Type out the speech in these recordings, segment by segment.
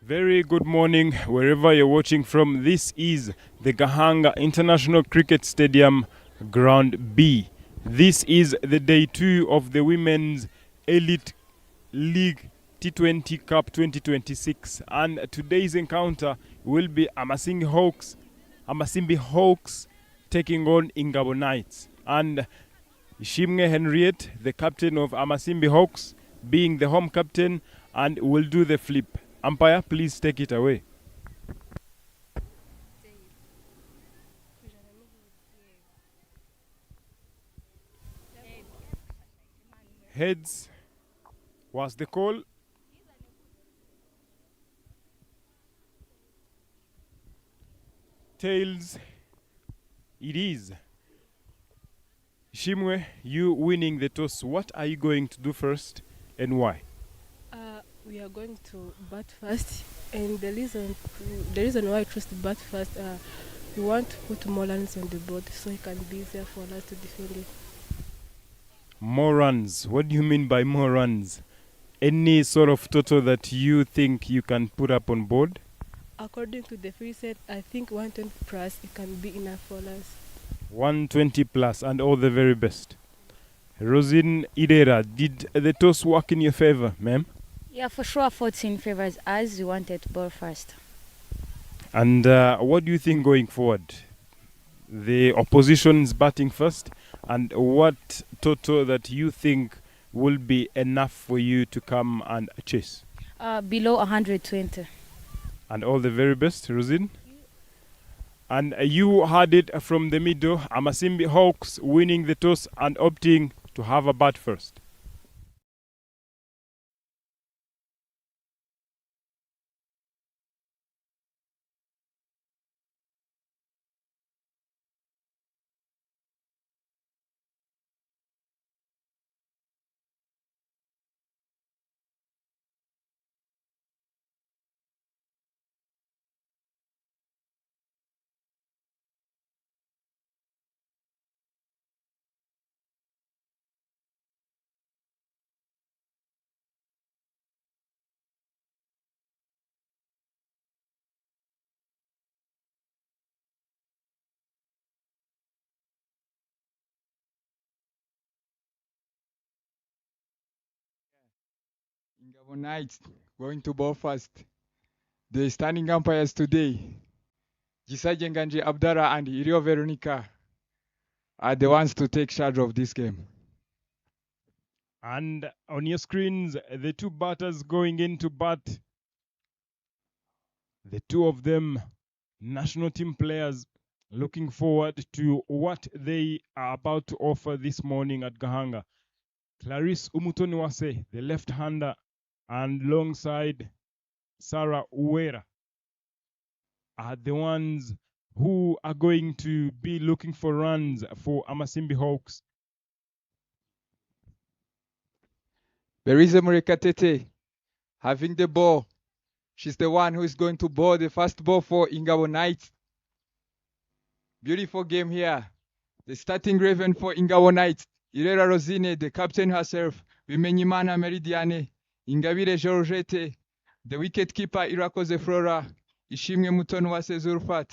Very good morning, wherever you're watching from. This is the Gahanga International Cricket Stadium, Ground B. This is the day 2 of the Women's Elite League T20 Cup 2026. And today's encounter will be Amasimbi Hawks taking on Ingabo Knights. And Ishimwe Henriette, the captain of Amasimbi Hawks, being the home captain, and will do the flip. Umpire, please take it away. Heads was the call. Tails, it is. Shimwe, you winning the toss. What are you going to do first and why? We are going to bat first And the reason why I chose to bat first, we want to put more runs on the board so it can be easier for us to defend it. More runs. What do you mean by more runs? Any sort of total that you think you can put up on board? According to the free set, I think 120 plus it can be enough for us. 120 plus, and all the very best. Rosin Idera, did the toss work in your favor, ma'am? Yeah, for sure, 14 favors as you wanted to bowl first. And what do you think going forward? The opposition's batting first, and what total that you think will be enough for you to come and chase? Below 120. And all the very best, Rosin. And you heard it from the middle. Amasimbi Hawks winning the toss and opting to have a bat first. Ingabo Knights going to bowl first. The standing umpires today, Gisaje Nganje Abdara and Irio Veronica, are the ones to take charge of this game. And on your screens, the two batters going in to bat. The two of them, national team players, looking forward to what they are about to offer this morning at Gahanga. Clarisse Umutoniwase, the left-hander, and alongside Sarah Uwera are the ones who are going to be looking for runs for Amasimbi Hawks. Berize Murekatete having the ball. She's the one who is going to bowl the first ball for Ingabo Knights. Beautiful game here. The starting raven for Ingabo Knights, Irera Rosine, the captain herself, Bimenyimana Meridiane, Ingabire Georgette, the wicket keeper Irakoze Flora, Ishimwe Mutonwase Zulfat,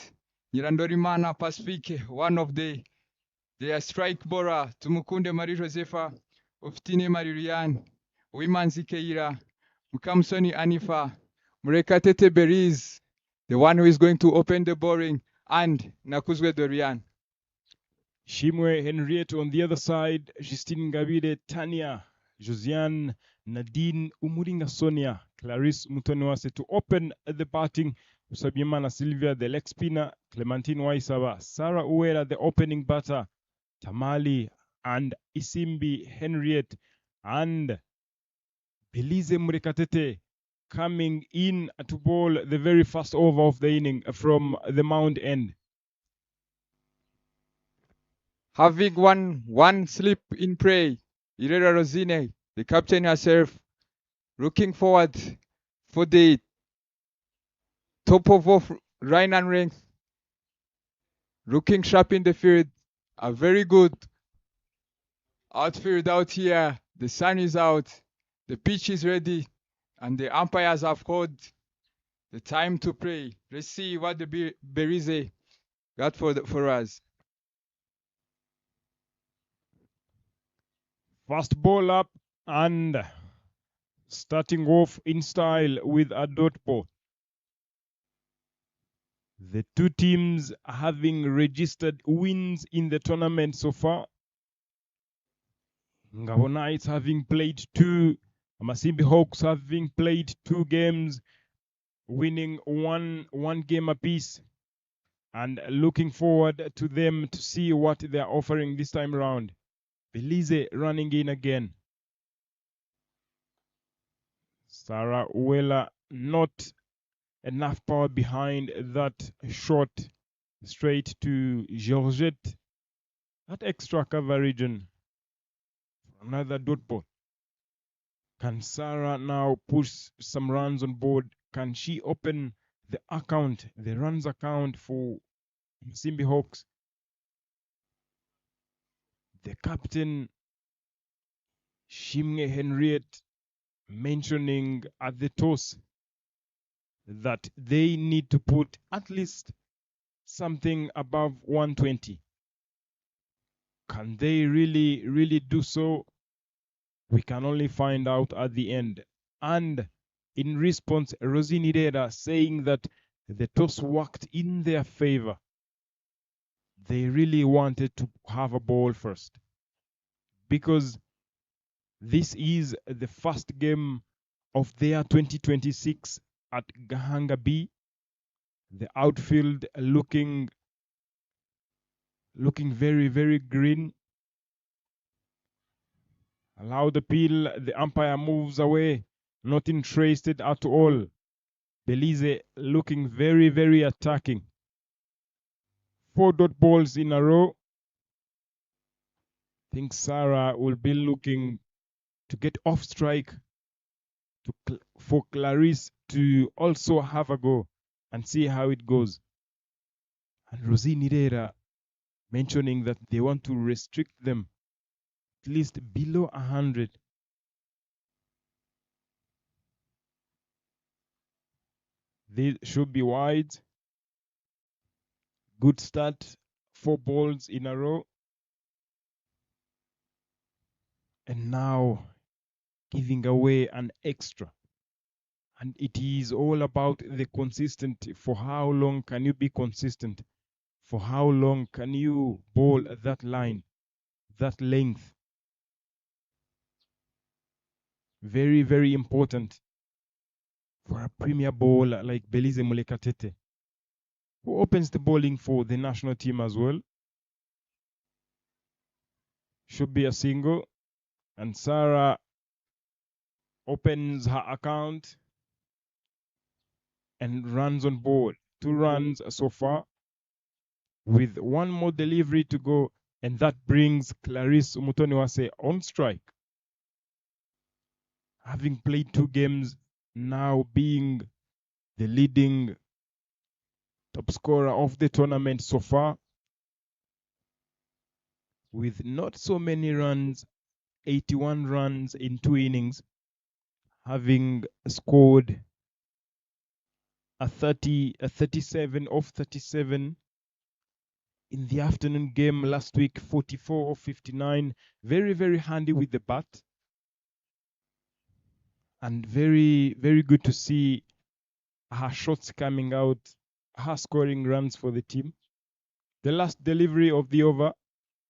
Nyirandorimana Pacifique, one of their strike bowler, Tumukunde Marie Josefa, Oftine Maririan, Wimanzi Keira, Mukamsoni Anifa, Murekatete Beriz, the one who is going to open the bowling, and Nakuzwe Dorian. Shimwe Henriette on the other side, Justine Ngabire, Tania, Josiane, Nadine Umuringa Sonia, Clarisse Mutonwase to open the batting. Sabiemana Sylvia, the leg spinner, Clementine Waisaba, Sarah Uwera, the opening batter, Tamali and Isimbi Henriette, and Belize Murekatete coming in to bowl the very first over of the inning from the mound end. Having one slip in prey, Irera Rosine, the captain herself, looking forward for the top of Rhine and ranks, looking sharp in the field, a very good outfield out here. The sun is out, the pitch is ready, and the umpires have called the time to play. Let's see what the Berize got for us. First ball up and starting off in style with a dot ball. The two teams having registered wins in the tournament so far. Ngabo Knights having played 2, Amasimbi Hawks having played 2 games, winning one game apiece, and looking forward to them to see what they're offering this time around. Belize running in again. Sarah Uwela, not enough power behind that shot straight to Georgette. That extra cover region. Another dot ball. Can Sarah now push some runs on board Can she open the account, the runs account for Amasimbi Hawks? The captain, Shimge Henriette, mentioning at the toss that they need to put at least something above 120. Can they really do so? We can only find out at the end. And in response, Rosini Herrera saying that the toss worked in their favor. They really wanted to have a ball first, because this is the first game of their 2026 at Gahanga B. The outfield looking very green. Allow the peel, the umpire moves away, not interested at all. Belize looking very attacking. 4 dot balls in a row. I think Sarah will be looking to get off strike for Clarice to also have a go and see how it goes. And Rosini Herrera mentioning that they want to restrict them at least below 100. They should be wide. Good start. 4 balls in a row. And now giving away an extra. And it is all about the consistency. For how long can you be consistent? For how long can you bowl that line, that length? Very important for a premier bowler like Belize Mulekatete, who opens the bowling for the national team as well. Should be a single. And Sarah opens her account and runs on board. 2 runs so far, with 1 more delivery to go, and that brings Clarice Umutoniwase on strike. Having played 2 games, now being the leading top scorer of the tournament so far, with not so many runs, 81 runs in 2 innings, having scored a 37 of 37 in the afternoon game last week, 44 of 59. Very handy with the bat. And very good to see her shots coming out, her scoring runs for the team. The last delivery of the over,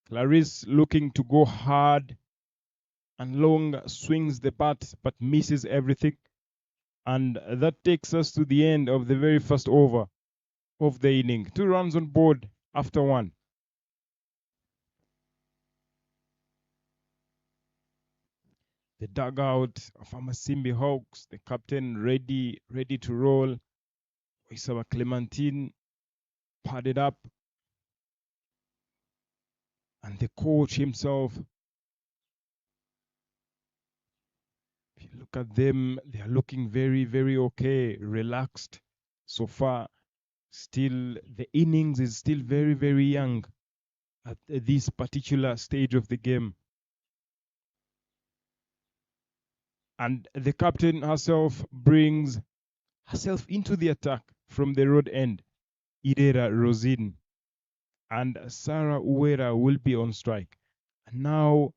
Clarice looking to go hard and long, swings the bat but misses everything. And that takes us to the end of the very first over of the inning. 2 runs on board after 1. The dugout of Amasimbi Hawks, the captain ready to roll. Isawa Clementine padded up. And the coach himself, if you look at them, they are looking very okay, relaxed so far. Still, the innings is still very young at this particular stage of the game. And the captain herself brings herself into the attack from the road end. Herrera Rosin and Sarah Uwera will be on strike. And now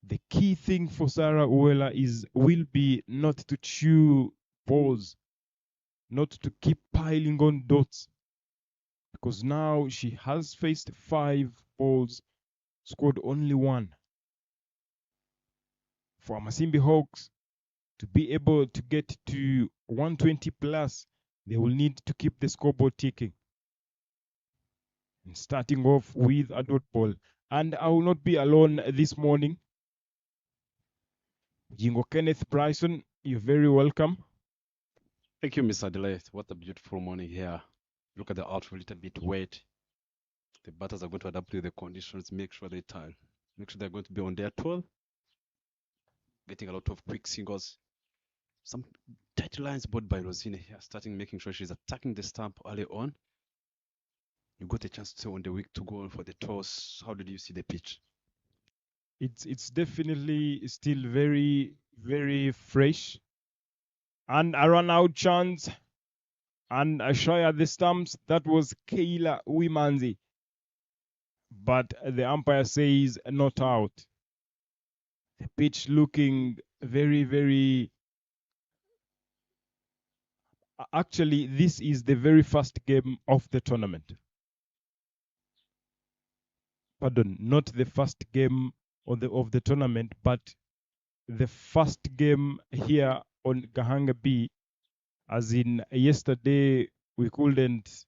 the key thing for Sarah Uwera will be not to chew balls, not to keep piling on dots, because now she has faced 5 balls, scored only 1. For Amasimbi Hawks to be able to get to 120 plus, they will need to keep the scoreboard ticking. And starting off with a dot ball. And I will not be alone this morning. Jingo Kenneth Bryson, you're very welcome. Thank you, Mr. Delay. What a beautiful morning here. Look at the outfield, a little bit wet. The batters are going to adapt to the conditions, make sure they're going to be on their tool, getting a lot of quick singles. some tight lines bought by Rosine here, starting making sure she's attacking the stump early on. You got a chance to on the week to go for the toss. How did you see the pitch? It's definitely still very, very fresh. And a run out chance. And a shy at the stumps. That was Kayla Wimanzi. But the umpire says not out. The pitch looking very, very... Actually, this is the very first game of the tournament. Pardon, not the first game of the tournament, but the first game here on Gahanga B. As in yesterday, we couldn't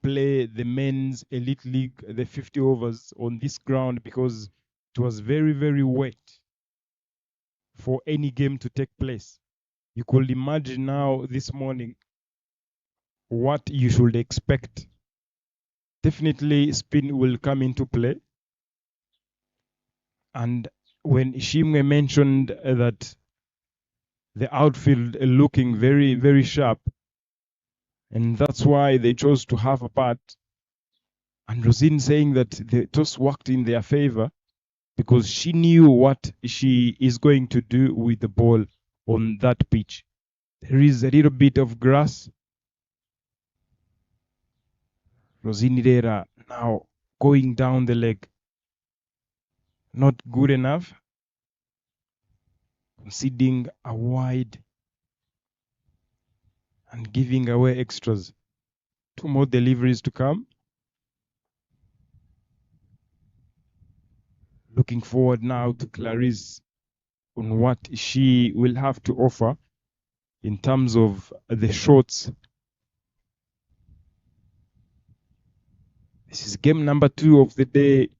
play the men's elite league, the 50 overs on this ground because it was very, very wet for any game to take place. You could imagine now this morning what you should expect. Definitely spin will come into play. And when Shimwe mentioned that the outfield looking very, very sharp, and that's why they chose to have a bat, and Rosine saying that the toss worked in their favor because she knew what she is going to do with the ball on that pitch. There is a little bit of grass. Rosine Herrera now going down the leg. Not good enough. Conceding a wide and giving away extras. 2 more deliveries to come. Looking forward now to Clarice on what she will have to offer in terms of the shots. This is game number 2 of the day.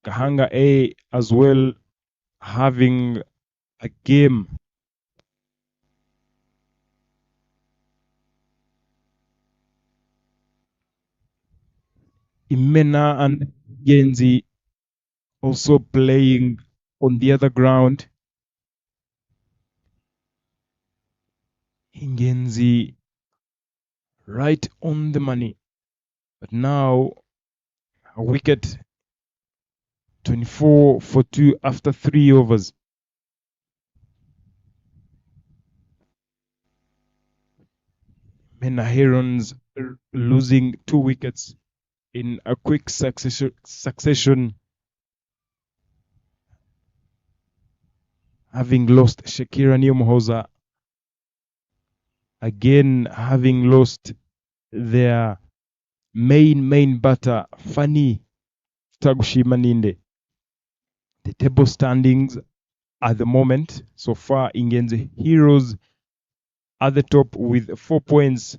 Gahanga A as well having a game. Imena and Genzi also playing on the other ground. Genzi right on the money. But now a wicket, 24 for 2 after 3 overs. Imena Herons losing 2 wickets in a quick succession, having lost Shakira Niomohoza, again having lost their main batter, Fanny Tagushi-Maninde. The table standings at the moment, so far, Ingenzi Heroes at the top with 4 points,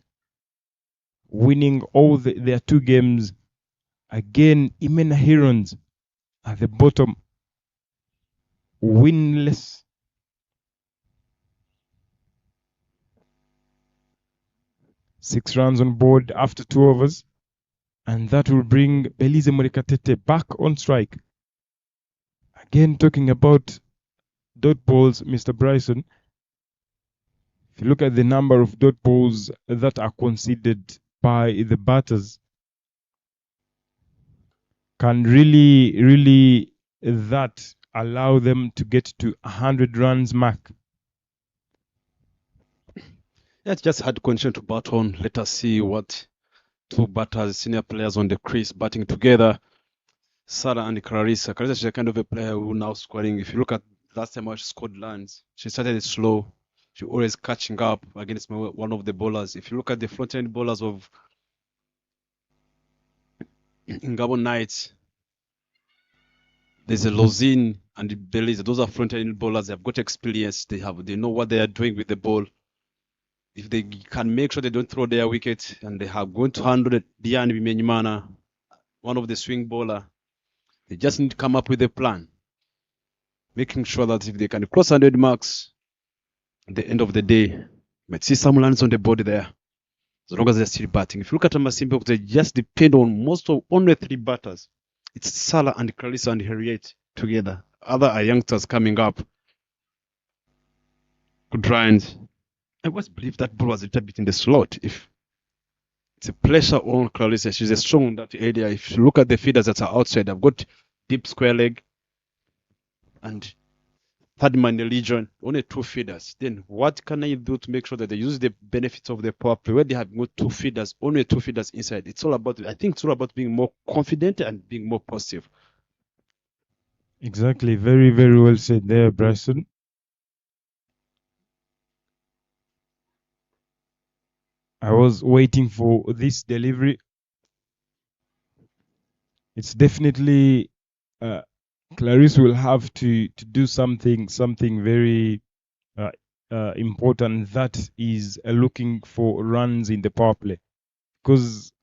winning all their 2 games. Again, Imena Herons at the bottom, winless. Six runs on board after 2 overs. And that will bring Belize Morikatete back on strike. Again, talking about dot balls, Mr. Bryson. If you look at the number of dot balls that are conceded by the batters, can really that allow them to get to 100 runs mark? Yeah, it's just hard condition to bat on. Let us see what 2 batters, senior players on the crease batting together. Sarah and Clarissa. Clarissa is a kind of a player who now scoring. If you look at last time how she scored runs, she started slow. She always catching up against one of the bowlers. If you look at the front-end bowlers of Ingabo Knights, there's a Lozin and the Belize. Those are front-end bowlers. They have got experience. They know what they are doing with the ball. If they can make sure they don't throw their wicket and they have going to handle Diane Bimenyimana, one of the swing bowler, they just need to come up with a plan, making sure that if they can cross 100 marks at the end of the day, you might see some runs on the board there, as long as they're still batting. If you look at Amasimbi, they just depend on only 3 batters. It's Salah and Clarissa and Harriet together. Other are youngsters coming up. Good runs. I always believe that ball was a little bit in the slot. If it's a pressure on Clarissa, she's a strong in that area. If you look at the feeders that are outside, I've got deep square leg and third man in the legion, only 2 feeders. Then what can I do to make sure that they use the benefits of the power play where they have got 2 feeders, only 2 feeders inside? It's all about, I think it's all about being more confident and being more positive. Exactly. Very, very well said there, Bryson. I was waiting for this delivery. It's definitely Clarice will have to do something very important. That is looking for runs in the power play, because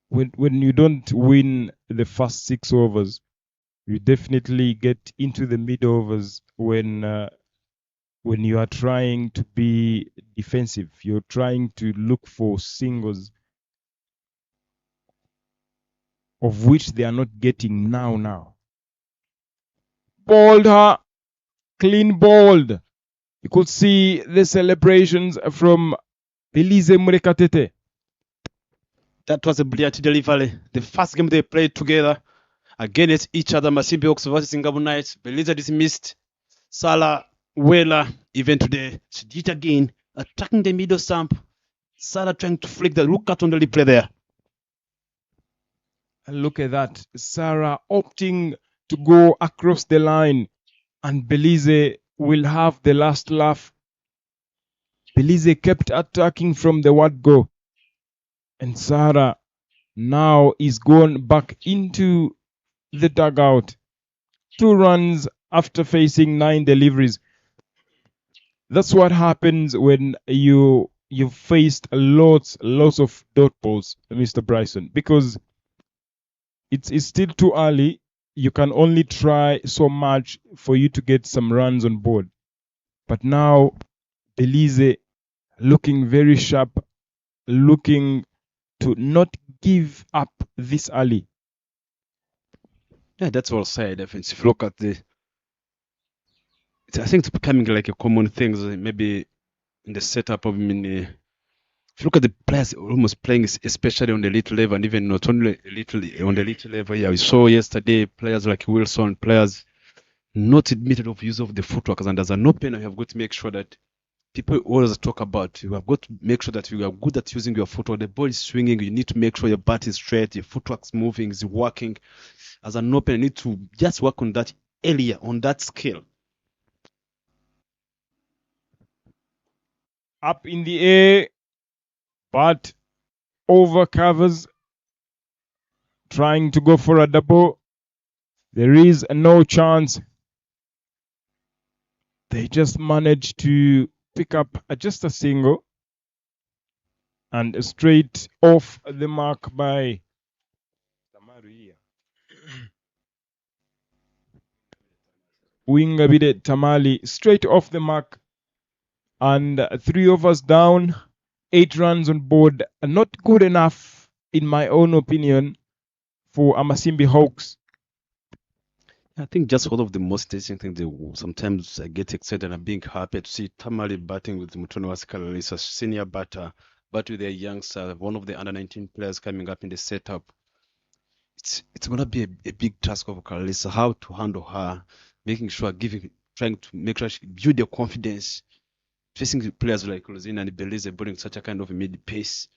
when you don't win the first 6 overs, you definitely get into the mid overs when you are trying to be defensive. You're trying to look for singles, of which they are not getting now. Bowled her, clean bowled. You could see the celebrations from Belize Murekatete. That was a brilliant delivery. The first game they played together against each other, Amasimbi Hawks versus Gahanga Knights. Belize dismissed Salah Wela. Even today, she did it again, attacking the middle stump. Salah trying to flick the look at on the replay there. And look at that. Sarah opting to go across the line, and Belize will have the last laugh. Belize kept attacking from the word go, and Sarah now is gone back into the dugout. 2 runs after facing 9 deliveries. That's what happens when you've faced lots of dot balls, Mr. Bryson, because it's still too early. You can only try so much for you to get some runs on board. But now Belize looking very sharp, looking to not give up this early. Yeah, that's well said. If you look at I think it's becoming like a common thing, maybe in the setup of if you look at the players almost playing, especially on the little level, and even not only on the little level. Yeah, we saw yesterday players like Wilson, players not admitted of use of the footwork, and as an opener, you have got to make sure that people always talk about, you have got to make sure that you are good at using your footwork. The ball is swinging, you need to make sure your bat is straight, your footwork's moving, is working. As an opener, you need to just work on that area, on that skill. Up in the air, but over covers, trying to go for a double. There is no chance. They just managed to pick up just a single, and straight off the mark by Wingabide Tamali, straight off the mark, and 3 overs down, 8 runs on board. Not good enough, in my own opinion, for Amasimbi Hawks. I think just one of the most interesting things, sometimes I get excited and being happy to see Tamale batting with Mutono Wasikalalisa, senior batter, but with a youngster, one of the under-19 players coming up in the setup. It's going to be a big task of Kalalisa, how to handle her, making sure, trying to make sure she build their confidence, facing players like Rosina and Belize, bringing such a kind of a mid-pace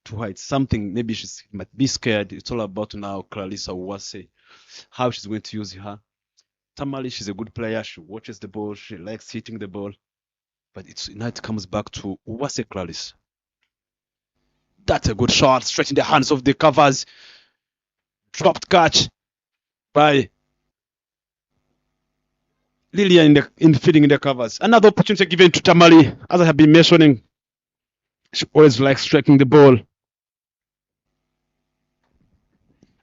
to her. It's something, maybe she might be scared. It's all about now Clarissa Uwase, how she's going to use her. Tamale, she's a good player. She watches the ball. She likes hitting the ball. But now it comes back to Uwase Clarissa. That's a good shot, straight in the hands of the covers. Dropped catch by Lilia in feeding in the covers. Another opportunity given to Tamale, as I have been mentioning. She always likes striking the ball.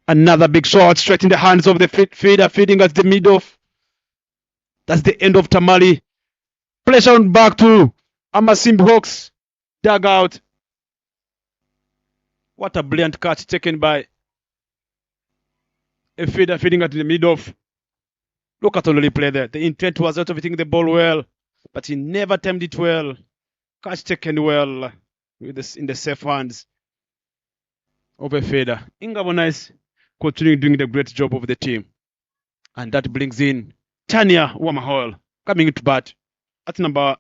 Another big shot straight in the hands of the feeder, feeding at the middle. That's the end of Tamale. Pressure on back to Amasimbi Hawks. Dugout. What a brilliant catch taken by a feeder feeding at the middle. Look at the replay there. The intent was out of hitting the ball well. but he never timed it well. Catch taken well with this in the safe hands of a fader. Ingabo Knights continuing doing the great job of the team. And that brings in Tanya Wamahol coming into bat at number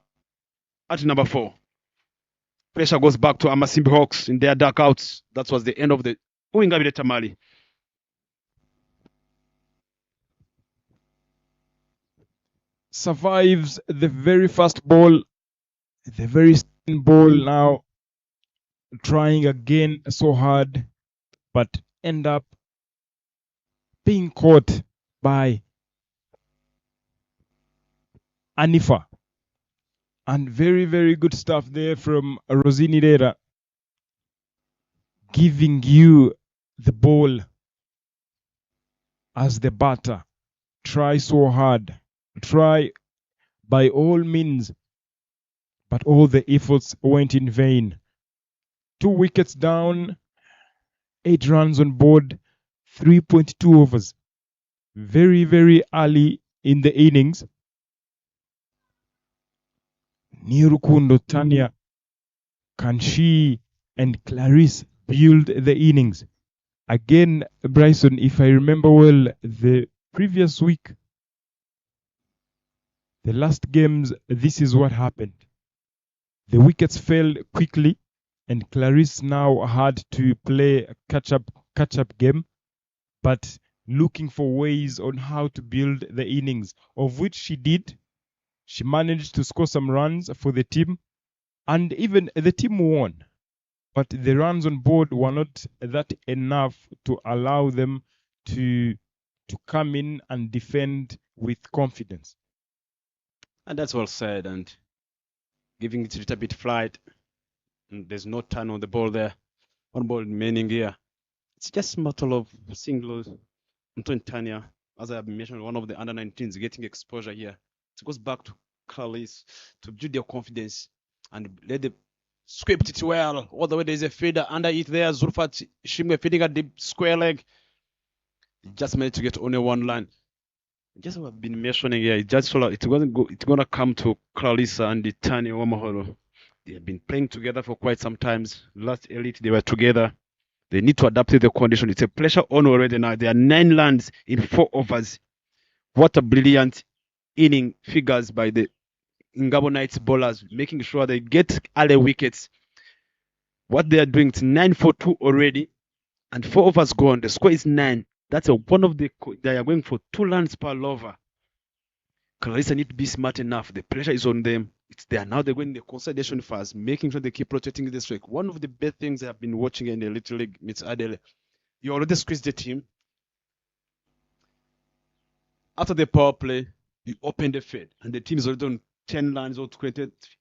4. Pressure goes back to Amasimbi Hawks in their duckouts. That was the end of the Uingabire Tamale. Survives the very first ball, the very second ball now, trying again so hard, but end up being caught by Anifa. And very, very good stuff there from Rosini Dera, giving you the ball as the batter. Try so hard. Try by all means, but all the efforts went in vain. 2 wickets down, 8 runs on board, 3.2 overs. Very, very early in the innings. Nirukundo, Tanya, can she and Clarice build the innings? Again, Bryson, if I remember well, the previous week, the last games, this is what happened. The wickets fell quickly, and Clarice now had to play a catch-up game, but looking for ways on how to build the innings, of which she did. She managed to score some runs for the team, and even the team won. But the runs on board were not that enough to allow them to come in and defend with confidence. And that's well said, and giving it a little bit flight. And there's no turn on the ball there. 1 ball remaining here. It's just a matter of singles. Anton Tanya, as I have mentioned, one of the under 19s getting exposure here. It goes back to Carlis to build their confidence and let them scrape it well. All the way there's a feeder under it there. Zulfat Shimwe feeding at the square leg. He just managed to get only 1 line. Just what I've been mentioning here, it's gonna come to Clarissa and the Tanya Wamaholo. They have been playing together for quite some times. Last elite they were together. They need to adapt to the condition. It's a pressure on already now. There are 9 runs in 4 overs. What a brilliant inning figures by the Ingabo Knights bowlers, making sure they get early wickets. What they are doing, it's 9-4-2 already, and 4 overs gone. The score is 9. That's they are going for 2 runs per over. Clarissa need to be smart enough. The pressure is on them. It's there now. They're going the consolidation phase, making sure they keep protecting the strike. One of the best things I have been watching in the Little League, Ms. Adele, you already squeezed the team. After the power play, you open the field, and the team is already on 10 runs or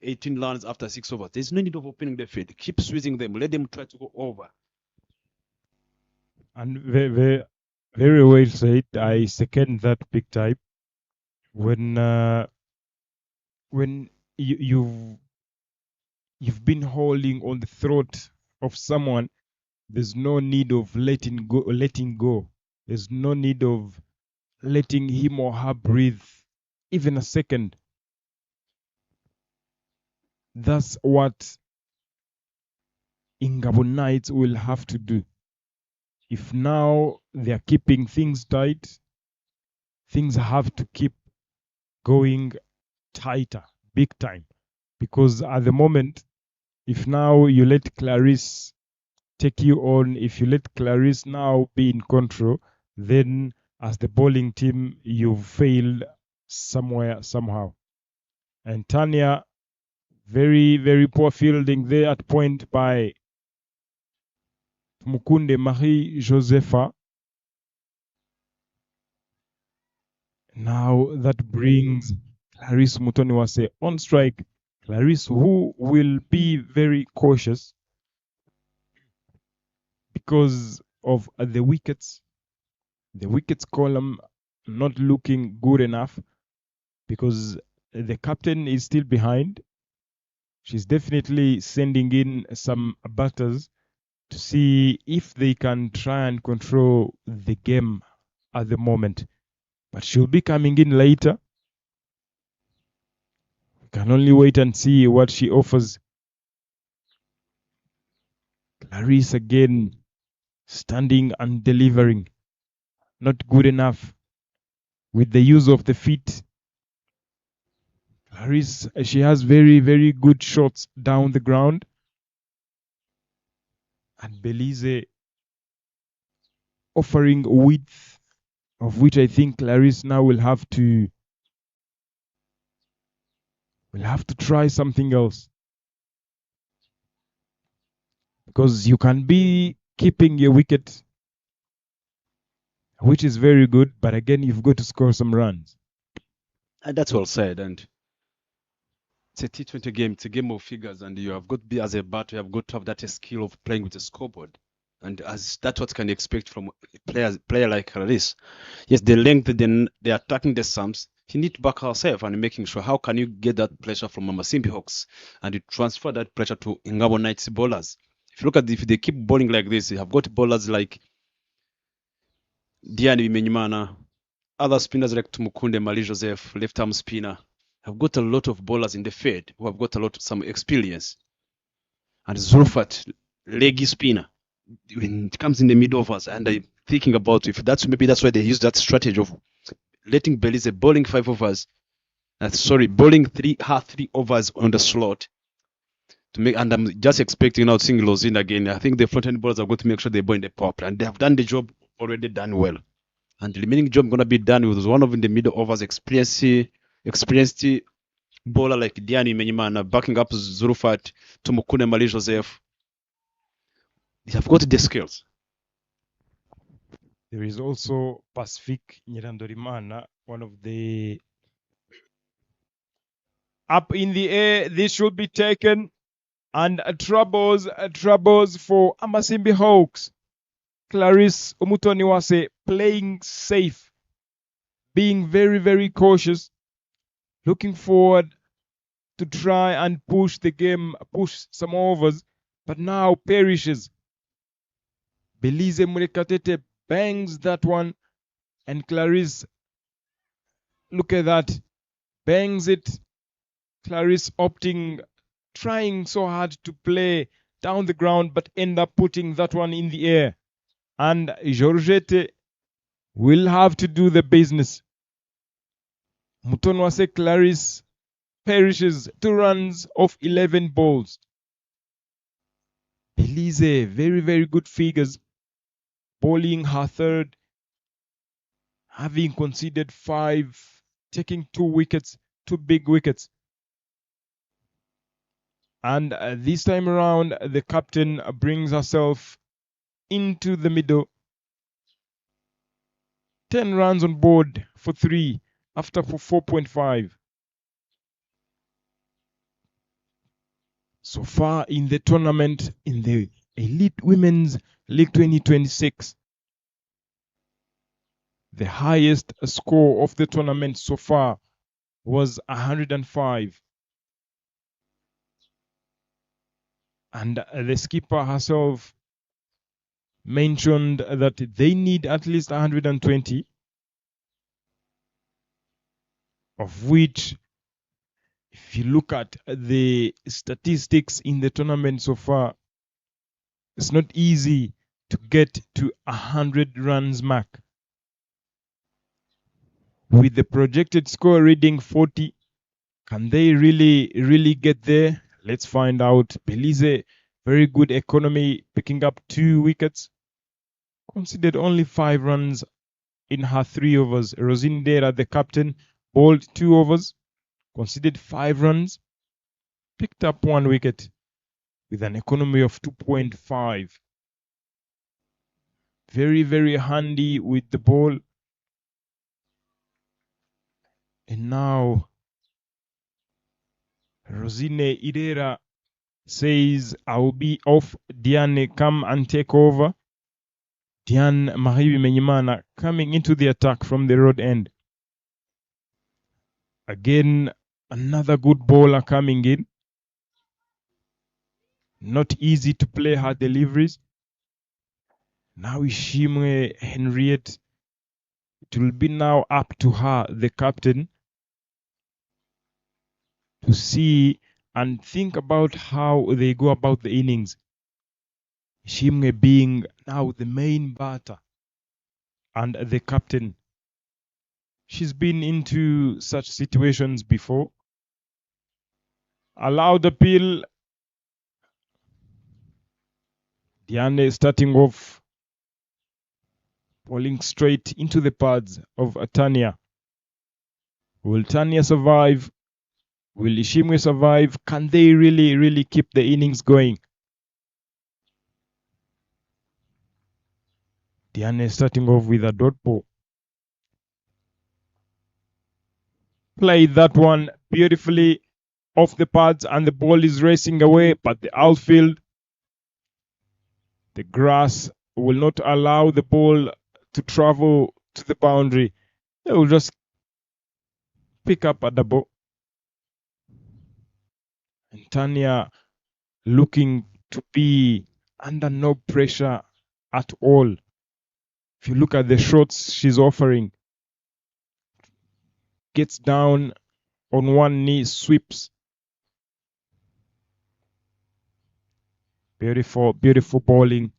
18 runs after 6 overs. There's no need of opening the field. Keep squeezing them. Let them try to go over. And very, very well said. I second that big time. When you've been holding on the throat of someone, there's no need of letting go. There's no need of letting him or her breathe even a second. That's what Ingabo Knights will have to do. If now they are keeping things tight, things have to keep going tighter, big time. Because at the moment, if now you let Clarice take you on, if you let Clarice now be in control, then as the bowling team, you've failed somewhere, somehow. And Tanya, very, very poor fielding there at point by Mukunde Marie Josepha. Now that brings Clarice Mutoniwase on strike. Clarice, who will be very cautious because of the wickets. The wickets column not looking good enough because the captain is still behind. She's definitely sending in some batters to see if they can try and control the game at the moment. But she'll be coming in later. Can only wait and see what she offers. Clarice again standing and delivering. Not good enough with the use of the feet. Clarice, she has very, very good shots down the ground. And Belize offering width, of which I think Clarice now will have to try something else. Because you can be keeping your wicket, which is very good, but again, you've got to score some runs. And that's well said. And it's a T20 game. It's a game of figures, and you have got to be, as a batter, you have got to have that skill of playing with the scoreboard. And as that's what can you expect from a player like Clarice. Yes, the length, then they're attacking the stumps. He needs to back herself and making sure how can you get that pressure from Amasimbi Hawks and you transfer that pressure to Ingabo Knights bowlers. If you look at if they keep bowling like this, you have got bowlers like Diani Menyimana, other spinners like Tumukunde, Mali Joseph, left arm spinner. Have got a lot of bowlers in the field who have got some experience. And Zulfat, leggy spinner, when it comes in the mid overs, and I'm thinking about if maybe that's why they use that strategy of letting Belize bowling 5 overs. Bowling 3 overs on the slot to make, and I'm just expecting now seeing Lozin again. I think the front-end bowlers are going to make sure they bowl in the power play, and they have done the job already done well. And the remaining job going to be done with one of the middle overs experienced bowler like Diani Menyimana backing up Zurufat, Tumukune Mali Joseph. They have got the skills. There is also Pacific Nyirandorimana, one of the up in the air. This should be taken, and troubles for Amasimbi Hawks. Clarice Omutoniwase playing safe, being very, very cautious, looking forward to try and push the game, push some overs, but now perishes. Belize Murekatete bangs that one, and Clarice, look at that, bangs it. Clarice trying so hard to play down the ground, but end up putting that one in the air. And Georgette will have to do the business. Mutonwase Clarice perishes 2 runs off 11 balls. Belize, very, very good figures. Bowling her third, having conceded 5, taking 2 wickets, 2 big wickets. And this time around, the captain brings herself into the middle. 10 runs on board for 3 after for 4.5. So far in the tournament, in the Elite Women's League 2026, the highest score of the tournament so far was 105. And the skipper herself mentioned that they need at least 120, of which, if you look at the statistics in the tournament so far, it's not easy to get to 100 runs mark. With the projected score reading 40, can they really get there? Let's find out. Belize, very good economy, picking up 2 wickets. Conceded only 5 runs in her 3 overs. Rosindera, the captain, bowled 2 overs, conceded 5 runs, picked up 1 wicket with an economy of 2.5. Very, very handy with the ball. And now Rosine Idera says, I'll be off. Diane, come and take over. Diane Mahibi Menyimana coming into the attack from the road end. Again, another good bowler coming in. Not easy to play her deliveries. Now Ishimwe Henriette. It will be now up to her, the captain. to see and think about how they go about the innings. Shimwe being now the main batter and the captain. She's been into such situations before. Allowed appeal. Diane starting off, bowling straight into the pads of Tanya. Will Tanya survive? Will Ishimwe survive? Can they really keep the innings going? Diane starting off with a dot ball. Played that one beautifully off the pads and the ball is racing away, but the outfield, the grass will not allow the ball to travel to the boundary. They will just pick up a double. And Tanya looking to be under no pressure at all. If you look at the shots she's offering, gets down on one knee, sweeps. Beautiful bowling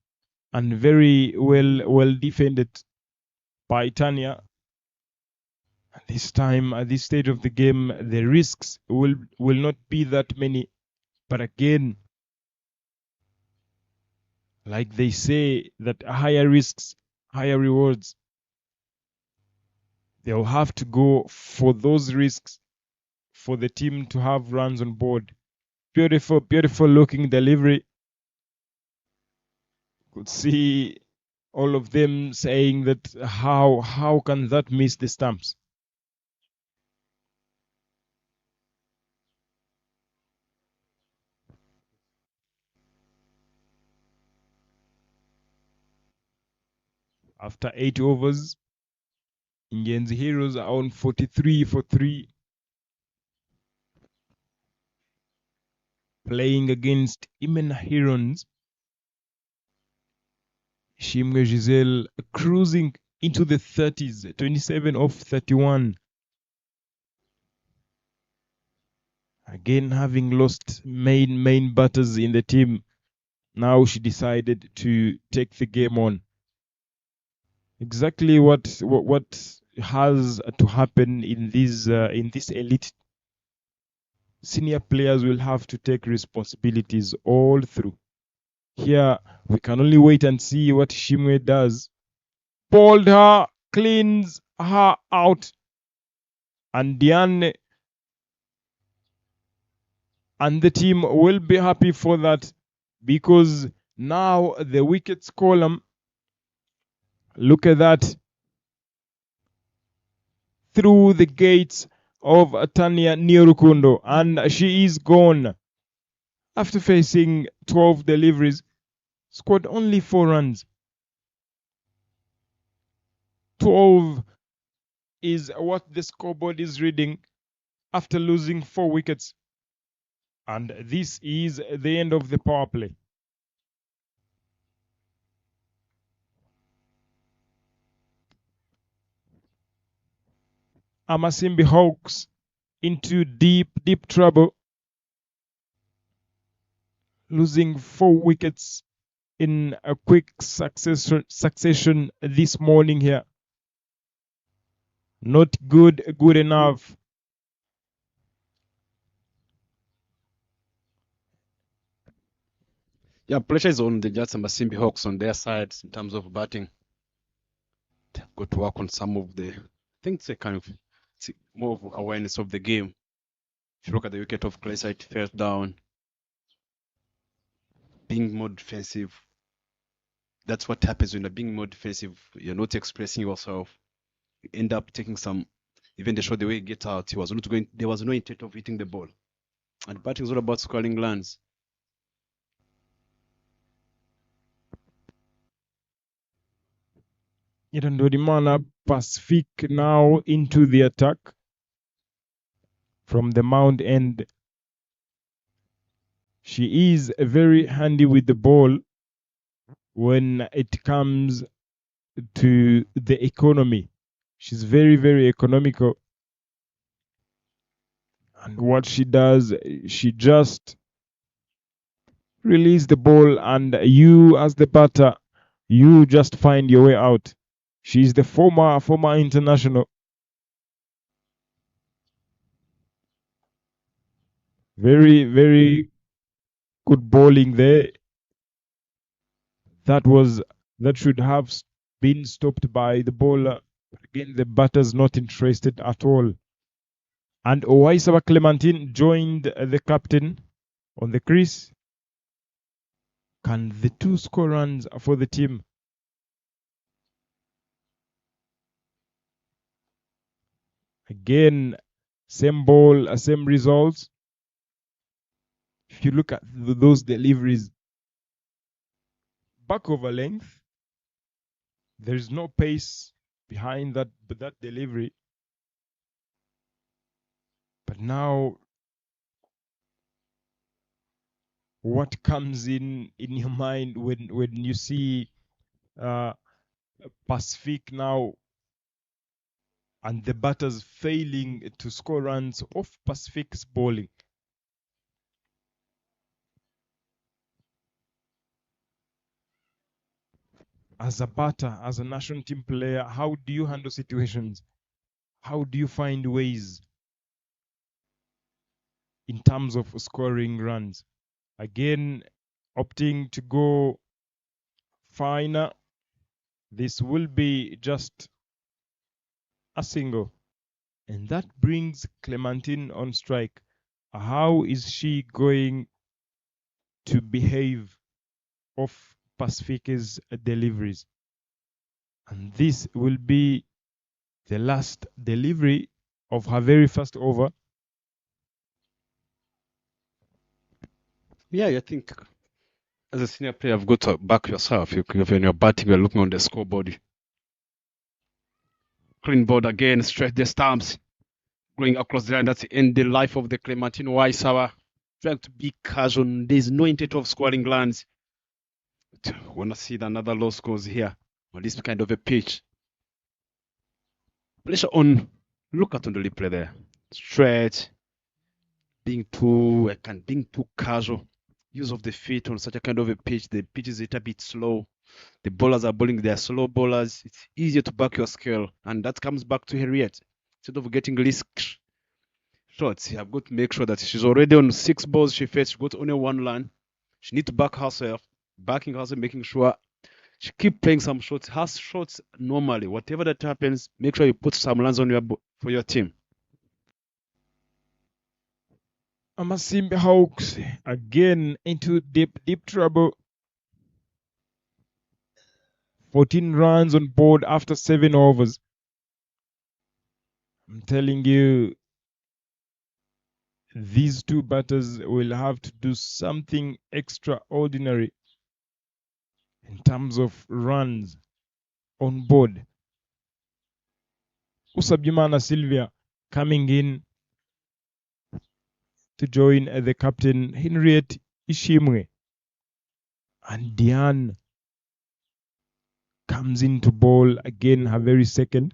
and very well defended by Tanya. At this time, at this stage of the game, the risks will not be that many. But again, like they say, that higher risks, higher rewards. They'll have to go for those risks for the team to have runs on board. Beautiful looking delivery. Could see all of them saying that how can that miss the stumps? After 8 overs, Ingenzi Heroes are on 43 for 3. Playing against Imena Herons. Shimwe Giselle cruising into the 30s, 27 off 31. Again, having lost main batters in the team, now she decided to take the game on. Exactly what has to happen in this elite. Senior players will have to take responsibilities all through. Here, we can only wait and see what Shimwe does. Bowled her, cleans her out. And Diane and the team will be happy for that, because now the wickets column, look at that, through the gates of Tanya Nyorukundo, and she is gone. After facing 12 deliveries, scored only 4 runs. 12 is what the scoreboard is reading after losing 4 wickets. And this is the end of the power play. Amasimbi Hawks into deep trouble, losing 4 wickets in a quick succession this morning here. Not good enough. Yeah, pressure is on the just Amasimbi Hawks on their side in terms of batting. They've got to work on some of the, I think it's a kind of more of awareness of the game. If you look at the wicket of Clayside, first down, being more defensive. That's what happens when you're being more defensive. You're not expressing yourself. You end up taking some, even the shot the way he get out, he was not going, there was no intent of hitting the ball. And batting is all about scoring runs. Irandorimana Pacific now into the attack from the mound end. She is very handy with the ball when it comes to the economy. She's very economical. And what she does, she just release the ball, and you as the batter, you just find your way out. She's the former international. Very, very good bowling there. That should have been stopped by the bowler. Again, the batter's not interested at all. And Owaisawa Clementine joined the captain on the crease. Can the two score runs for the team? Again, same ball, same results. If you look at those deliveries, back over length, there is no pace behind that delivery. But now, what comes in your mind when you see Pacific now and the batters failing to score runs off Pacific's bowling? As a batter, as a national team player, how do you handle situations? How do you find ways in terms of scoring runs? Again, opting to go finer. This will be just a single. And that brings Clementine on strike. How is she going to behave off Pacific's deliveries? And this will be the last delivery of her very first over. Yeah, I think as a senior player, you've got to back yourself. When you're batting, you're looking on the scoreboard. Clean board again, stretch the stumps, going across the line. That's the end the life of the Clementine Waisawa. Trying to be casual. There's no intent of scoring runs. Want to see another low scores here on this kind of a pitch. Pressure on. Look at on the replay there. Stretch. Being too casual. Use of the feet on such a kind of a pitch. The pitch is a little bit slow. The bowlers are bowling. They are slow bowlers. It's easier to back your skill, and that comes back to Harriet. Instead of getting risk shots, you have got to make sure that she's already on 6 balls she faced. She got only 1 run. She needs to backing herself, making sure she keep playing some shots. Her shots normally, whatever that happens, make sure you put some runs on for your team. Amasimbi Hawks again into deep trouble. 14 runs on board after 7 overs. I'm telling you, these two batters will have to do something extraordinary in terms of runs on board. Usabyimana Sylvia coming in to join the captain, Henriette Ishimwe. And Diane comes in to bowl again, her very second.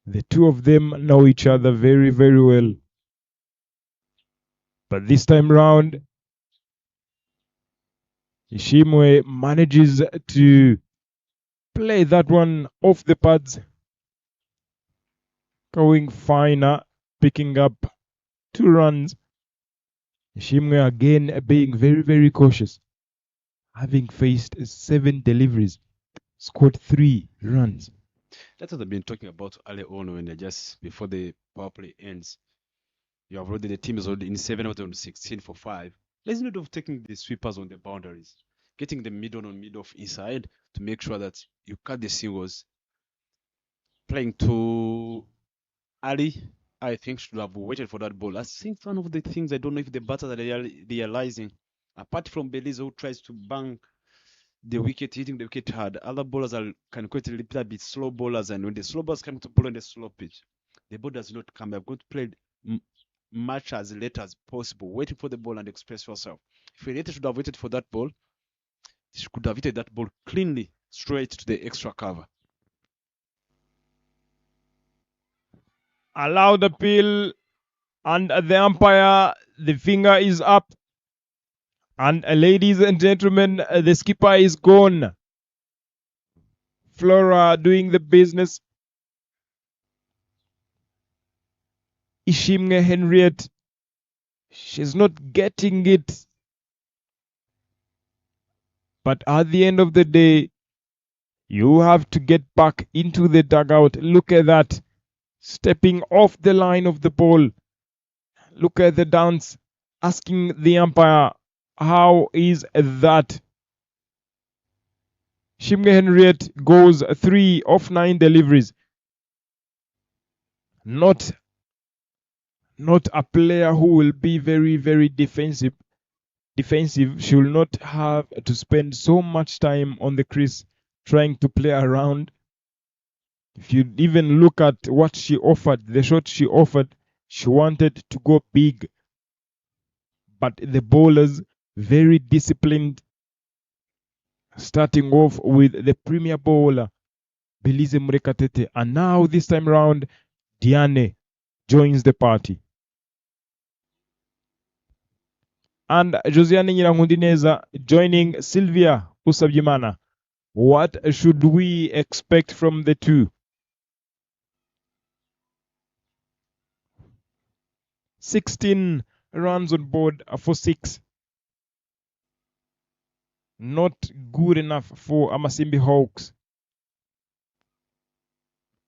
The two of them know each other very, very well. But this time round, Ishimwe manages to play that one off the pads, going finer, picking up 2 runs. Ishimwe again being very, very cautious, having faced 7 deliveries, scored 3 runs. That's what I've been talking about early on when before the power play ends. You have already, the team is already in 7 out of 16 for 5. Let's not of taking the sweepers on the boundaries, getting the mid-off inside to make sure that you cut the singles. Playing too early, I think should have waited for that ball. I think one of the things I don't know if the batters are realizing, apart from Belize who tries to bang the wicket, hitting the wicket hard, other bowlers can quite a little bit slow bowlers, and when the slow bowlers come to bowl on the slow pitch, the ball does not come. I've got to play much as late as possible, waiting for the ball and express yourself. If Henriette should have waited for that ball, she could have hit that ball cleanly straight to the extra cover. Allowed appeal And the umpire, the finger is up. And ladies and gentlemen, the skipper is gone. Flora doing the business. Ishimwe Henriette, she's not getting it. But at the end of the day, you have to get back into the dugout. Look at that. Stepping off the line of the ball. Look at the dance. Asking the umpire, how is that? Shimwe Henriette goes 3 of 9 deliveries. Not a player who will be very, very defensive. She will not have to spend so much time on the crease trying to play around. If you even look at what she offered, the shot she offered, she wanted to go big. But the bowlers, very disciplined, starting off with the premier bowler, Belize Murekatete. And now this time round, Diane joins the party. And Josiane Nyirankundineza joining Sylvia Usabyimana. What should we expect from the two? 16 runs on board for 6. Not good enough for Amasimbi Hawks.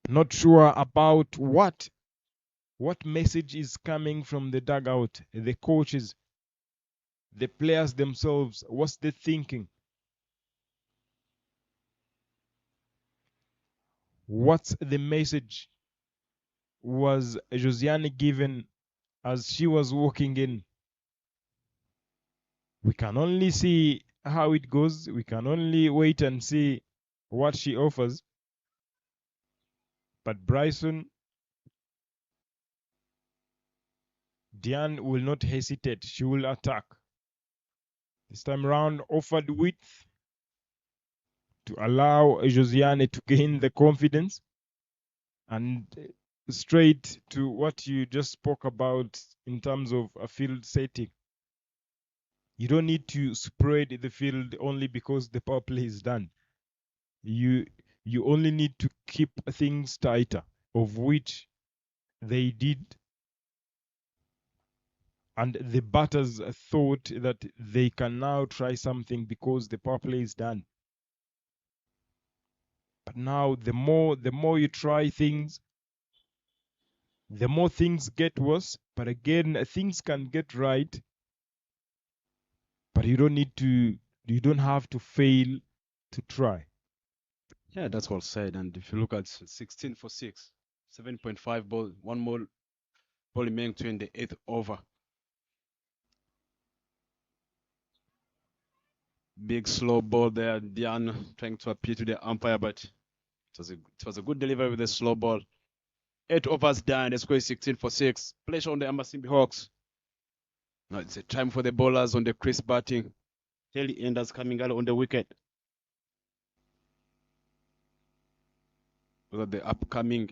Not sure about what message is coming from the dugout, the coaches, the players themselves. What's the thinking? What's the message was Josiane given as she was walking in? We can only see how it goes. We can only wait and see what she offers. But Bryson, Diane will not hesitate. She will attack. This time around, offered width to allow Josiane to gain the confidence. And straight to what you just spoke about in terms of a field setting. You don't need to spread the field only because the power play is done. You only need to keep things tighter, of which they did. And the batters thought that they can now try something because the power play is done. But now the more you try things, the more things get worse. But again, things can get right. But you don't have to fail to try. Yeah, that's well said. And if you look at 16 for 6, 7.5 ball, one more ball remaining to in the 8th over. Big slow ball there. Diane trying to appeal to the umpire, but it was a good delivery with a slow ball. 8 overs done. The score is 16 for 6. Pressure on the Amasimbi Hawks. Now it's a time for the bowlers on the crease batting. Tail enders coming out on the wicket. Look at the upcoming.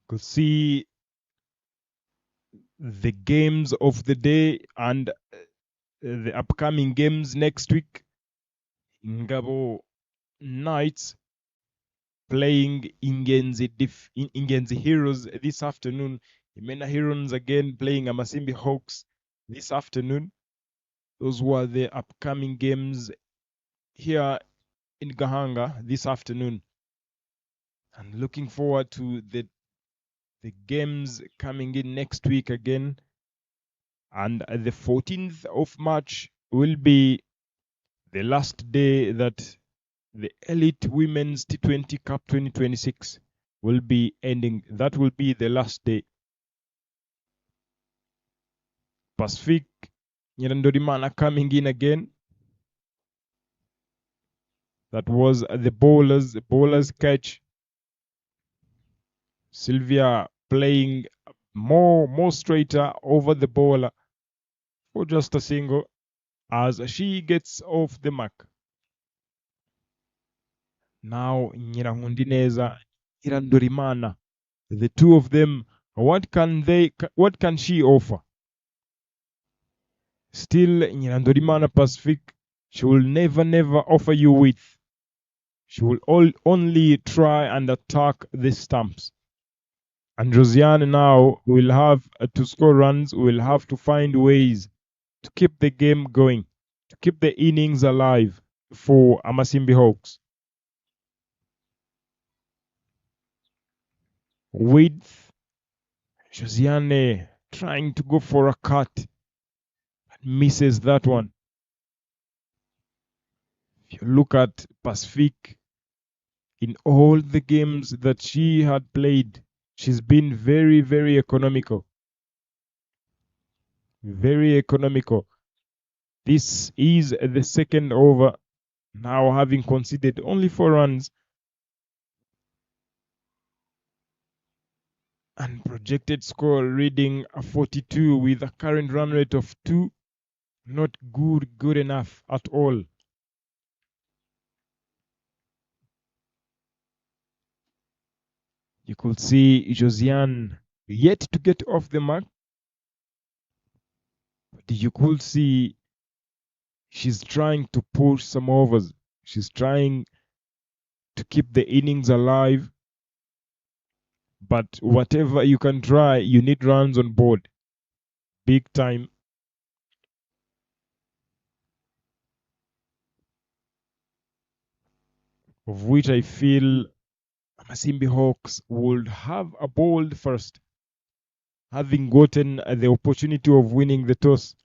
Could see the games of the day and the upcoming games next week. Ngabo Knights playing Ingenzi Heroes this afternoon. Imena Herons again playing Amasimbi Hawks this afternoon. Those were the upcoming games here in Gahanga this afternoon. And looking forward to the games coming in next week again. And the 14th of March will be the last day that the Elite Women's T20 Cup 2026 will be ending. That will be the last day. Pacific Nyirandorimana coming in again. That was the bowlers catch. Sylvia playing more straighter over the bowler. for just a single as she gets off the mark. Now Nyirahundineza, Nyirandorimana, the two of them, what can she offer? Still, Nyirandorimana Pacific, she will never offer you width. She will only try and attack the stumps. And Josiane now will have to score runs, will have to find ways to keep the game going, to keep the innings alive for Amasimbi Hawks. Width, Josiane trying to go for a cut, misses that one. If you look at Pacific, in all the games that she had played, she's been very economical. Very economical. This is the second over, now having conceded only 4 runs. And projected score reading a 42 with a current run rate of 2. Not good enough at all. You could see Josiane yet to get off the mark. But you could see she's trying to push some overs. She's trying to keep the innings alive. But whatever you can try, you need runs on board. Big time. Of which I feel Amasimbi Hawks would have a bowled first, having gotten the opportunity of winning the toss.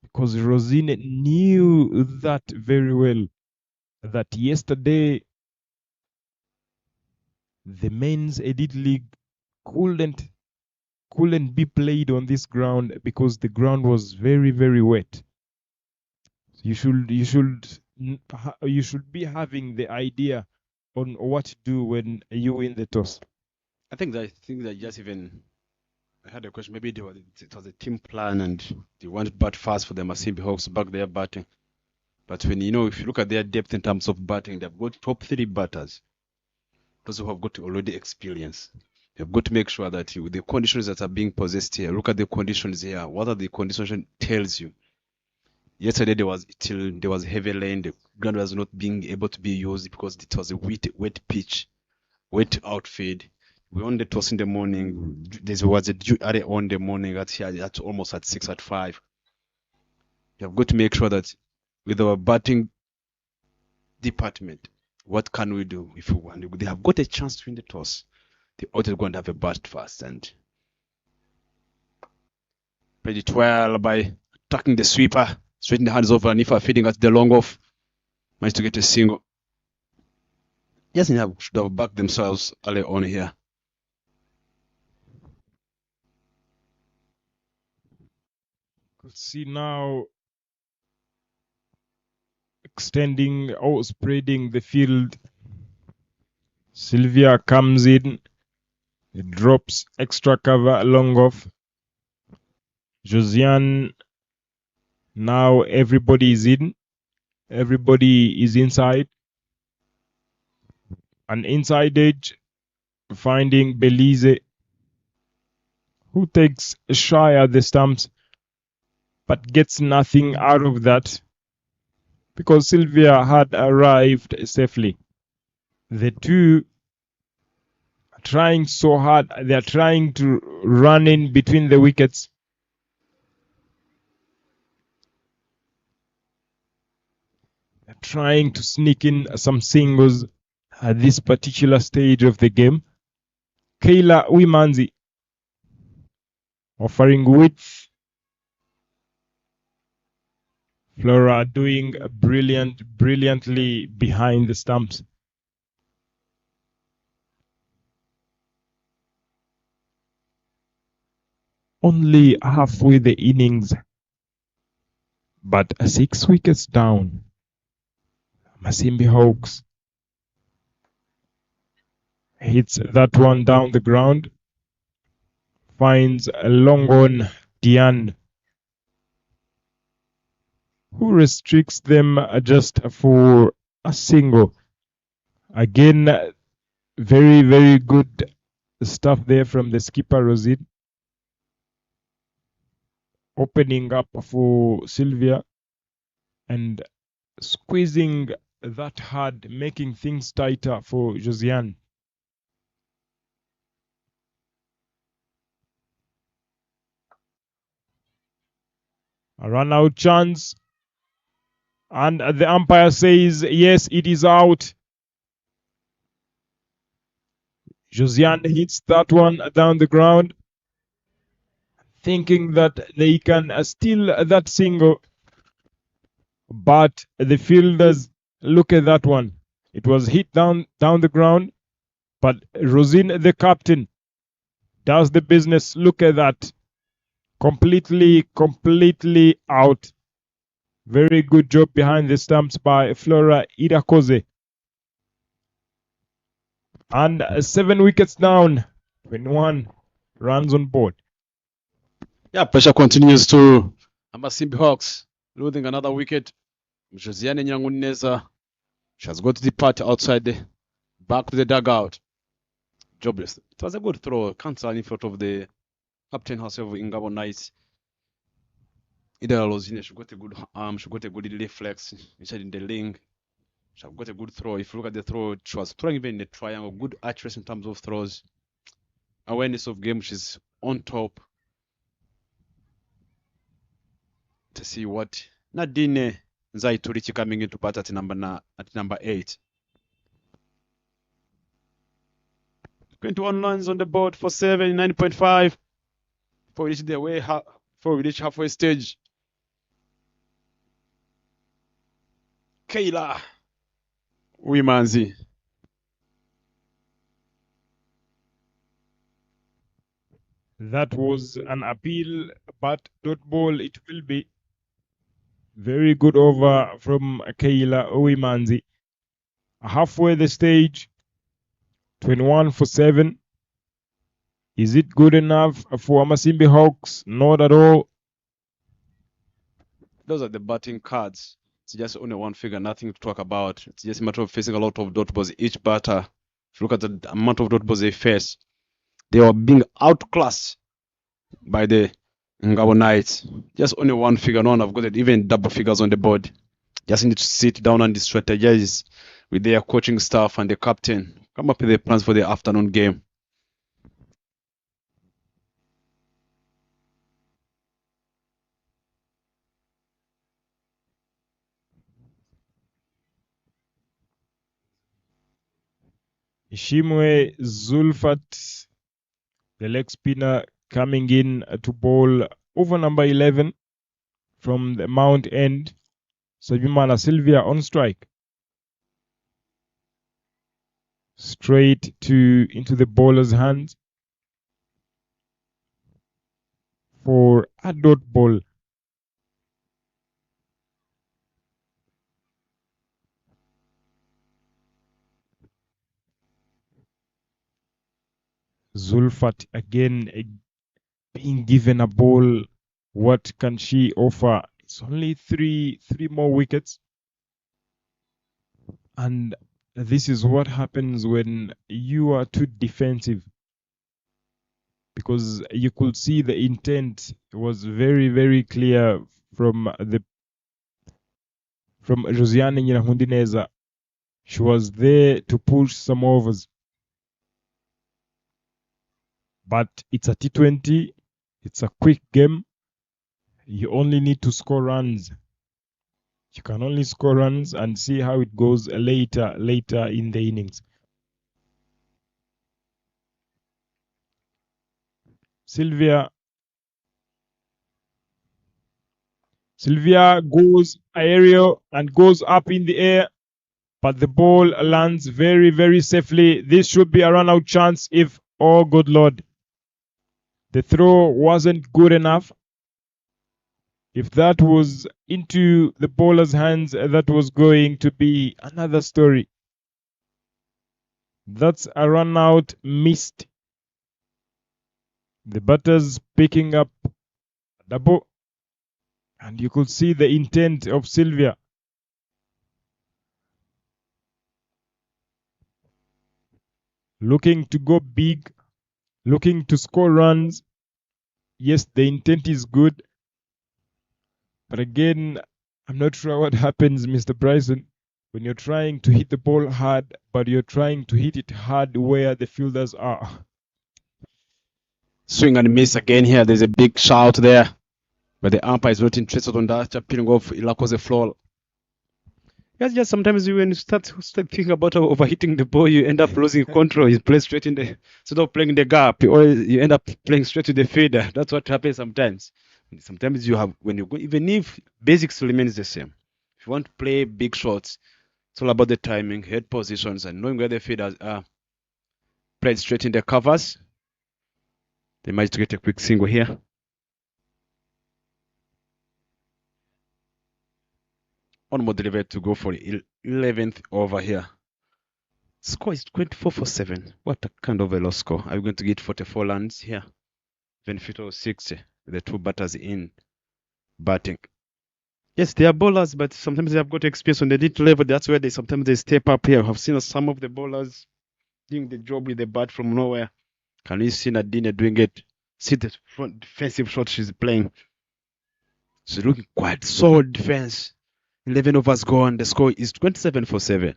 Because Rosine knew that very well, that yesterday the men's elite league couldn't be played on this ground because the ground was very wet. You should be having the idea on what to do when you win the toss. I think that just even I had a question. Maybe it was a team plan and they wanted to bat fast for the Amasimbi Hawks back there batting. But when if you look at their depth in terms of batting, they've got top 3 batters, those who have got already experience. You've got to make sure that the conditions that are being possessed here, look at the conditions here. What are the conditions tells you? Yesterday there was heavy rain. The ground was not being able to be used because it was a wet pitch, wet outfield. We won the toss in the morning. There was a dew early on the morning at almost at 6 at 5. You have got to make sure that with our batting department, what can we do if we want? They have got a chance to win the toss. They ought to go and have a bat first and played it well by attacking the sweeper, straighten the hands over, and if I'm feeding at the long off, managed to get a single. Yes, they should have backed themselves early on here. Could see now extending or spreading the field. Sylvia comes in, it drops extra cover long off. Josiane, now everybody is in, everybody is inside. An inside edge, finding Belize, who takes a shy at the stumps but gets nothing out of that because Sylvia had arrived safely. The two are trying so hard, they are trying to run in between the wickets. They're trying to sneak in some singles at this particular stage of the game. Kayla Wimanzi offering width. Flora doing brilliantly behind the stumps. Only halfway the innings, but 6 wickets down. Amasimbi Hawks hits that one down the ground finds a long on Dian, who restricts them just for a single. Again, very, very good stuff there from the skipper Rosin. Opening up for Sylvia and squeezing that hard, making things tighter for Josiane. A run out chance. And the umpire says, yes, it is out. Josiane hits that one down the ground, thinking that they can steal that single. But the fielders look at that one. It was hit down the ground. But Rosin, the captain, does the business. Look at that. Completely out. Very good job behind the stumps by Flora Irakoze. And 7 wickets down. 21 runs on board. Yeah, pressure continues to Amasimbi Hawks, losing another wicket. Josiane Nyanguneza, she has got to depart outside, back to the dugout. Jobless. It was a good throw, cancel in front of the captain herself, Ingabo Knights. Idara Lozine, she got a good arm, she got a good reflex, inside in the link. She got a good throw. If you look at the throw, she was throwing even in the triangle, good accuracy in terms of throws. Awareness of game, she's on top. To see what Nadine Zaiturichi coming into bat at number 8. 21 runs on the board for 79.5 before we reach halfway stage. Kayla Wimanzi. That was an appeal, but dot ball it will be. Very good over from Kayla Owimanzi. Halfway the stage, 21 for 7. Is it good enough for Amasimbi Hawks? Not at all. Those are the batting cards. It's just only one figure, nothing to talk about. It's just a matter of facing a lot of dot balls. Each batter, if you look at the amount of dot balls they face, they are being outclassed by the Ngabo Knights. Just only one figure. No one have got it, even double figures on the board. Just need to sit down and strategize with their coaching staff and the captain. Come up with the plans for the afternoon game. Ishimwe Zulfat, the leg spinner, coming in to bowl over number 11 from the Mount End. Sabimana Sylvia on strike. Straight into the bowler's hands for a dot ball. Zulfat again being given a ball. What can she offer? It's only three more wickets. And this is what happens when you are too defensive. Because you could see the intent was very, very clear from Josiane Nyirahundineza. She was there to push some overs. But it's a T20. It's a quick game. You only need to score runs. You can only score runs and see how it goes later in the innings. Sylvia goes aerial and goes up in the air, but the ball lands very, very safely. This should be a run-out chance if, oh good Lord, the throw wasn't good enough. If that was into the bowler's hands, that was going to be another story. That's a run-out missed. The batters picking up a double. And you could see the intent of Sylvia. Looking to go big, looking to score runs. Yes, the intent is good. But again, I'm not sure what happens, Mr. Bryson, when you're trying to hit the ball hard, but you're trying to hit it hard where the fielders are. Swing and miss again here. There's a big shout there. But the umpire is not interested on that. Appealing off Ilako's floor. Yes, just sometimes when you start thinking about overhitting the ball, you end up losing control. You play straight in the, instead of playing the gap, or you end up playing straight to the feeder. That's what happens sometimes. Sometimes you have, when you go, even if basics remains the same, if you want to play big shots, it's all about the timing, head positions, and knowing where the feeders are. Played straight in the covers. They might get a quick single here. One more delivery to go for the 11th over here. Score is 24 for 7. What a kind of a low score. Are we going to get 44 runs here? Benefit of 60 with the two batters in batting. Yes, they are bowlers, but sometimes they have got experience on the little level. That's where sometimes they step up here. I've seen some of the bowlers doing the job with the bat from nowhere. Can you see Nadine doing it? See the front defensive shot she's playing. She's looking quite solid defense. 11 overs gone. The score is 27 for 7.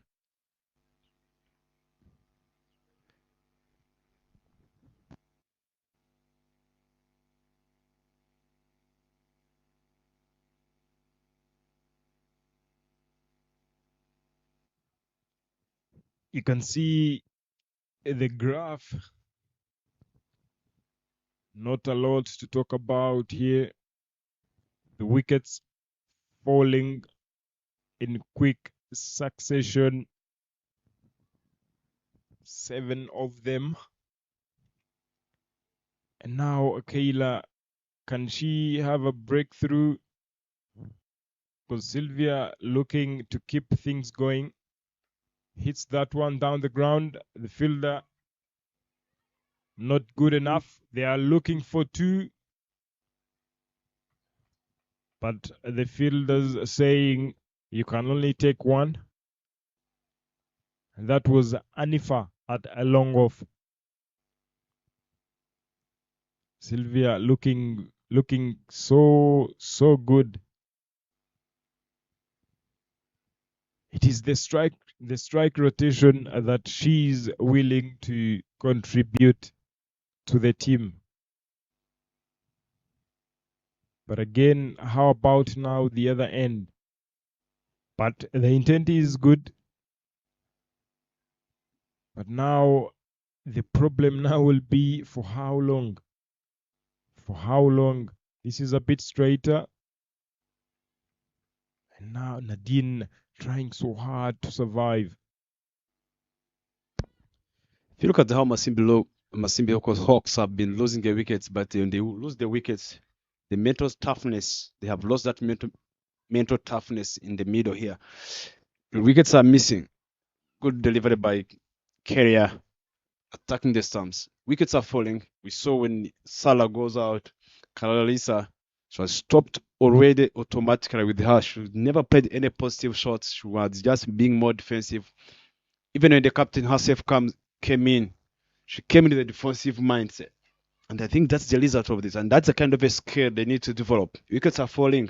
You can see the graph. Not a lot to talk about here. The wickets falling in quick succession. 7 of them. And now Kayla, can she have a breakthrough? Because Sylvia looking to keep things going. Hits that one down the ground. The fielder not good enough. They are looking for 2. But the fielders saying you can only take 1. And that was Anifa at a long off. Sylvia looking so good. It is the strike rotation that she's willing to contribute to the team. But again, how about now the other end? But the intent is good. But now the problem now will be for how long? For how long? This is a bit straighter. And now Nadine trying so hard to survive. If you look at how Amasimbi Hawks have been losing their wickets, but when they lose the wickets, the mental toughness, they have lost that mental toughness in the middle here. The wickets are missing. Good delivery by Carrier, attacking the stumps. Wickets are falling. We saw when Salah goes out, Carolisa, she was stopped already automatically with her. She never played any positive shots. She was just being more defensive. Even when the captain herself came in, she came into the defensive mindset. And I think that's the result of this. And that's the kind of a skill they need to develop. Wickets are falling.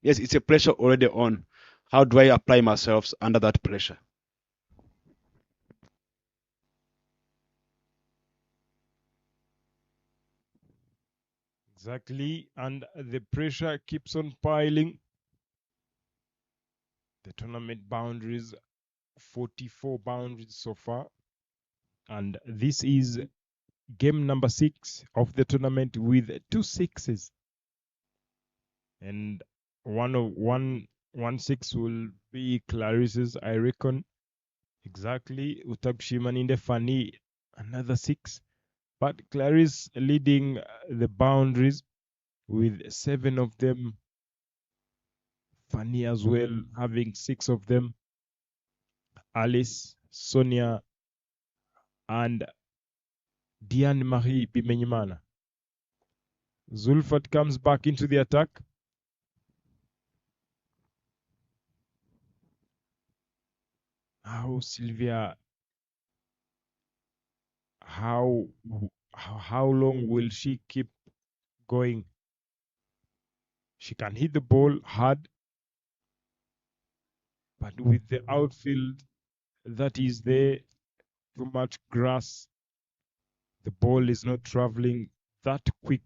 Yes, it's a pressure already on. How do I apply myself under that pressure? Exactly. And the pressure keeps on piling. The tournament boundaries, 44 boundaries so far. And this is game number 6 of the tournament with 2 sixes. And one 6 will be Clarice's, I reckon. Exactly. Utakushimaninde Fani, another 6. But Clarice leading the boundaries with 7 of them. Fani as well, having 6 of them. Alice, Sonia, and Diane Marie Bimenyimana Zulfat comes back into the attack. Now Sylvia, how long will she keep going? She can hit the ball hard, but with the outfield that is there, too much grass, the ball is not traveling that quick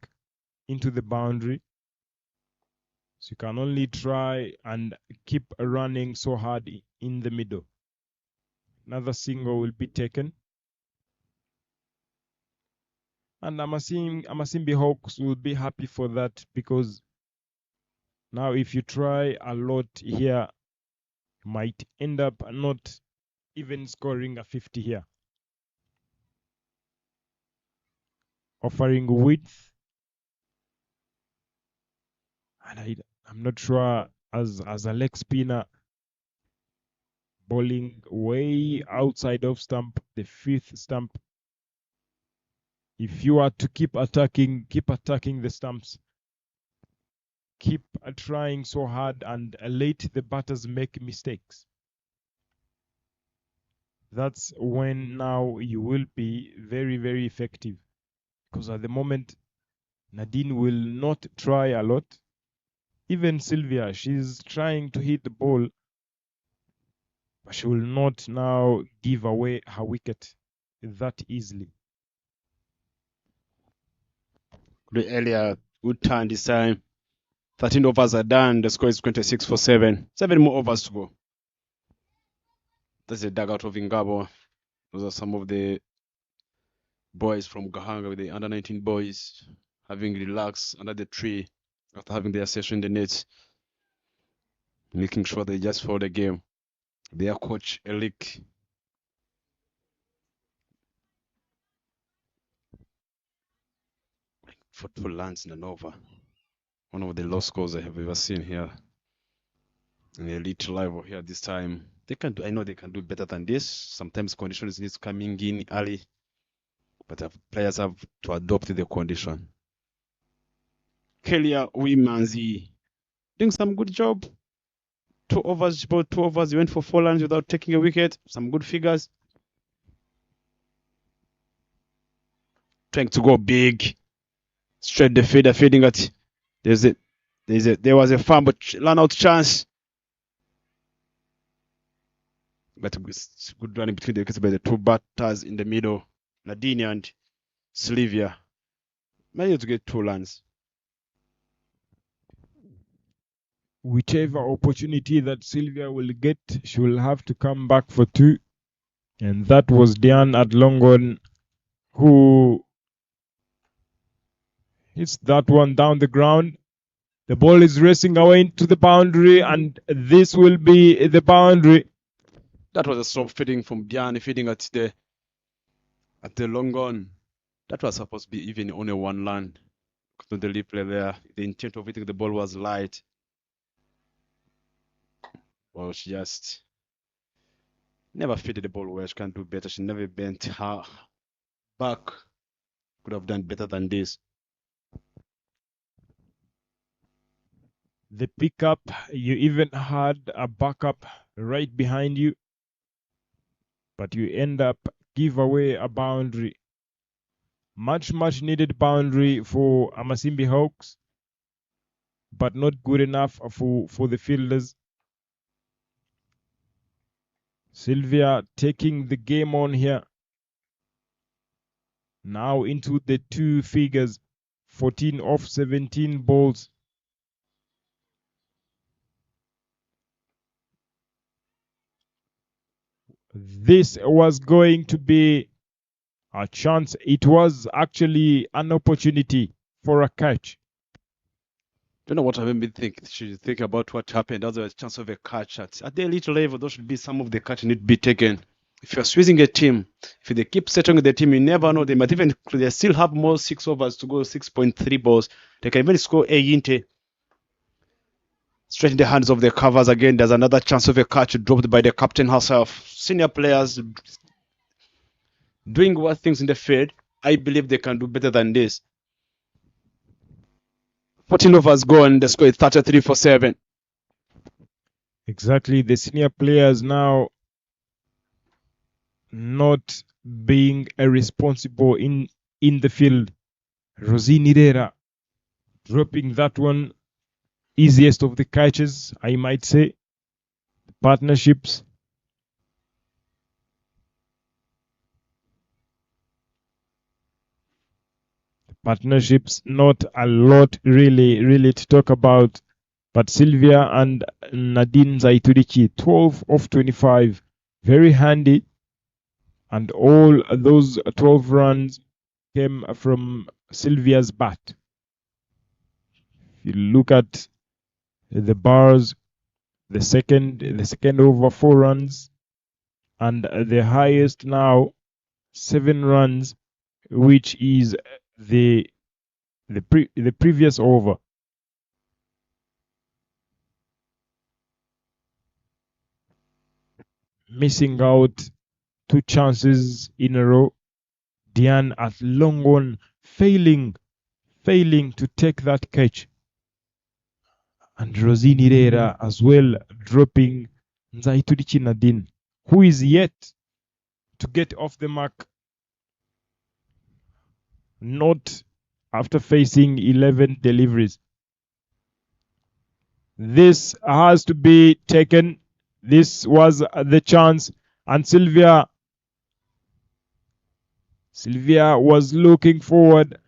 into the boundary. So you can only try and keep running so hard in the middle. Another single will be taken. And Amasimbi Hawks will be happy for that, because now if you try a lot here, you might end up not even scoring a 50 here. Offering width. And I'm not sure, as a leg spinner, bowling way outside of stump, the 5th stump. If you are to keep attacking the stumps. Keep trying so hard and let the batters make mistakes. That's when now you will be very, very effective. Because at the moment, Nadine will not try a lot. Even Sylvia, she's trying to hit the ball, but she will not now give away her wicket that easily. The earlier good turn this time. 13 overs are done. The score is 26 for 7. 7 more overs to go. That's the dugout of Ingabo. Those are some of the boys from Gahanga with the under 19 boys having relaxed under the tree after having their session in the nets, making sure they just follow the game. Their coach, Elik, for 2 runs in an over. One of the lowest scores I have ever seen here in the elite level here this time. They can do, I know they can do better than this. Sometimes conditions need coming in early, but players have to adopt the condition. Kelia Wimanzi doing some good job. 2 overs, about 2 overs. He went for 4 runs without taking a wicket. Some good figures. Trying to go big. Straight the feeder, feeding at. There was a farm, but run out chance. But good running between the wickets by the 2 batters in the middle, Nadine and Sylvia. Managed to get 2 runs. Whichever opportunity that Sylvia will get, she will have to come back for 2. And that was Diane at long on, who hits that one down the ground. The ball is racing away into the boundary, and this will be the boundary. That was a soft feeding from Diane, feeding at the long on. That was supposed to be even only 1 run. To the replay there, the intent of hitting the ball was light. Well, she just never fitted the ball where she can do better. She never bent her back. Could have done better than this. The pickup, you even had a backup right behind you, but you end up give away a boundary. Much needed boundary for Amasimbi Hawks, but not good enough for the fielders. Sylvia taking the game on here. Now into the 2 figures, 14 off 17 balls. This was going to be a chance. It was actually an opportunity for a catch. Don't know what I made me think. Should think about what happened. That's a chance of a catch at the elite level. Those should be some of the catch need to be taken. If you're squeezing a team, if they keep settling the team, you never know. They might even they still have more 6 overs to go, 6.3 balls. They can even score a inte. Straight in the hands of the covers again. There's another chance of a catch dropped by the captain herself. Senior players doing what things in the field. I believe they can do better than this. 14 overs gone. The score is 33-7. Exactly. The senior players now not being responsible in the field. Rosini Herrera dropping that one, easiest of the catches, I might say. Partnerships. Partnerships, not a lot really to talk about. But Sylvia and Nadine Zaitudichi, 12 of 25, very handy. And all those 12 runs came from Sylvia's bat. If you look at the bars, the second over 4 runs, and the highest now 7 runs, which is the previous over. Missing out 2 chances in a row. Diane at long on, failing to take that catch. And Rosini Herrera as well dropping Nzaitudichi Nadine, who is yet to get off the mark. Not after facing 11 deliveries. This has to be taken. This was the chance, and Sylvia was looking forward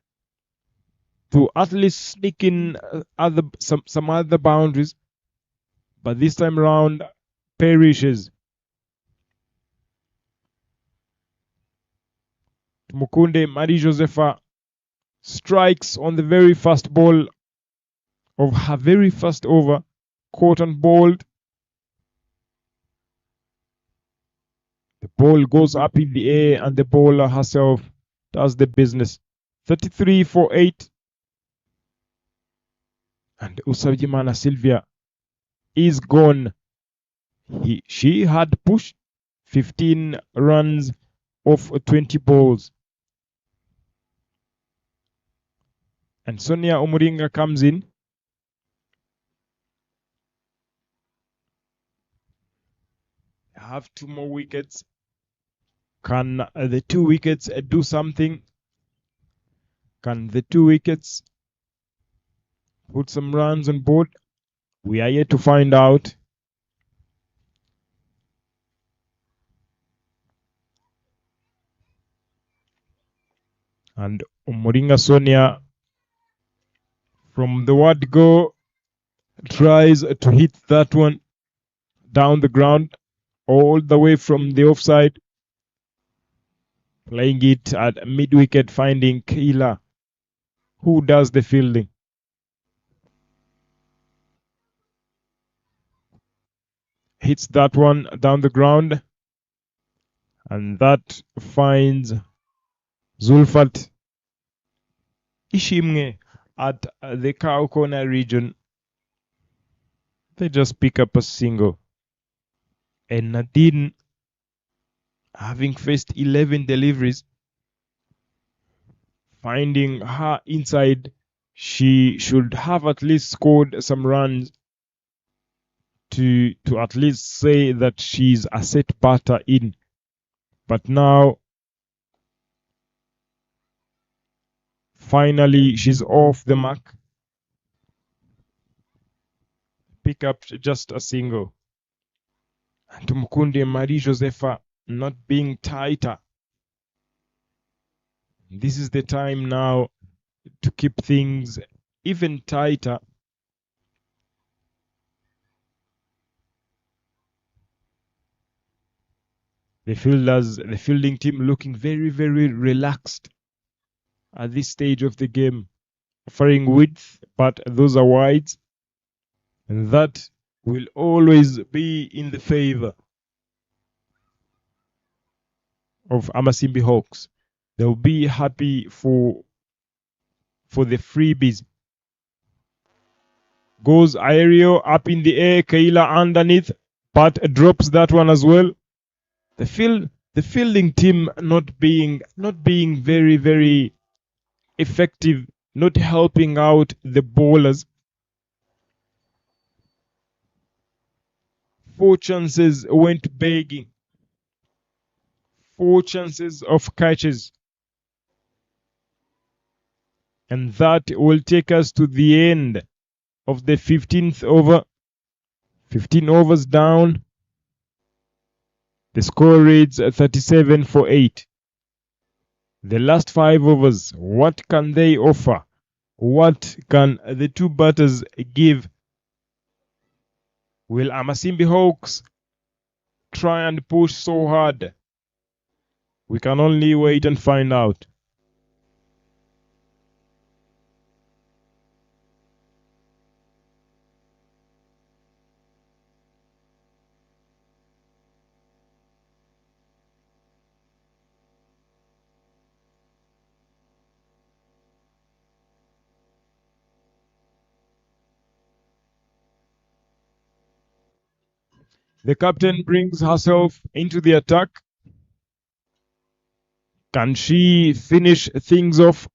to at least sneak in some other boundaries, but this time around perishes. Mukunde Marie Josepha strikes on the very first ball of her very first over, caught and bowled. The ball goes up in the air and the bowler herself does the business. 33 for 8. And Usabjimana Sylvia is gone. She had pushed 15 runs off 20 balls. And Sonia Omuringa comes in. I have 2 more wickets. Can the 2 wickets do something? Can the 2 wickets put some runs on board? We are yet to find out. And Omuringa Sonia, from the word go, tries to hit that one down the ground, all the way from the offside. Playing it at mid-wicket, finding Keila, who does the fielding. Hits that one down the ground, and that finds Zulfat Ishimge at the cow corner region. They just pick up a single. And Nadine, having faced 11 deliveries, finding her inside, she should have at least scored some runs to at least say that she's a set batter in. But now, finally, she's off the mark. Pick up just a single. And Mukunde Marie Josepha not being tighter. This is the time now to keep things even tighter. The fielding team looking very relaxed at this stage of the game, offering width, but those are wides, and that will always be in the favor of Amasimbi Hawks. They'll be happy for the freebies. Goes aerial up in the air, Keila underneath, but drops that one as well. The fielding team not being very effective not helping out the bowlers. 4 chances went begging. 4 chances of catches. And that will take us to the end of the 15th over. 15 overs down. The score reads 37 for 8. The last 5 overs, what can they offer? What can the two batters give? Will Amasimbi Hawks try and push so hard? We can only wait and find out. The captain brings herself into the attack. Can she finish things off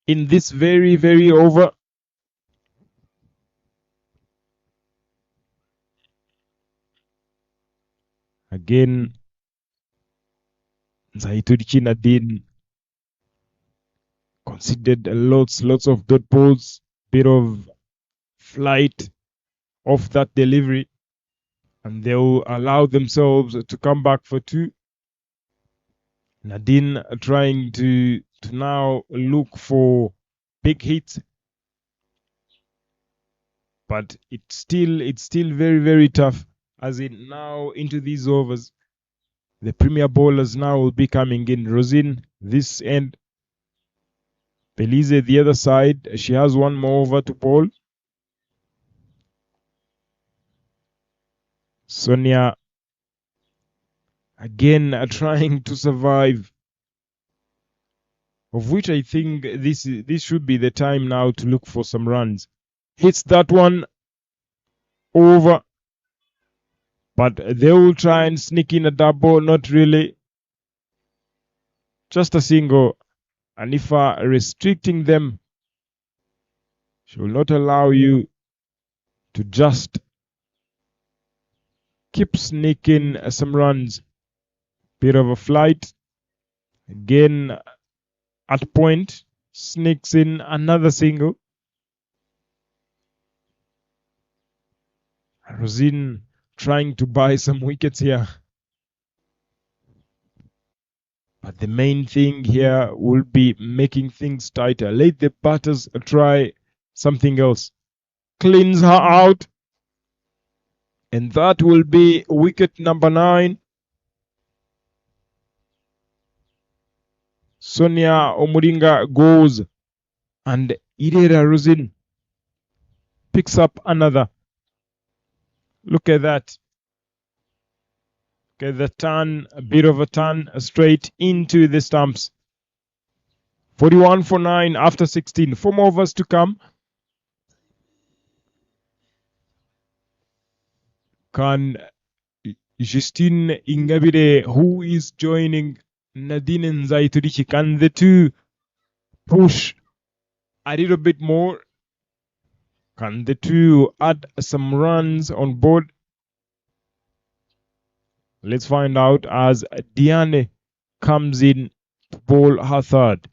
in this very, very over? Again, Zaituri Nadine considered lots of dot balls, bit of flight off that delivery, and they'll allow themselves to come back for 2. Nadine trying to now look for big hits, but it's still very, very tough. As in now into these overs, the premier bowlers now will be coming in. Rosin this end, Belize the other side. She has one more over to bowl. Sonia again trying to survive, of which I think this should be the time now to look for some runs. Hits that one over, but they will try and sneak in a double. Not really, just a single. And if restricting them, she will not allow you to just keep sneaking some runs. Bit of a flight. Again, at point, sneaks in another single. Rosin trying to buy some wickets here. But the main thing here will be making things tighter. Let the batters try something else. Cleans her out. And that will be wicket number 9. Sonia Omuringa goes. And Irera Rosin picks up another. Look at that. Look at the turn, a bit of a turn straight into the stumps. 41 for 9 after 16. 4 more overs to come. Can Justine Ingabire, who is joining Nadine Nzaiturichi, can the two push a little bit more? Can the two add some runs on board? Let's find out as Diane comes in to bowl her third.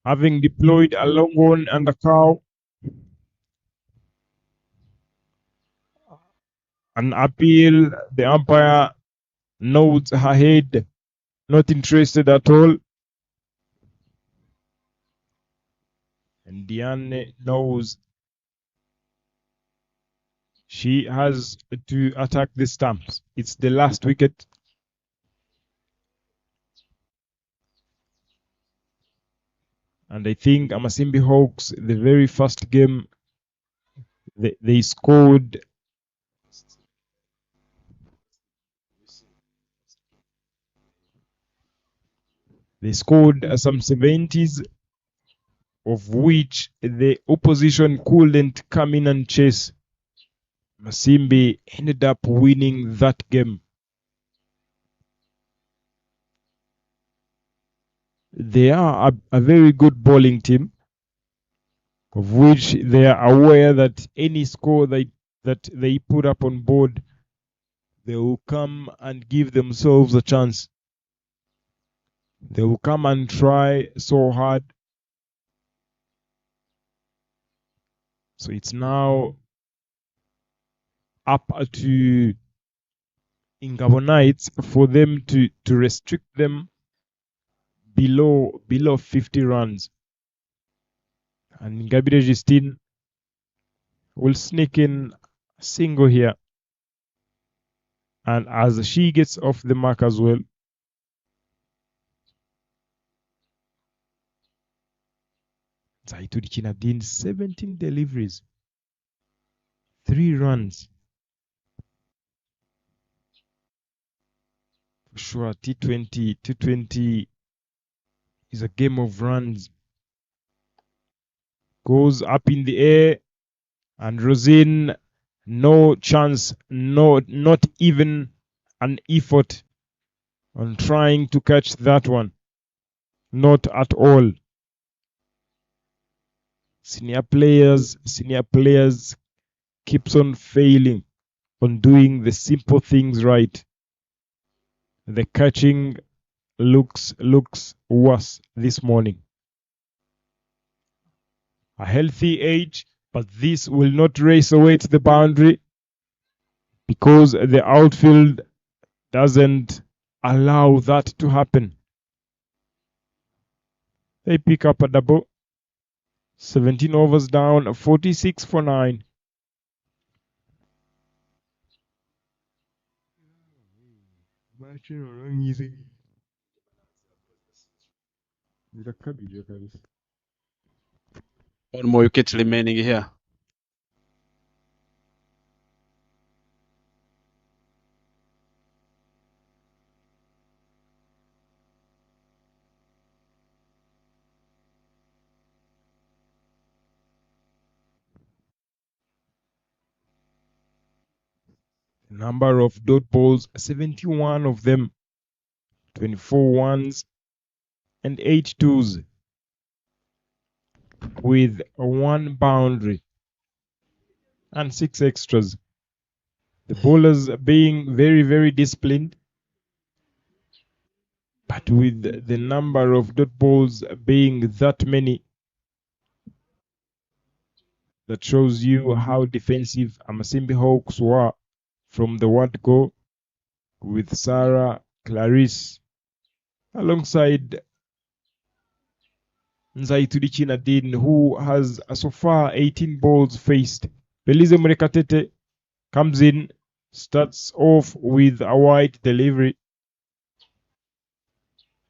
Having deployed a long one and a cow, an appeal, the umpire nods her head, not interested at all. And Diane knows she has to attack the stumps. It's the last wicket. And I think Amasimbi Hawks, the very first game, they scored They scored some 70s, of which the opposition couldn't come in and chase. Amasimbi ended up winning that game. They are a very good bowling team, of which they are aware that any score that they put up on board, they will come and give themselves a chance. They will come and try so hard. So it's now up to Ingabo Knights for them to restrict them below 50 runs. And Ngabire Justine will sneak in a single here. And as she gets off the mark as well, Zaitudi Chinadine, 17 deliveries, 3 runs. For sure, T20 is a game of runs. Goes up in the air, and Rosine, no chance, not even an effort on trying to catch that one. Not at all. Senior players keeps on failing on doing the simple things right. The catching looks worse this morning. A healthy age, but this will not race away to the boundary because the outfield doesn't allow that to happen. They pick up a double. 17 overs down, 46 for 9. One more wicket remaining here. Number of dot balls, 71 of them, 24 ones and 8 twos, with 1 boundary and 6 extras. The bowlers being very disciplined, but with the number of dot balls being that many, that shows you how defensive Amasimbi Hawks were from the word go, with Sarah, Clarice, alongside Nzaitudi Chinadine, who has so far 18 balls faced. Belize Murekatete comes in, starts off with a wide delivery,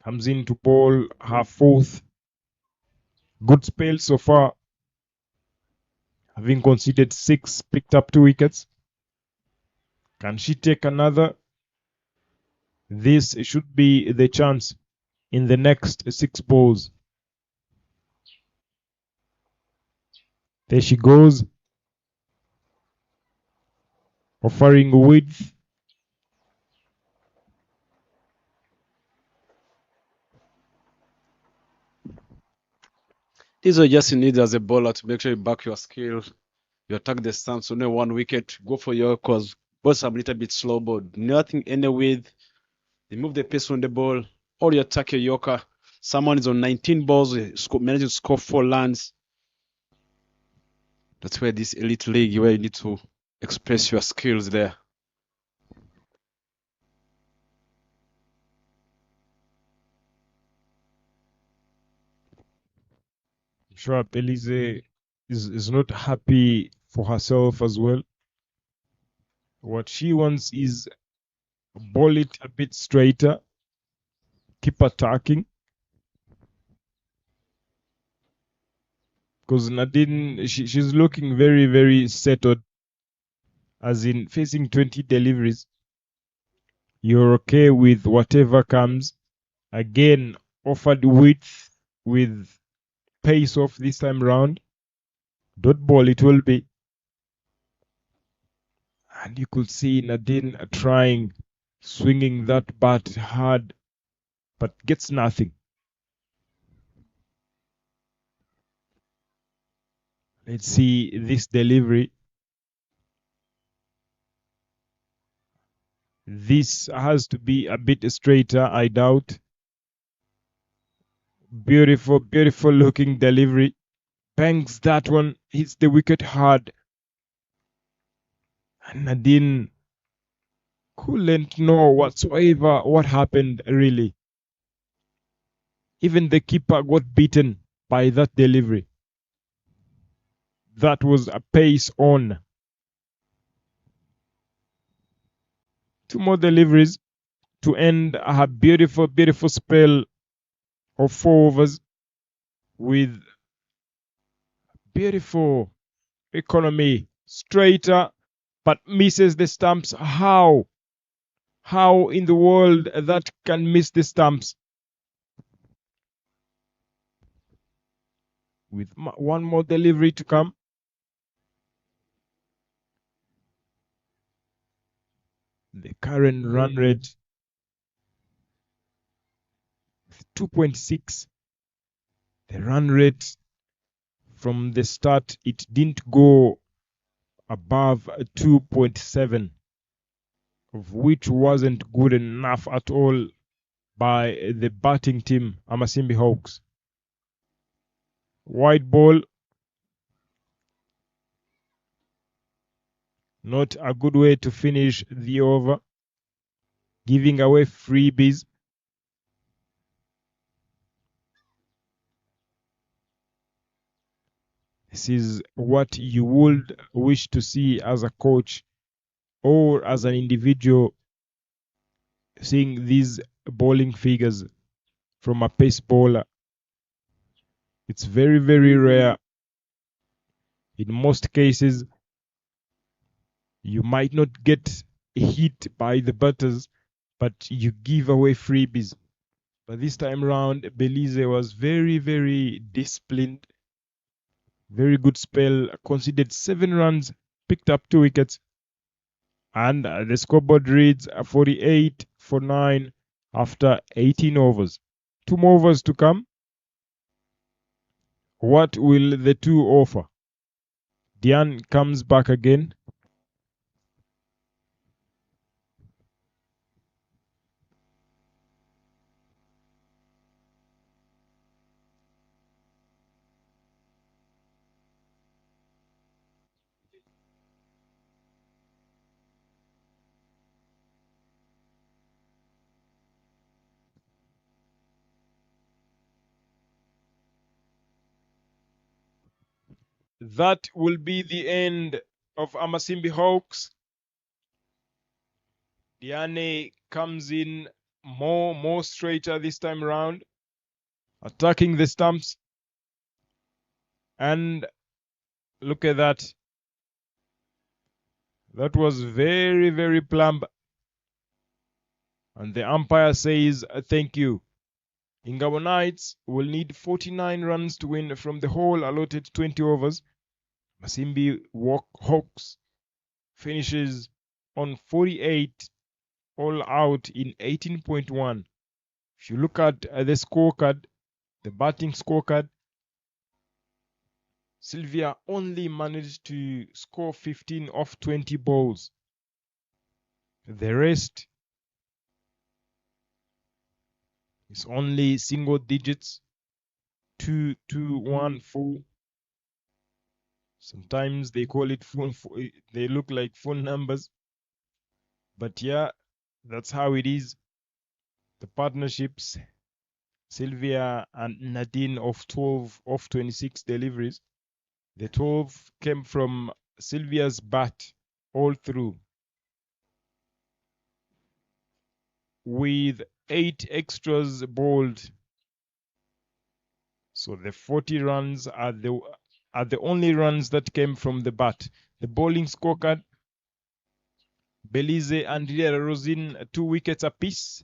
comes in to bowl her 4th. Good spell so far, having conceded 6, picked up 2 wickets. Can she take another? This should be the chance in the next 6 balls. There she goes, offering width. These are just you need as a bowler to make sure you back your skill. You attack the stumps, only 1 wicket, go for your cause. Balls are a little bit slow, but nothing any width. They move the pace on the ball, or you attack your yorker. Someone is on 19 balls, managed to score 4 runs. That's where this elite league, where you need to express your skills there. I'm sure Belize is not happy for herself as well. What she wants is bowl it a bit straighter, keep attacking. Because Nadine, she's looking very settled, as in facing 20 deliveries. You're okay with whatever comes. Again, offered width with pace off this time round. Dot ball it will be. And you could see Nadine trying, swinging that bat hard, but gets nothing. Let's see this delivery. This has to be a bit straighter, I doubt. Beautiful, beautiful looking delivery. Bangs that one, hits the wicket hard. And Nadine couldn't know whatsoever what happened really. Even the keeper got beaten by that delivery. That was a pace on. 2 more deliveries to end a beautiful, beautiful spell of 4 overs with beautiful economy. Straighter, but misses the stumps. How? How in the world that can miss the stumps? With 1 more delivery to come. The current run rate 2.6. The run rate from the start, it didn't go above 2.7, of which wasn't good enough at all by the batting team, Amasimbi Hawks. White ball. Not a good way to finish the over. Giving away freebies. This is what you would wish to see as a coach or as an individual, seeing these bowling figures from a pace bowler. It's very, very rare. In most cases, you might not get hit by the batters, but you give away freebies. But this time around, Belize was very, very disciplined. Very good spell. Conceded 7 runs, picked up 2 wickets. And the scoreboard reads 48 for 9 after 18 overs. 2 more overs to come. What will the 2 offer? Diane comes back again. That will be the end of Amasimbi Hawks. Diane comes in more straighter this time around, attacking the stumps. And look at that. That was very, very plumb. And the umpire says thank you. Ingabo Knights will need 49 runs to win from the whole allotted 20 overs. Amasimbi Hawks finishes on 48, all out in 18.1. If you look at the scorecard, the batting scorecard, Sylvia only managed to score 15 off 20 balls. The rest is only single digits, 2, 2, 1, 4. Sometimes they call it phone, they look like phone numbers. But yeah, that's how it is. The partnerships, Sylvia and Nadine of 12 of 26 deliveries. The 12 came from Sylvia's bat all through, with 8 extras bowled. So the 40 runs are the only runs that came from the bat. The bowling scorecard, Belize and Rosin 2 wickets apiece.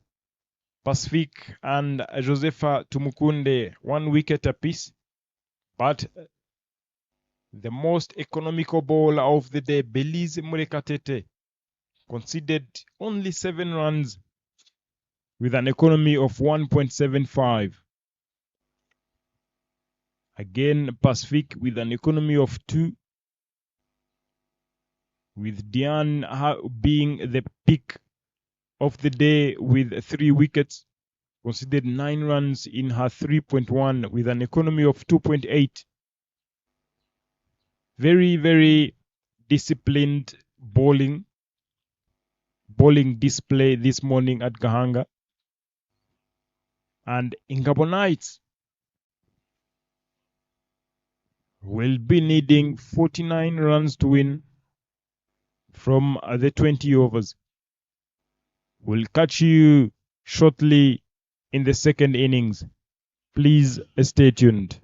Pacific and Josefa Tumukunde 1 wicket apiece. But the most economical bowler of the day, Belize Murekatete, conceded only 7 runs with an economy of 1.75. Again, Pacific with an economy of 2, with Diane being the pick of the day with 3 wickets, conceded 9 runs in her 3.1 with an economy of 2.8. Very, very disciplined bowling display this morning at Gahanga. And Ingabo Knights will be needing 49 runs to win from the 20 overs. We'll catch you shortly in the second innings. Please stay tuned.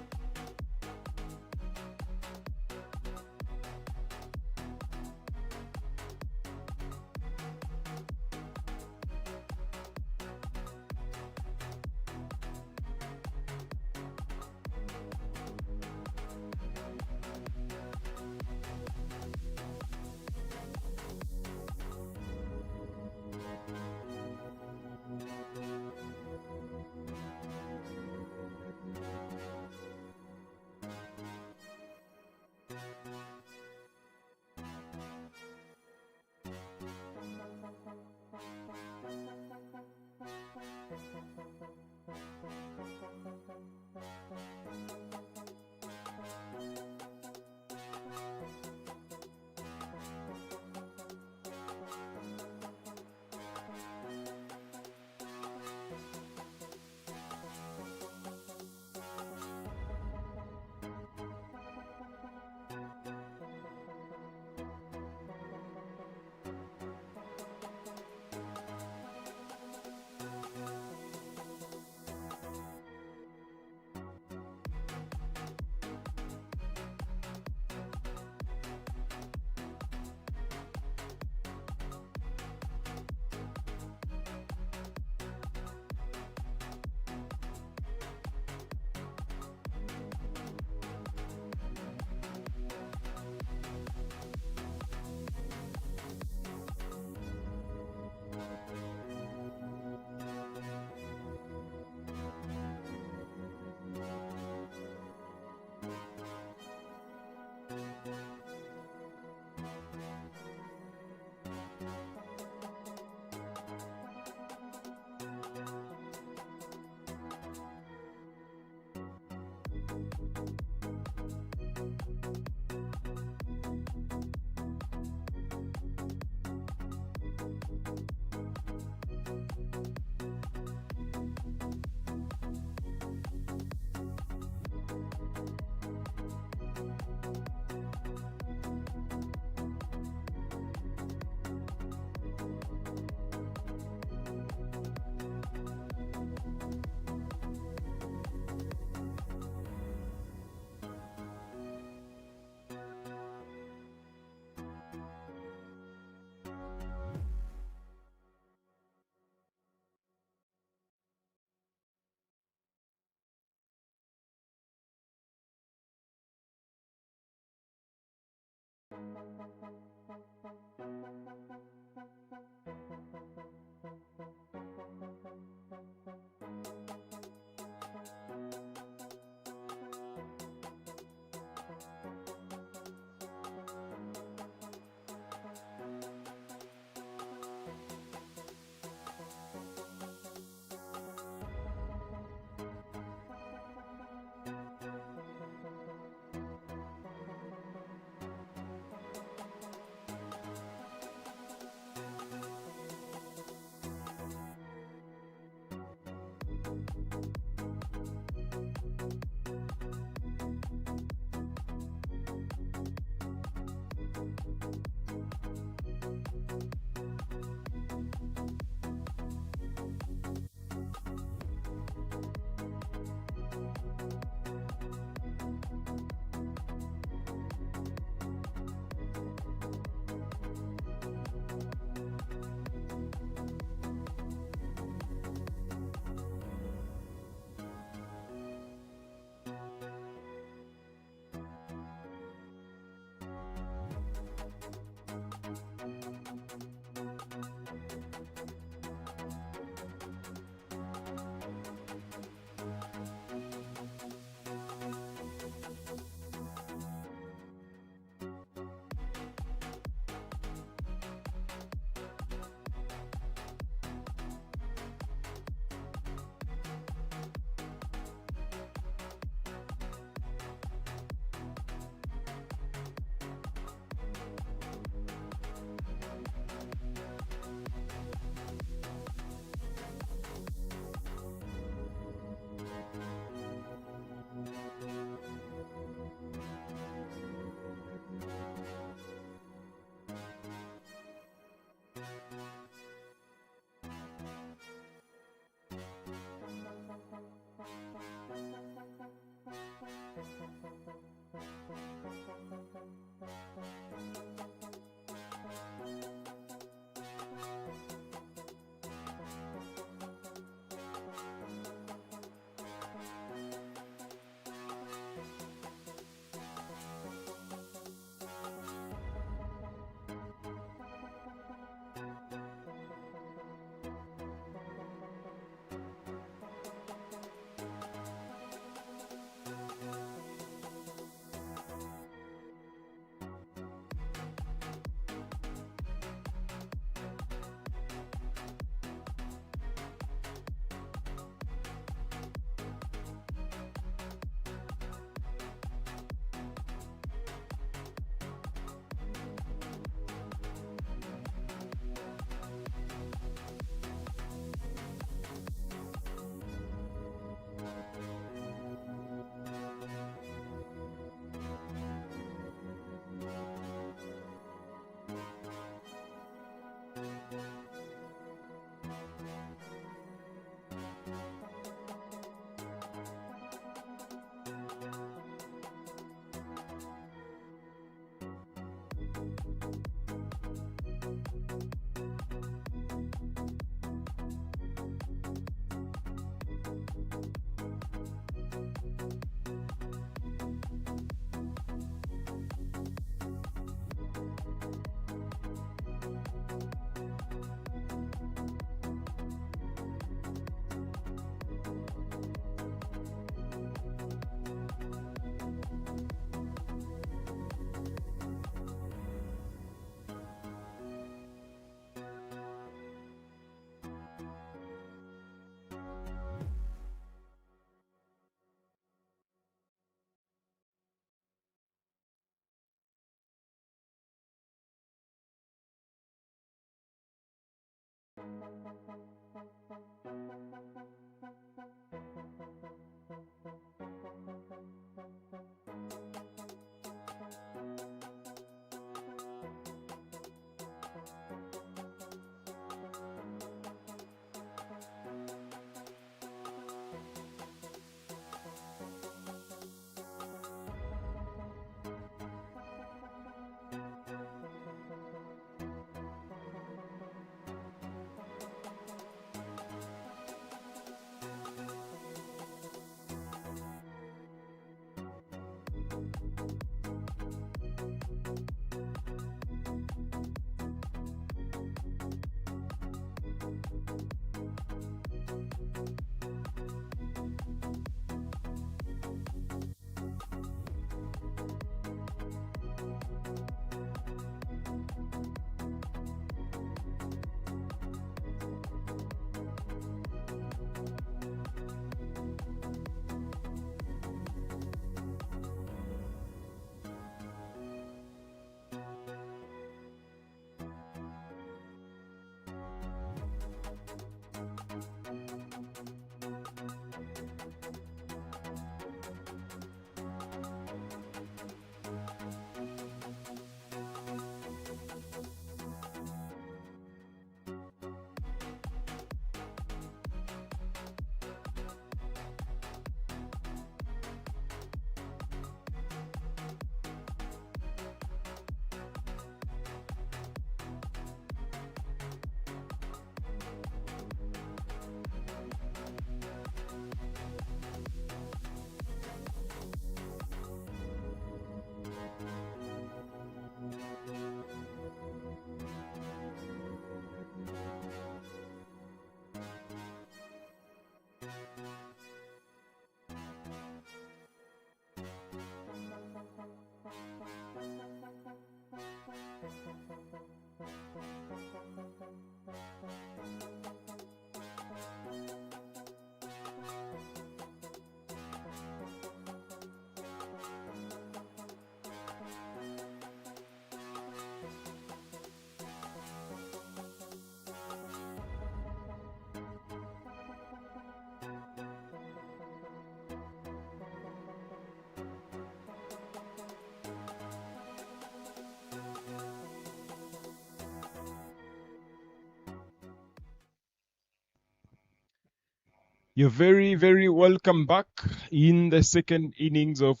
You're very, very welcome back in the second innings of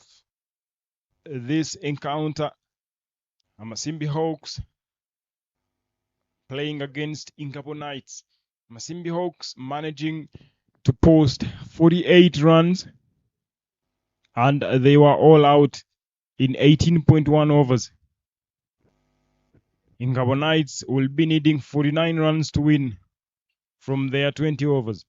this encounter. Amasimbi Hawks playing against Ingabo Knights. Amasimbi Hawks managing to post 48 runs, and they were all out in 18.1 overs. Ingabo Knights will be needing 49 runs to win from their 20 overs.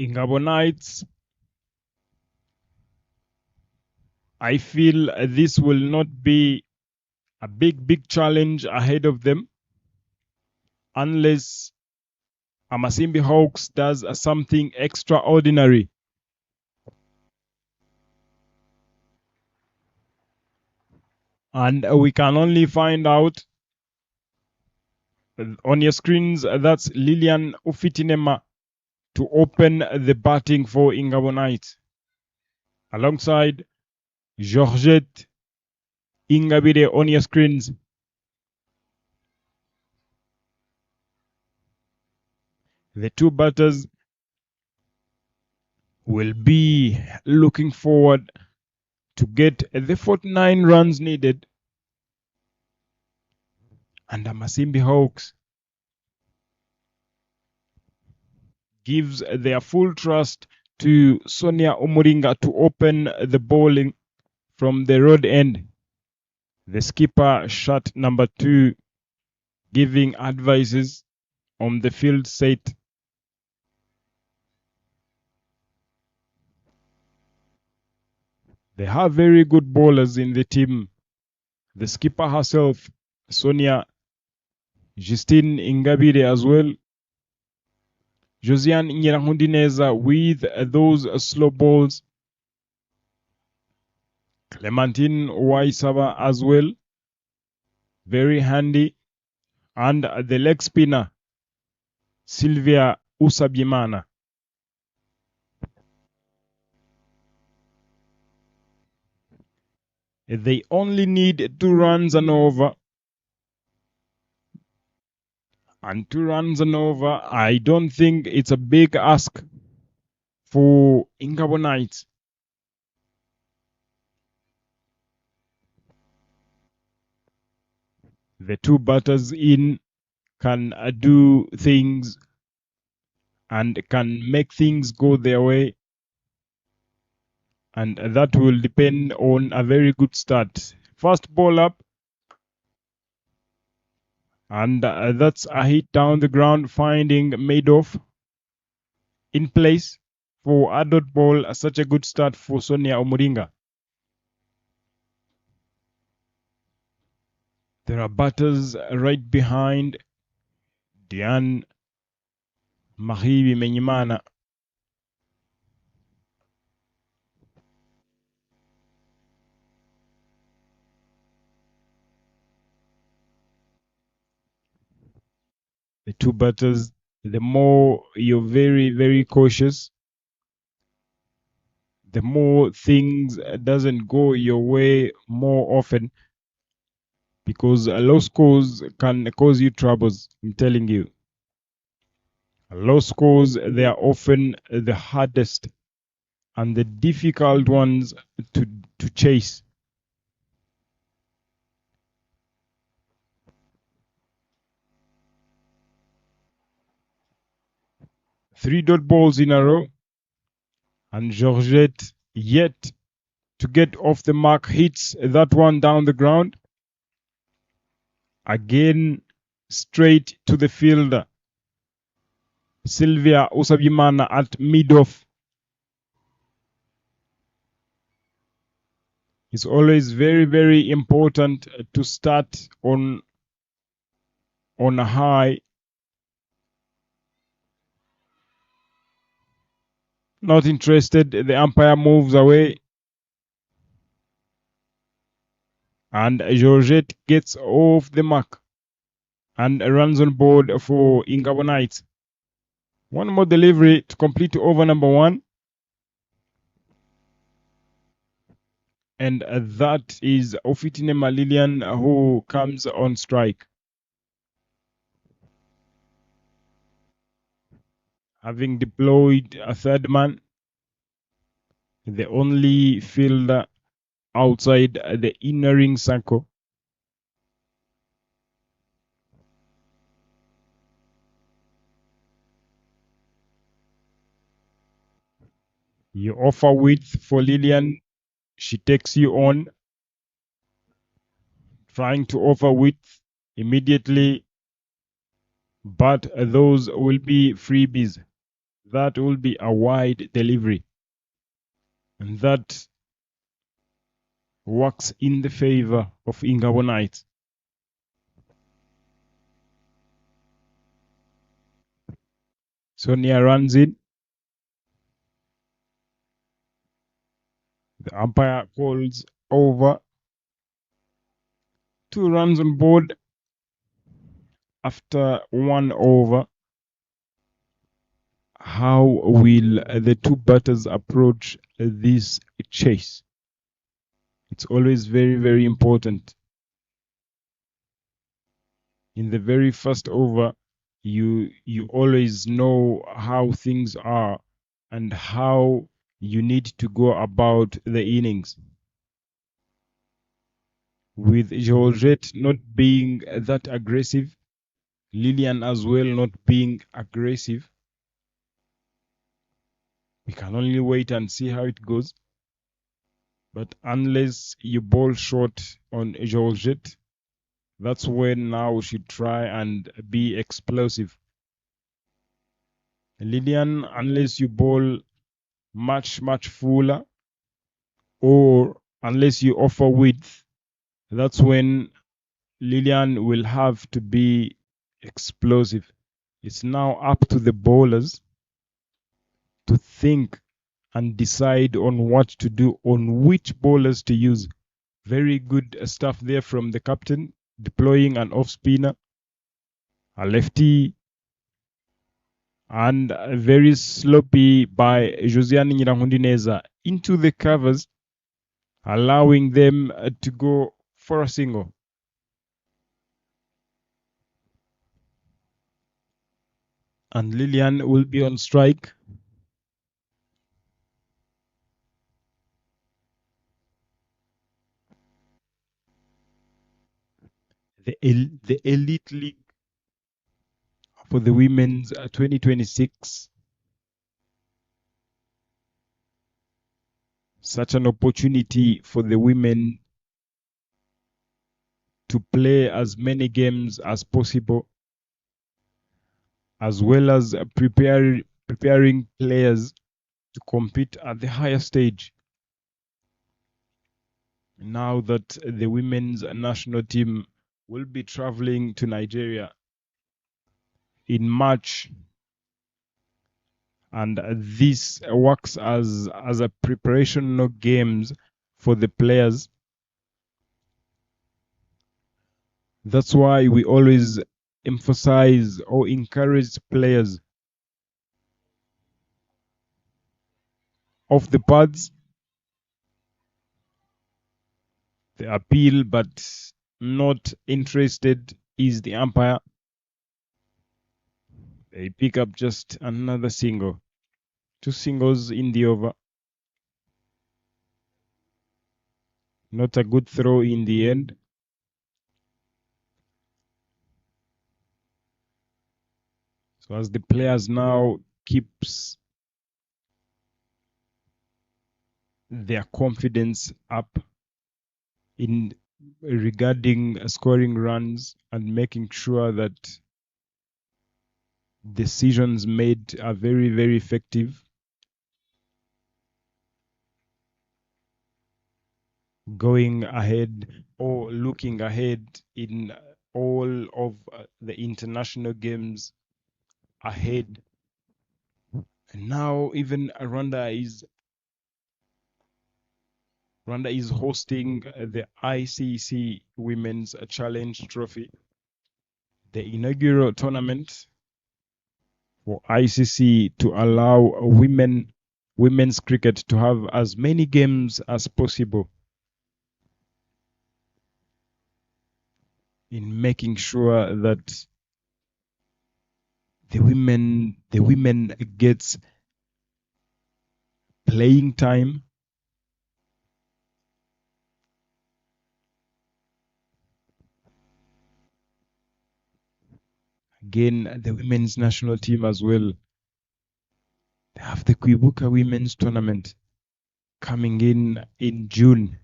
Ingabo Knights, I feel this will not be a big challenge ahead of them unless Amasimbi Hawks does something extraordinary. And we can only find out on your screens. That's Lilian Ufitinema to open the batting for Ingabo Knights, alongside Georgette Ingabire on your screens. The two batters will be looking forward to get the 49 runs needed. And Amasimbi Hawks gives their full trust to Sonia Omuringa to open the bowling from the road end. The skipper, shot number 2, giving advices on the field set. They have very good bowlers in the team. The skipper herself, Sonia Justine Ingabire, as well. Josiane Nyirahundineza with those slow balls. Clementine Waisaba as well. Very handy. And the leg spinner, Sylvia Usabyimana. They only need 2 runs and over. And 2 runs and over, I don't think it's a big ask for Ingabo Knights. The two batters in can do things and can make things go their way. And that will depend on a very good start. First ball up. And that's a hit down the ground, finding Madoff in place for a dot ball. Such a good start for Sonia Omuringa. There are batters right behind Diane Mahibi Menyimana. The two batters, the more you're very cautious, the more things doesn't go your way more often, because low scores can cause you troubles. I'm telling you, low scores, they are often the hardest and the difficult ones to chase. Three dot balls in a row, and Georgette yet to get off the mark, hits that one down the ground. Again, straight to the fielder, Sylvia Usabyimana at mid-off. It's always very important to start on a high. Not interested, the umpire moves away. And Georgette gets off the mark and runs on board for Ingabo Knights. One more delivery to complete over number 1. And that is Ofitinema Lilian who comes on strike. Having deployed a third man, the only fielder outside the inner ring circle. You offer width for Lilian. She takes you on, trying to offer width immediately, but those will be freebies. That will be a wide delivery. And that works in the favor of Ingabo Knights. Sonia runs in. The umpire calls over. 2 runs on board after 1 over. How will the 2 batters approach this chase? It's always very, very important. In the very first over, you always know how things are and how you need to go about the innings. With Georgette not being that aggressive, Lilian as well not being aggressive, we can only wait and see how it goes. But unless you bowl short on Georgette, that's when now we should try and be explosive. Lilian, unless you bowl much fuller, or unless you offer width, that's when Lilian will have to be explosive. It's now up to the bowlers to think and decide on what to do, on which bowlers to use. Very good stuff there from the captain, deploying an off spinner, a lefty, and very sloppy by Josiane Nyirahundineza into the covers, allowing them to go for a single. And Lilian will be on strike. The Elite League for the women's 2026. Such an opportunity for the women to play as many games as possible, as well as preparing players to compete at the higher stage. Now that the women's national team will be traveling to Nigeria in March, and this works as a preparational games for the players. That's why we always emphasize or encourage players off the pads. The appeal, but not interested, is the umpire. They pick up just another single. 2 singles in the over. Not a good throw in the end. So as the players now keeps their confidence up in regarding scoring runs and making sure that decisions made are very, very effective. Going ahead or looking ahead in all of the international games ahead. And now even Rwanda is hosting the ICC Women's Challenge Trophy, the inaugural tournament for ICC to allow women's cricket to have as many games as possible in making sure that the women gets playing time. Again, the women's national team as well. They have the Kwibuka Women's Tournament coming in June.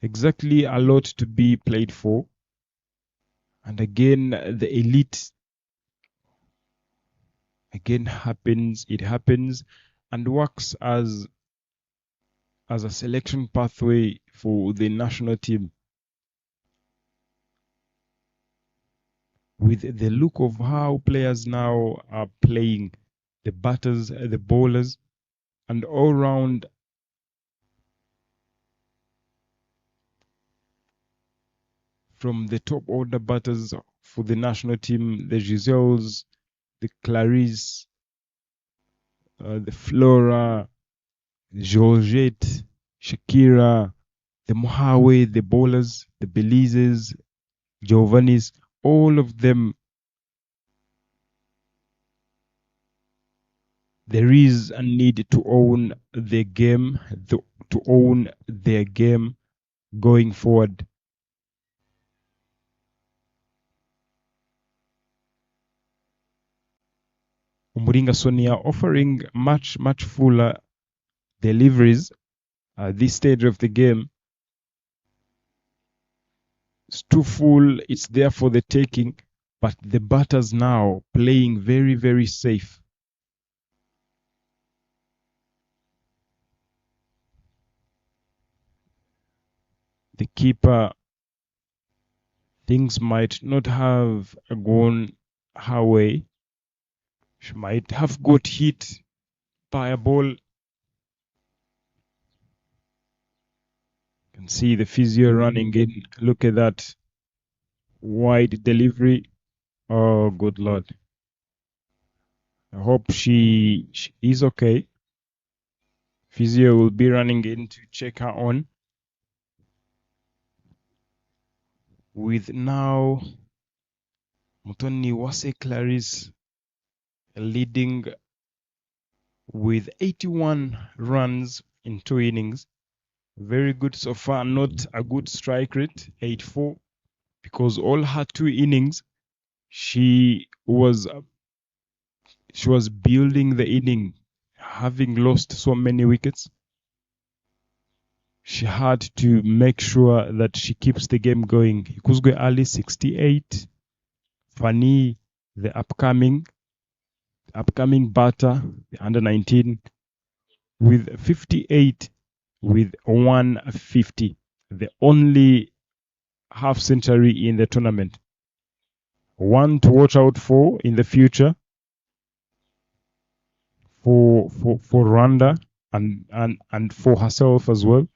Exactly a lot to be played for. And again, the elite again it happens and works as a selection pathway for the national team. With the look of how players now are playing, the batters, the bowlers, and all round from the top order batters for the national team, the Giselles, the Clarice, the Flora, the Georgette, Shakira, the Mohawe, the bowlers, the Belizes, Giovannis, all of them. There is a need to own the game, to own their game going forward. Umuringa Sonia offering much fuller deliveries at this stage of the game. It's too full, it's there for the taking, but the batters now playing very safe. The keeper, things might not have gone her way. She might have got hit by a ball. You can see the physio running in. Look at that wide delivery. Oh, good Lord. I hope she is okay. Physio will be running in to check her on. With now Mutoni Wase Clarice leading with 81 runs in 2 innings. Very good so far, not a good strike rate, 84, because all her 2 innings she was building the inning, having lost so many wickets. She had to make sure that she keeps the game going. Ikuzwe Ali 68, Fani the upcoming batter, the under 19, with 58 with 150, the only half century in the tournament. One to watch out for in the future for Rwanda and for herself as well.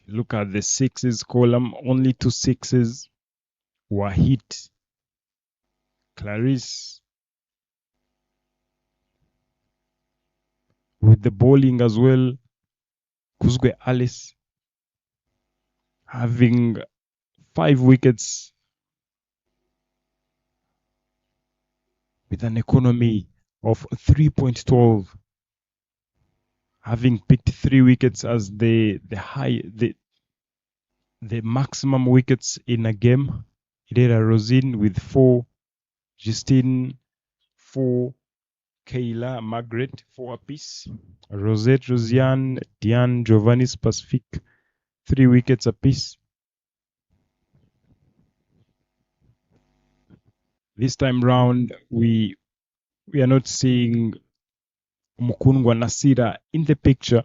Look at the sixes column, only 2 sixes were hit. Clarice with the bowling as well. Kuzgwe Alice having 5 wickets with an economy of 3.12, having picked 3 wickets as the maximum wickets in a game. Irera Rosine with 4, Justine 4, Kayla, Margaret 4 apiece, Rosette, Rosiane, Diane, Giovannis, Pacific 3 wickets apiece. This time round, we are not seeing Mukungwa Nasira in the picture,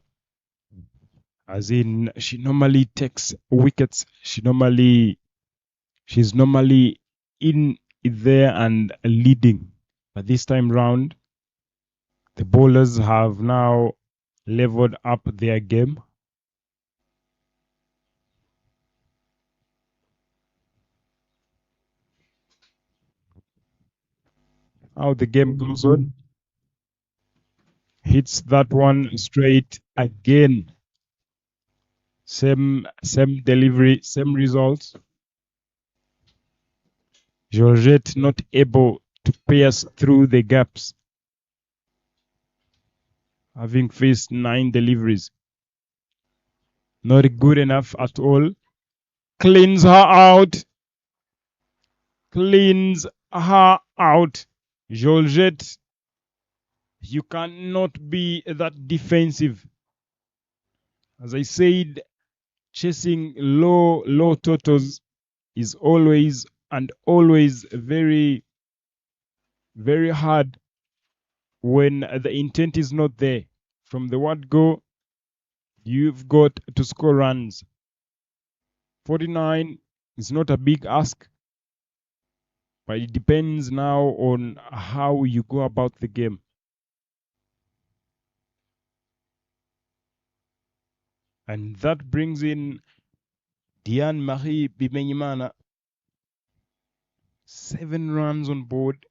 as in she normally takes wickets. She's normally in there and leading, but this time round, the bowlers have now leveled up their game. How the game goes on. hits that one straight again. Same delivery, same results. Georgette not able to pierce through the gaps, having faced 9 deliveries. Not good enough at all. Cleans her out. Cleans her out. Georgette, you cannot be that defensive. As I said, chasing low totals is always very, very hard when the intent is not there. From the word go, you've got to score runs. 49 is not a big ask, but it depends now on how you go about the game. And that brings in Diane-Marie Bimenyimana. 7 runs on board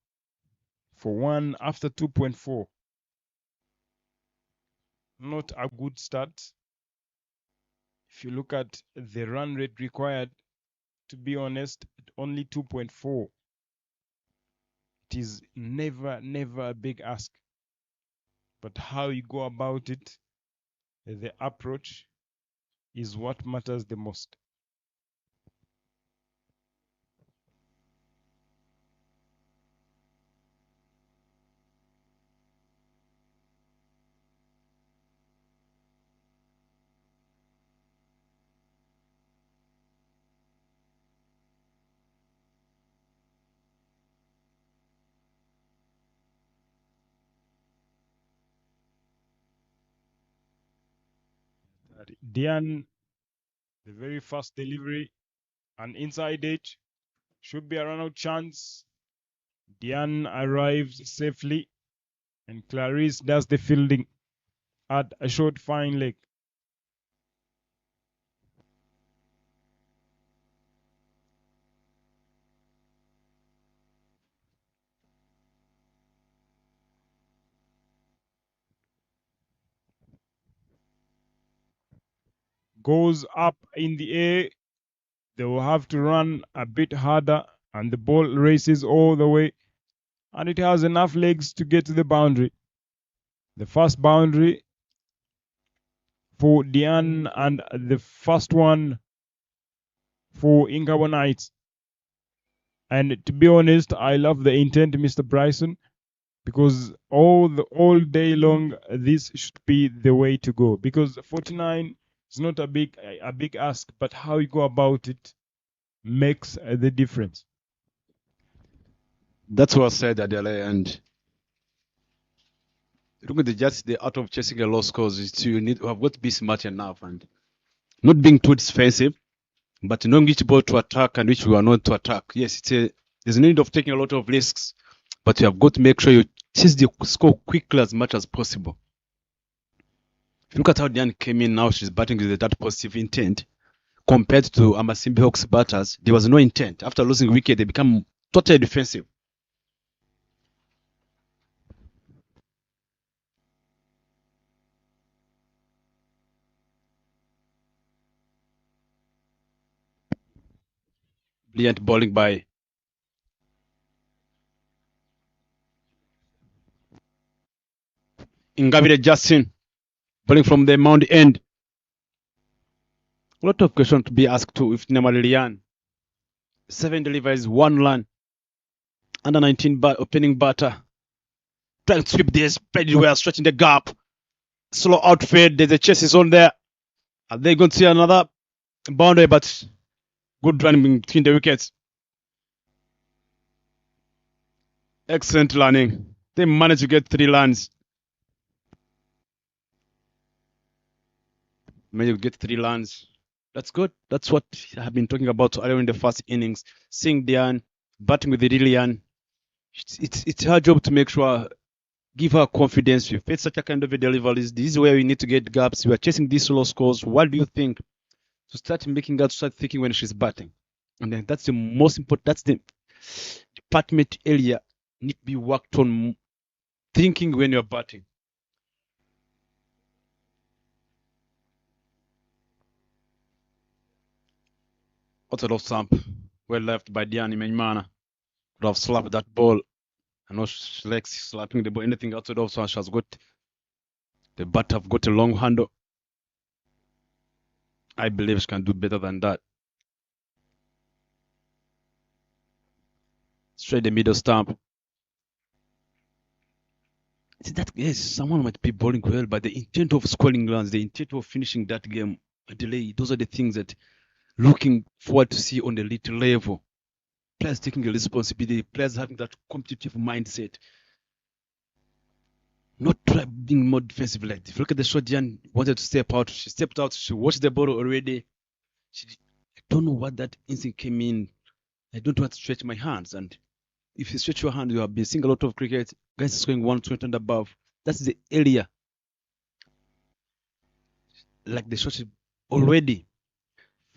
for 1 after 2.4. Not a good start. If you look at the run rate required, to be honest, only 2.4. It is never a big ask. But how you go about it, the approach, is what matters the most. Diane, the very first delivery, an inside edge, should be a run out chance. Diane arrives safely, and Clarice does the fielding at a short fine leg. Goes up in the air. They will have to run a bit harder, and the ball races all the way, and it has enough legs to get to the boundary. The first boundary for Diane and the first one for Ingabo Knights. And to be honest, I love the intent, Mr. Bryson, because all day long this should be the way to go. Because 49 is not a big ask, but how you go about it makes the difference. That's what I said, Adele, and look at the art of chasing a low scores is you need to have got to be smart enough and not being too defensive, but knowing which ball to attack and which you are not to attack. Yes, there's a need of taking a lot of risks, but you have got to make sure you chase the score quickly as much as possible. If you look at how Diane came in now, she's batting with that positive intent. Compared to Amasimbi Hawks batters, there was no intent. After losing wicket, they become totally defensive. Brilliant bowling by Ngabire Justin, bowling from the mound end. A lot of questions to be asked too. If Nemalilian, 7 deliveries, 1 run, under 19 opening batter, trying to sweep this, played it well, stretching the gap, slow outfield. There's a chase on there. Are they going to see another boundary? But good running between the wickets. Excellent running. They managed to get 3 runs. Managed to get 3 runs. That's good. That's what I've been talking about earlier in the first innings. Seeing Diane batting with the Lilian, it's her job to make sure, give her confidence. We face such a kind of a delivery. This is where we need to get gaps. We are chasing these low scores. What do you think? To start making her start thinking when she's batting. And then that's the most important. That's the department area need to be worked on, thinking when you're batting. outside of slump. Well left by Diani Imena. Could have slapped that ball. I know she likes slapping the ball. Anything outside of slump, she has got the bat have got a long handle. I believe she can do better than that. Straight the middle stump. See that, yes, someone might be bowling well, but the intent of scoring runs, the intent of finishing that game, a delay, those are the things that looking forward to see on the elite level. Players taking the responsibility, players having that competitive mindset. Not being more defensive. Like, if you look at the shot, Jan wanted to step out. She stepped out. She watched the ball already. I don't know what that instinct came in. I don't want to stretch my hands. And if you stretch your hand, you have been seeing a lot of cricket. Guys scoring 120 and above. That's the area. Like the shot already.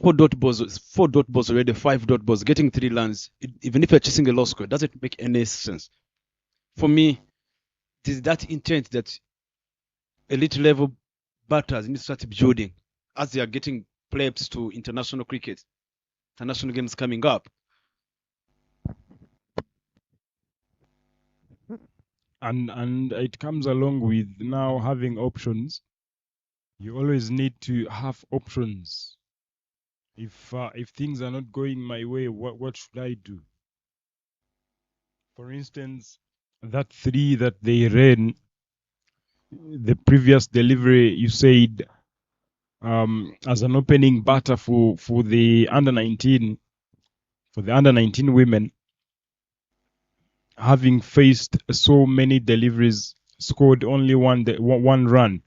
4 dot balls already, 5 dot balls, getting 3 runs. Even if you're chasing a low score, it doesn't make any sense. For me, it is that intent that elite level batters need to start building as they are getting plebs to international cricket, international games coming up. And it comes along with now having options. You always need to have options. If things are not going my way, what should I do? For instance, that 3 that they ran, the previous delivery, you said as an opening batter for the under 19 women, having faced so many deliveries, scored only one run,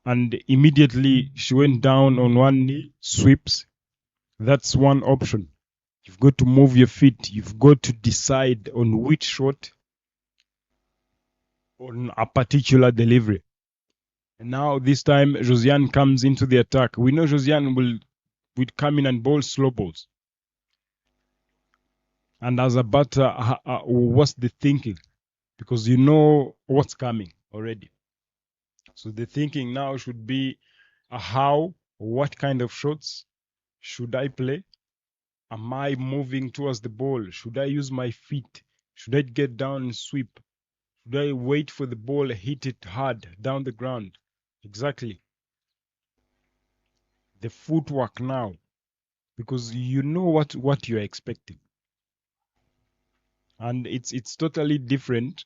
and immediately she went down on one knee, sweeps. That's one option. You've got to move your feet. You've got to decide on which shot on a particular delivery. And now this time Josiane comes into the attack. We know Josiane will come in and bowl slow balls. And as a batter, what's the thinking? Because you know what's coming already. So the thinking now should be what kind of shots should I play? Am I moving towards the ball? Should I use my feet? Should I get down and sweep? Should I wait for the ball, hit it hard down the ground? Exactly. The footwork now, because you know what you're expecting. And it's totally different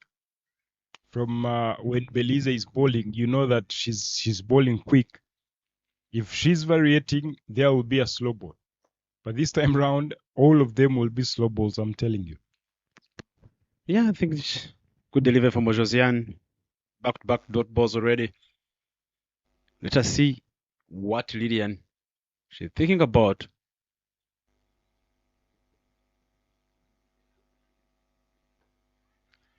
from when Belize is bowling. You know that she's bowling quick. If she's variating, there will be a slow ball. But this time round, all of them will be slow balls, I'm telling you. Yeah, I think good delivery from Josiane. Back-to-back dot balls already. Let us see what Lillian she's thinking about.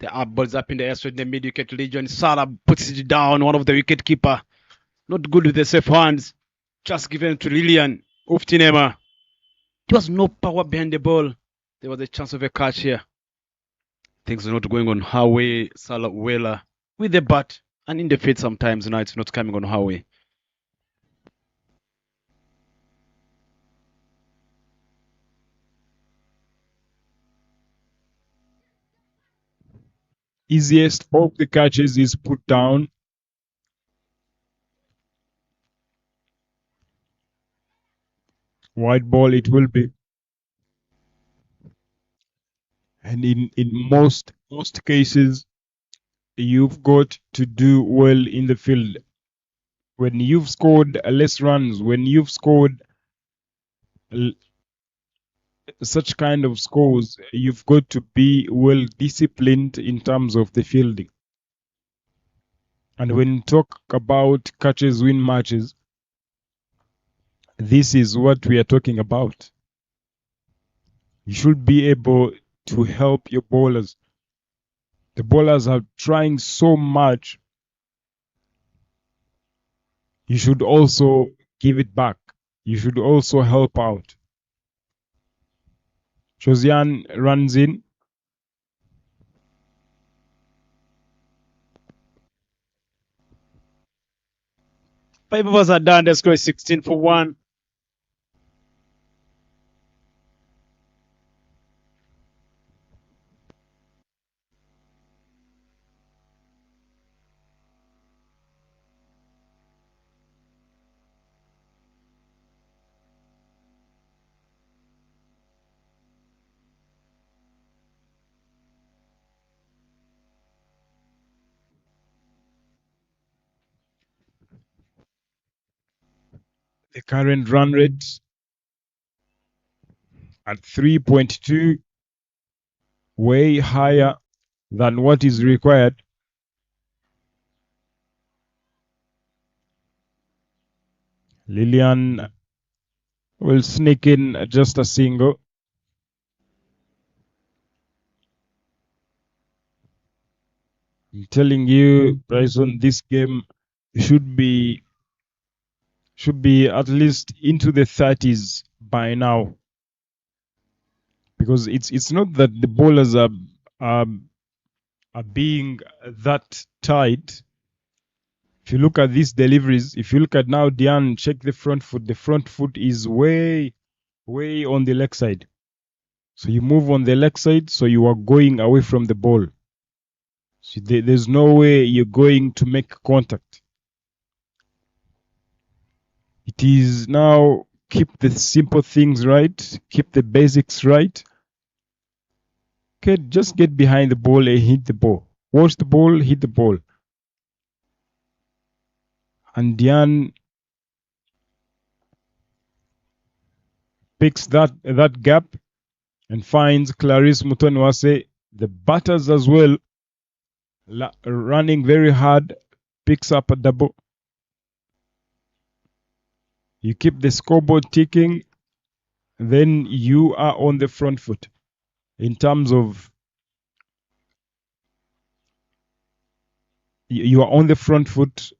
The up balls up in the air, so in the mid-wicket region. Sarah puts it down, one of the wicket keeper. Not good with the safe hands. Just given to Lillian Uftinema. There was no power behind the ball. There was a chance of a catch here. Things are not going on her way. Salah Wela with the bat and in the field sometimes. Now it's not coming on her way. Easiest of the catches is put down. White ball it will be. And in most cases, you've got to do well in the field. When you've scored less runs, when you've scored such kind of scores, you've got to be well disciplined in terms of the fielding. And when you talk about catches win matches, this is what we are talking about. You should be able to help your bowlers. The bowlers are trying so much. You should also give it back. You should also help out. Josiane runs in. Five overs are done. The score is 16 for 1. The current run rate at 3.2, way higher than what is required. Lillian will sneak in just a single. I'm telling you, Bryson, this game should be at least into the 30s by now, because it's not that the bowlers are being that tight. If you look at these deliveries, if you look at now, Diane, check the front foot. The front foot is way on the leg side. So you move on the leg side, so you are going away from the ball. So there's no way you're going to make contact. It is now keep the simple things right, keep the basics right. Okay, just get behind the ball and hit the ball. Watch the ball, hit the ball. And Diane picks that gap and finds Clarice Mutonwase. The batters as well, running very hard, picks up a double. You keep the scoreboard ticking, then you are on the front foot in terms of you are on the front foot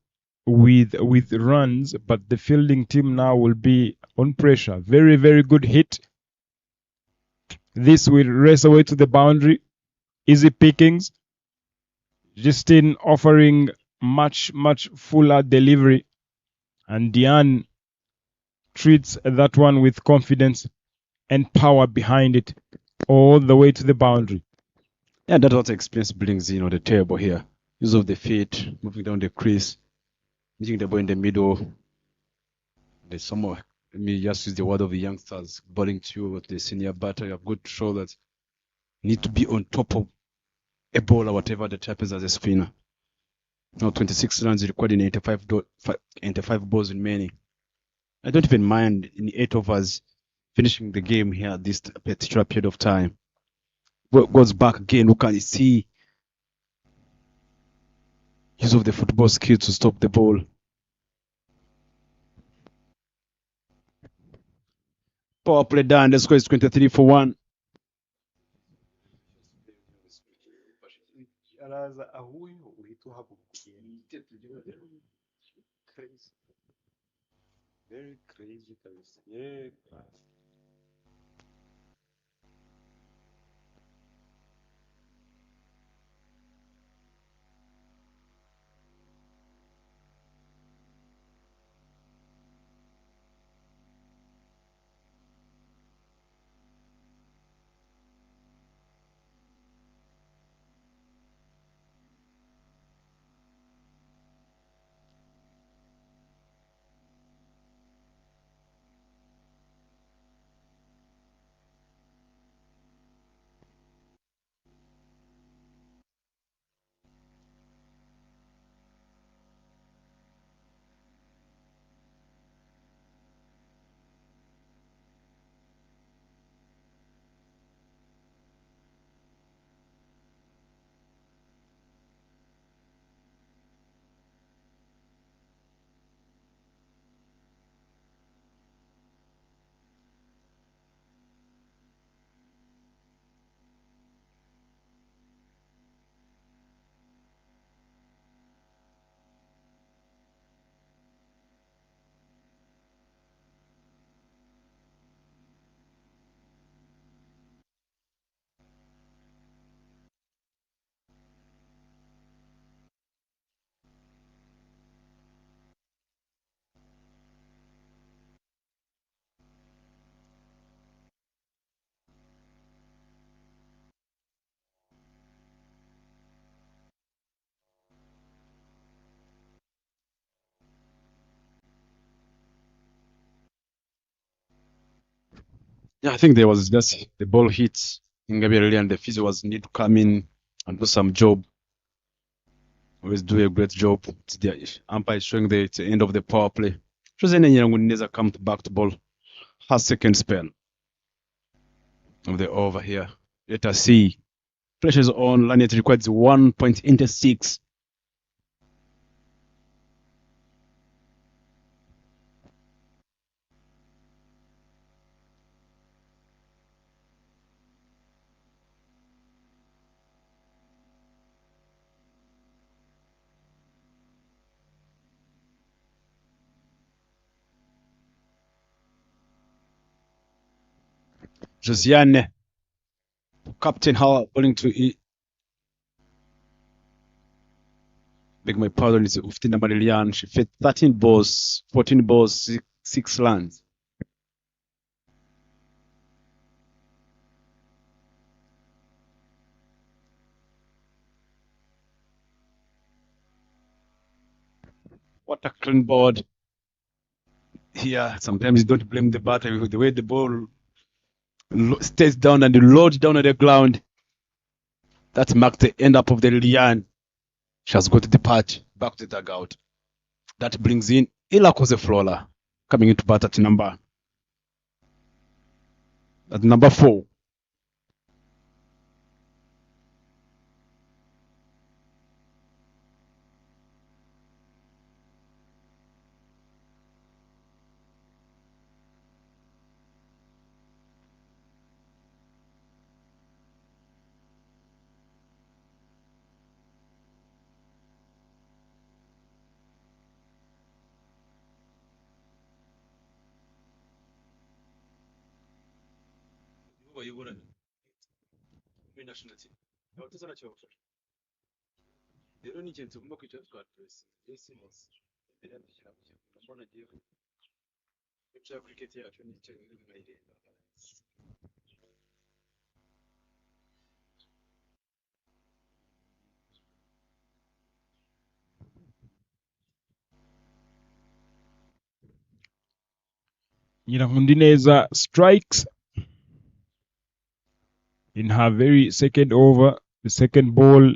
with runs, but the fielding team now will be on pressure. Very, very good hit. This will race away to the boundary. Easy pickings. Justine offering much fuller delivery, and Diane treats that one with confidence and power behind it all the way to the boundary. Yeah, that's what experience brings in on the table here. Use of the feet, moving down the crease, hitting the ball in the middle. There's some more. Let me just use the word of the youngsters, bowling to you with the senior batter. You have got to show that you need to be on top of a ball or whatever that happens as a spinner. Now 26 runs required in 85 balls remaining. I don't even mind in 8 overs finishing the game here at this particular period of time. Goes back again. Who can you see? Use of the football skill to stop the ball. Power play done. The score is 23 for 1. Very crazy. Yeah. Yeah, I think there was just the ball hits in Gabriel and the physio was need to come in and do some job. Always do a great job. The umpire is showing that it's the end of the power play. Josene Nyiranguneza comes back to ball. Her second spell of the over here. Let us see. Pressures on. Laniet requires 1.86. Josiane, Captain Howard, bowling to beg my pardon, it's Uftina Marilian. She fed 13 balls, 14 balls, 6 runs. What a clean board. Here, sometimes you don't blame the batter with the way the ball stays down and loads down on the ground. That marks the end up of the Lian. She has got the patch back to the dugout. That brings in Ilakoze Flora coming into bat at number 4. Nyirahundineza strikes in her very second over, the second ball.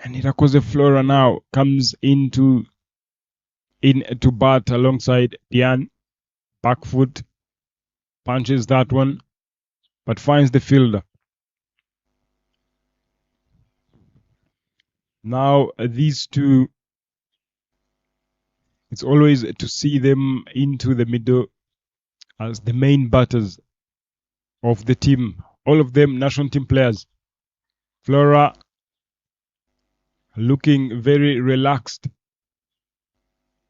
And Irakoze Flora now comes into bat alongside Diane. Back foot, punches that one, but finds the fielder. Now these two, it's always to see them into the middle as the main batters of the team. All of them national team players. Flora looking very relaxed.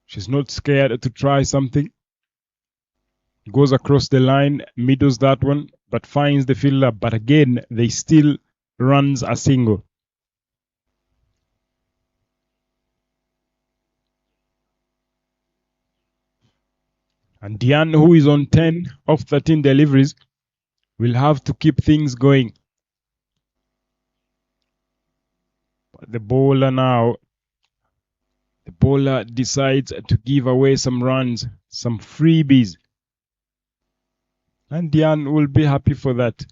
She's not scared to try something. Goes across the line, middles that one, but finds the fielder. But again, they still runs a single. And Diane, who is on 10 of 13 deliveries, will have to keep things going. But the bowler now, the bowler decides to give away some runs, some freebies. And Diane will be happy for that.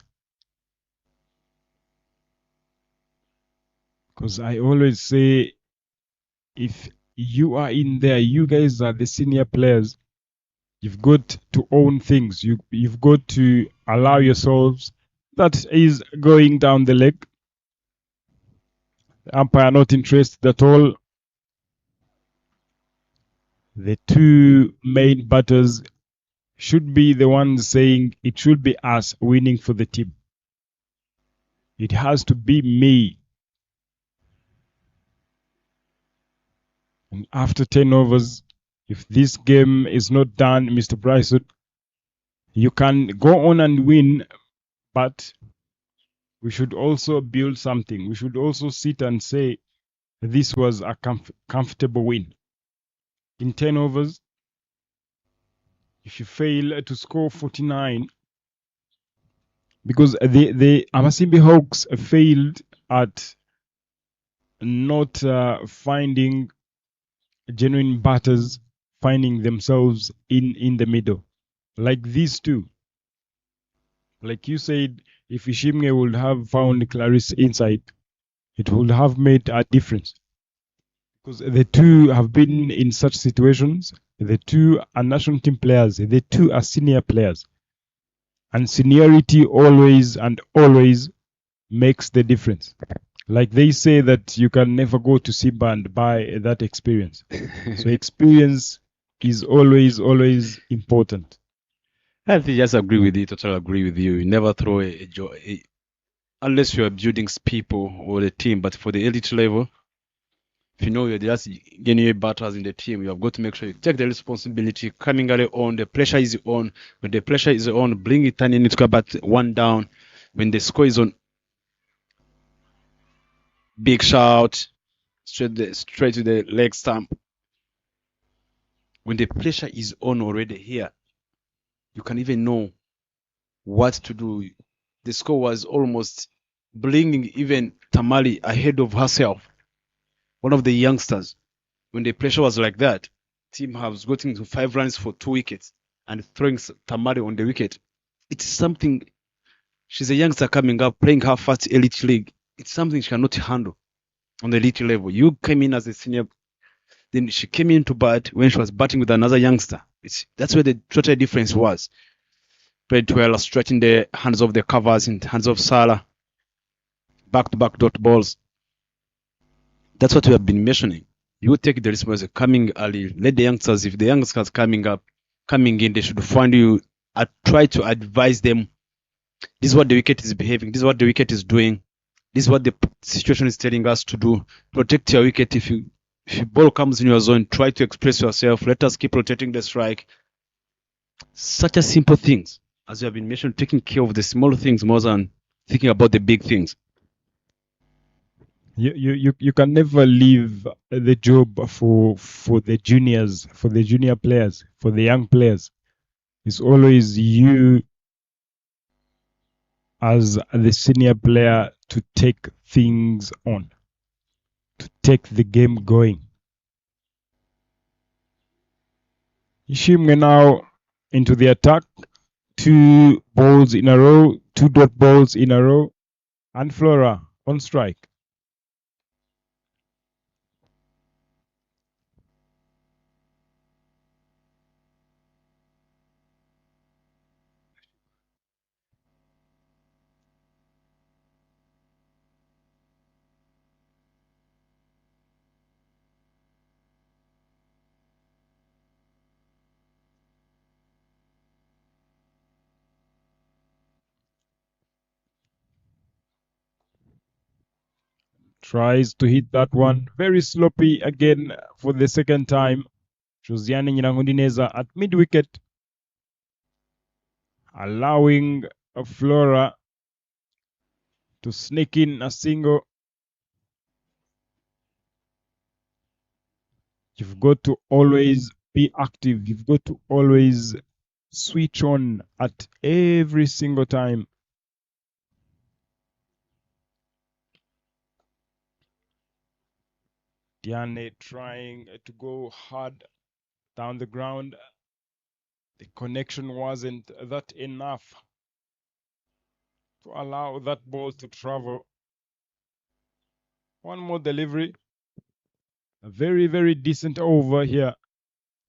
Because I always say, if you are in there, you guys are the senior players, you've got to own things. You've got to allow yourselves. That is going down the leg. The umpire not interested at all. The two main batters should be the ones saying it should be us winning for the team. It has to be me. And after 10 overs, if this game is not done, Mr. Bryson, you can go on and win, but we should also build something. We should also sit and say this was a comfortable win. In 10 overs, if you fail to score 49, because the Amasimbi Hawks failed at not finding genuine batters, finding themselves in the middle. Like these two. Like you said, if Ishimge would have found Clarice inside, it would have made a difference. because the two have been in such situations. The two are national team players. The two are senior players. And seniority always and always makes the difference. Like they say that you can never go to Simba and buy that experience. So experience is always, always important. I think just agree with you, totally agree with you. You never throw unless you are building people or the team, but for the elite level, if you know you're just getting batters in the team, you have got to make sure you take the responsibility coming early on. The pressure is on. When the pressure is on, bring it and you need to go back one down. When the score is on, big shout, straight to the leg stump. When the pressure is on already here, you can even know what to do. The score was almost bringing even Tamale ahead of herself, one of the youngsters. When the pressure was like that, team has gotten to 5 runs for 2 wickets and throwing Tamale on the wicket. It's something. She's a youngster coming up, playing her first elite league. It's something she cannot handle on the elite level. You came in as a senior, then she came in to bat when she was batting with another youngster. That's where the total difference was. Played well, stretching the hands of the covers in hands of Salah. Back-to-back dot balls. That's what we have been mentioning. You take the responsibility coming early. Let the youngsters, if the youngsters coming in, they should find you. Try to advise them. This is what the wicket is behaving. This is what the wicket is doing. This is what the situation is telling us to do. Protect your wicket. If ball comes in your zone, try to express yourself. Let us keep rotating the strike. Such a simple things, as you have been mentioned, taking care of the small things more than thinking about the big things. You can never leave the job for the juniors, for the junior players, for the young players. It's always you as the senior player to take things on, to take the game going. Ishimwe now into the attack. 2 balls in a row, 2 dot balls in a row, and Flora on strike. Tries to hit that one. Very sloppy again for the second time. Josiane Nyirangundineza at mid-wicket, allowing Flora to sneak in a single. You've got to always be active. You've got to always switch on at every single time. Diane trying to go hard down the ground. The connection wasn't that enough to allow that ball to travel. One more delivery. A very, very decent over here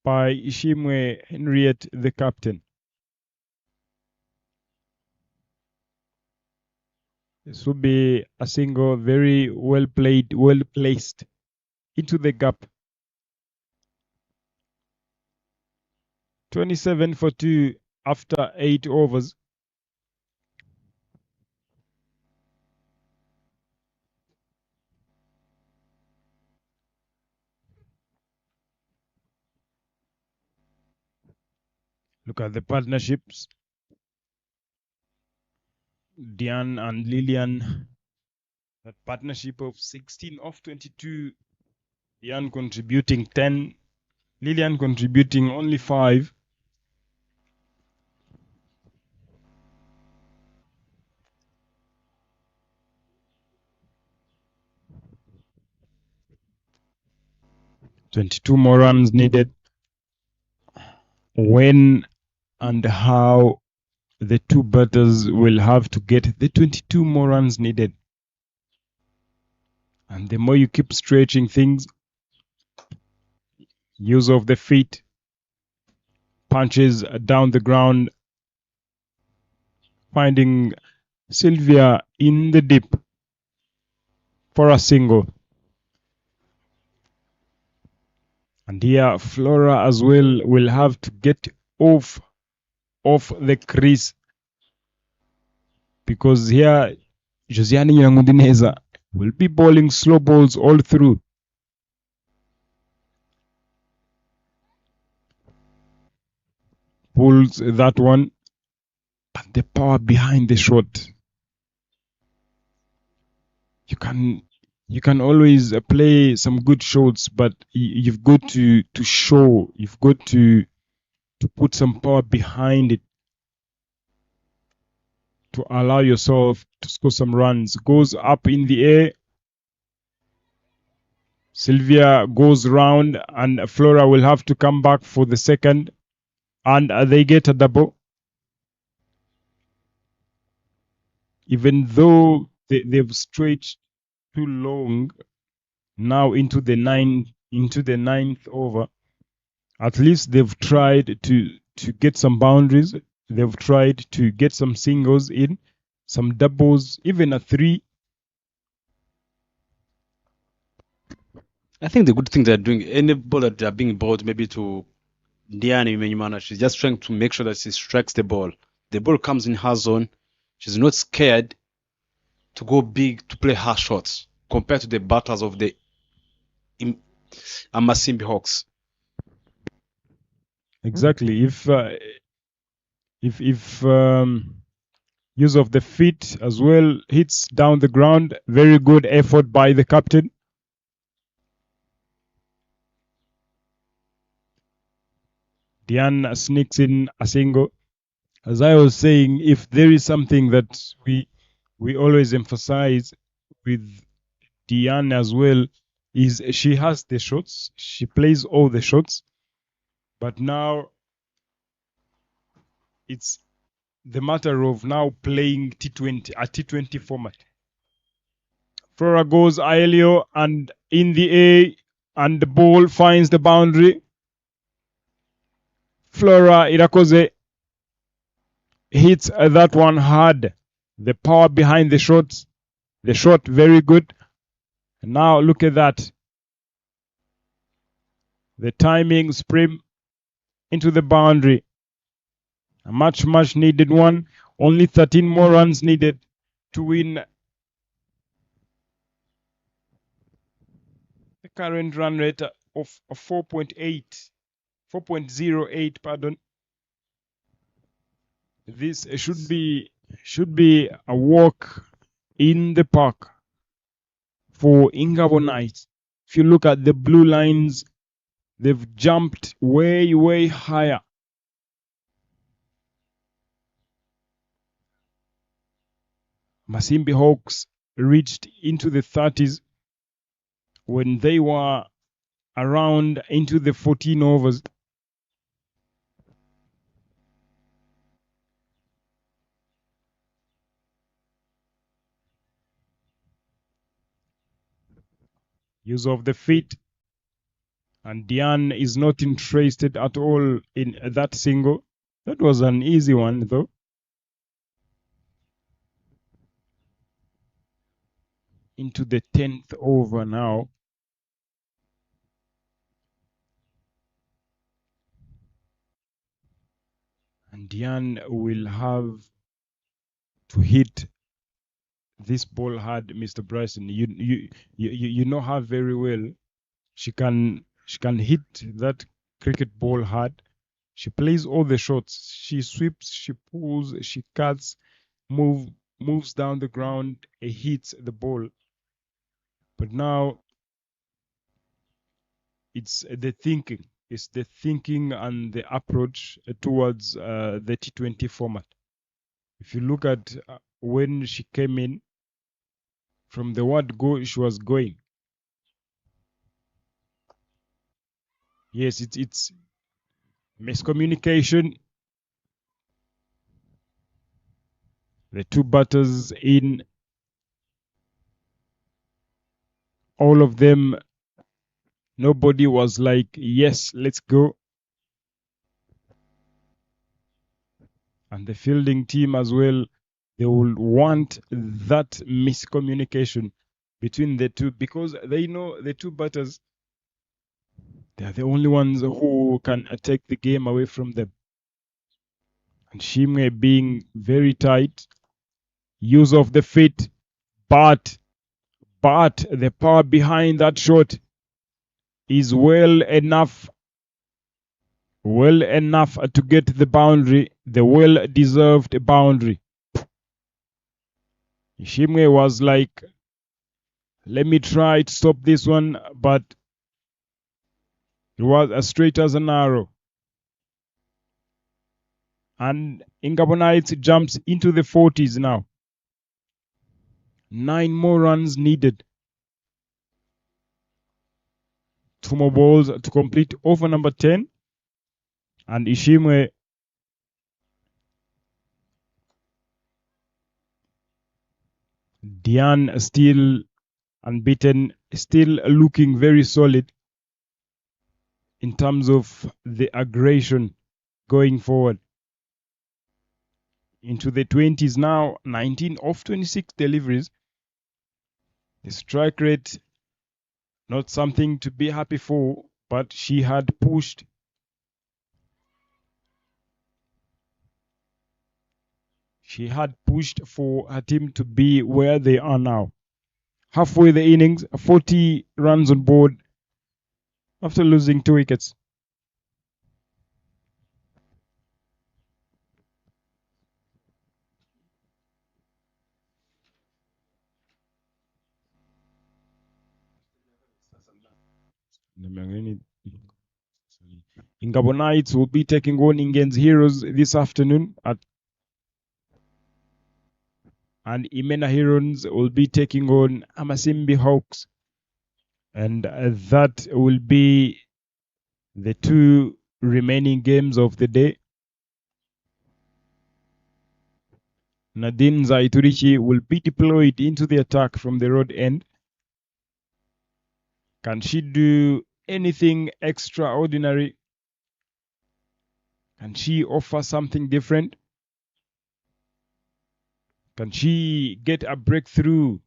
by Ishimwe Henriette, the captain. This will be a single, very well played, well placed into the gap. 27 for 2 after 8 overs. Look at the partnerships. Diane and Lillian. That partnership of 16 off 22. Diane contributing 10. Lillian contributing only 5. $22 more runs needed. When and how the two batters will have to get the 22 more runs needed. And the more you keep stretching things, Use of the feet. Punches down the ground. Finding Sylvia in the deep for a single. And here Flora as well will have to get off the crease, because here Josiane Nyangundineza will be bowling slow balls all through. Pulls that one, but the power behind the shot. You can always play some good shots, but you've got to show, you've got to put some power behind it to allow yourself to score some runs. Goes up in the air. Sylvia goes round, and Flora will have to come back for the second, and they get a double. Even though they've stretched too long now into the ninth over, at least they've tried to get some boundaries. They've tried to get some singles in, some doubles, even a three. I think the good thing they're doing, any ball that they're being bowled maybe to Diane Imena, she's just trying to make sure that she strikes the ball. The ball comes in her zone. She's not scared to go big to play her shots compared to the batters of the Amasimbi Hawks. Exactly. If use of the feet as well hits down the ground, very good effort by the captain. Diane sneaks in a single. As I was saying, if there is something that we always emphasize with Diane as well, is she has the shots. She plays all the shots. But now it's the matter of now playing T20, a T20 format. Flora goes Aelio, and in the air, and the ball finds the boundary. Flora Irakoze hits that one hard. The power behind the shots. The shot very good. And now look at that. The timing, spring into the boundary. A much needed one. Only 13 more runs needed to win the current run rate of 4.08, pardon. This should be a walk in the park for Ingabo Knights. If you look at the blue lines, they've jumped way higher. Amasimbi Hawks reached into the 30s when they were around into the 14 overs. Use of the feet, and Diane is not interested at all in that single. That was an easy one though. Into the 10th over now. And Diane will have to hit this ball hard, Mr. Bryson. You know her very well. She can hit that cricket ball hard. She plays all the shots. She sweeps, she pulls, she cuts, moves down the ground, hits the ball. But now it's the thinking. It's the thinking and the approach towards the T20 format. If you look at when she came in, from the word go, she was going. Yes, it's miscommunication. The two batters in, all of them Nobody was like, yes, let's go. And the fielding team as well, they will want that miscommunication between the two, because they know the two batters, they are the only ones who can take the game away from them. And Shimwe being very tight, use of the feet, but the power behind that shot is well enough to get the boundary, the well-deserved boundary. Shimwe was like, let me try to stop this one, but it was as straight as an arrow. And Ingabonites jumps into the 40s now. 9 more runs needed. 2 more balls to complete over number 10. And Ishimwe Dian still unbeaten, still looking very solid in terms of the aggression going forward. Into the 20s now, 19 of 26 deliveries. The strike rate, not something to be happy for, but she had pushed. She had pushed for her team to be where they are now. Halfway the innings, 40 runs on board after losing 2 wickets. Ingabonites will be taking on Ingen's Heroes this afternoon and Imena Herons will be taking on Amasimbi Hawks. And that will be the 2 remaining games of the day. Nadine Zaiturichi will be deployed into the attack from the road end. Can she do anything extraordinary? Can she offer something different? Can she get a breakthrough?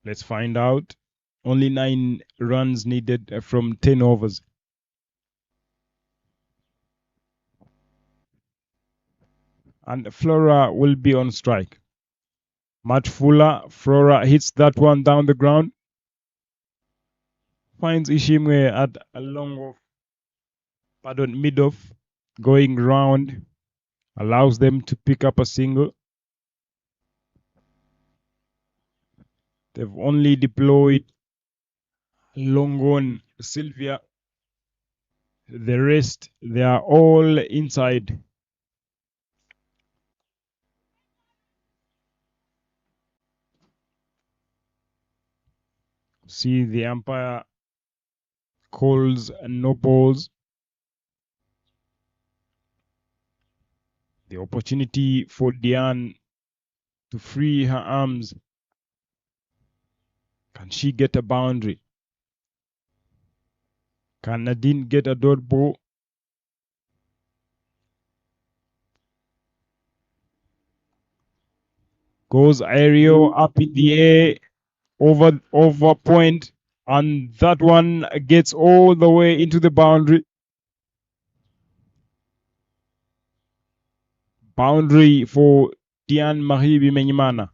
Let's find out. Only 9 runs needed from 10 overs. And Flora will be on strike. Much fuller. Flora hits that one down the ground. Finds Ishimwe at a mid-off, going round, allows them to pick up a single. They've only deployed long on Sylvia. The rest, they are all inside. See, the umpire calls no balls. The opportunity for Diane to free her arms. Can she get a boundary? Can Nadine get a dot ball? Goes aerial up in the air, over point, and that one gets all the way into the boundary. Boundary for Diane Marie Bimenyimana.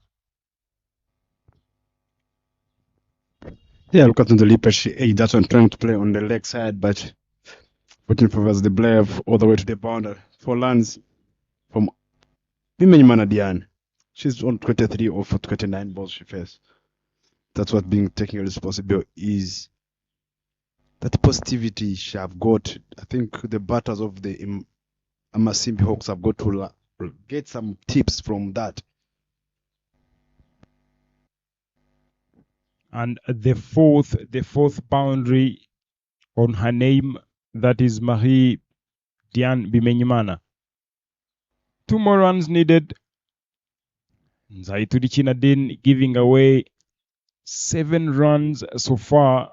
Yeah, look at the Lipesh. That's one trying to play on the leg side, but putting favors the blade all the way to the boundary. 4 lands from Bimenyimana Diane. She's on 23 or 29 balls she faced. That's what being taking responsibility is. That positivity she have got. I think the batters of the Amasimbi Hawks have got to get some tips from that. And the fourth boundary on her name, that is Marie Diane Bimenyimana. 2 more runs needed. Zaituri Chinadin giving away 7 runs so far.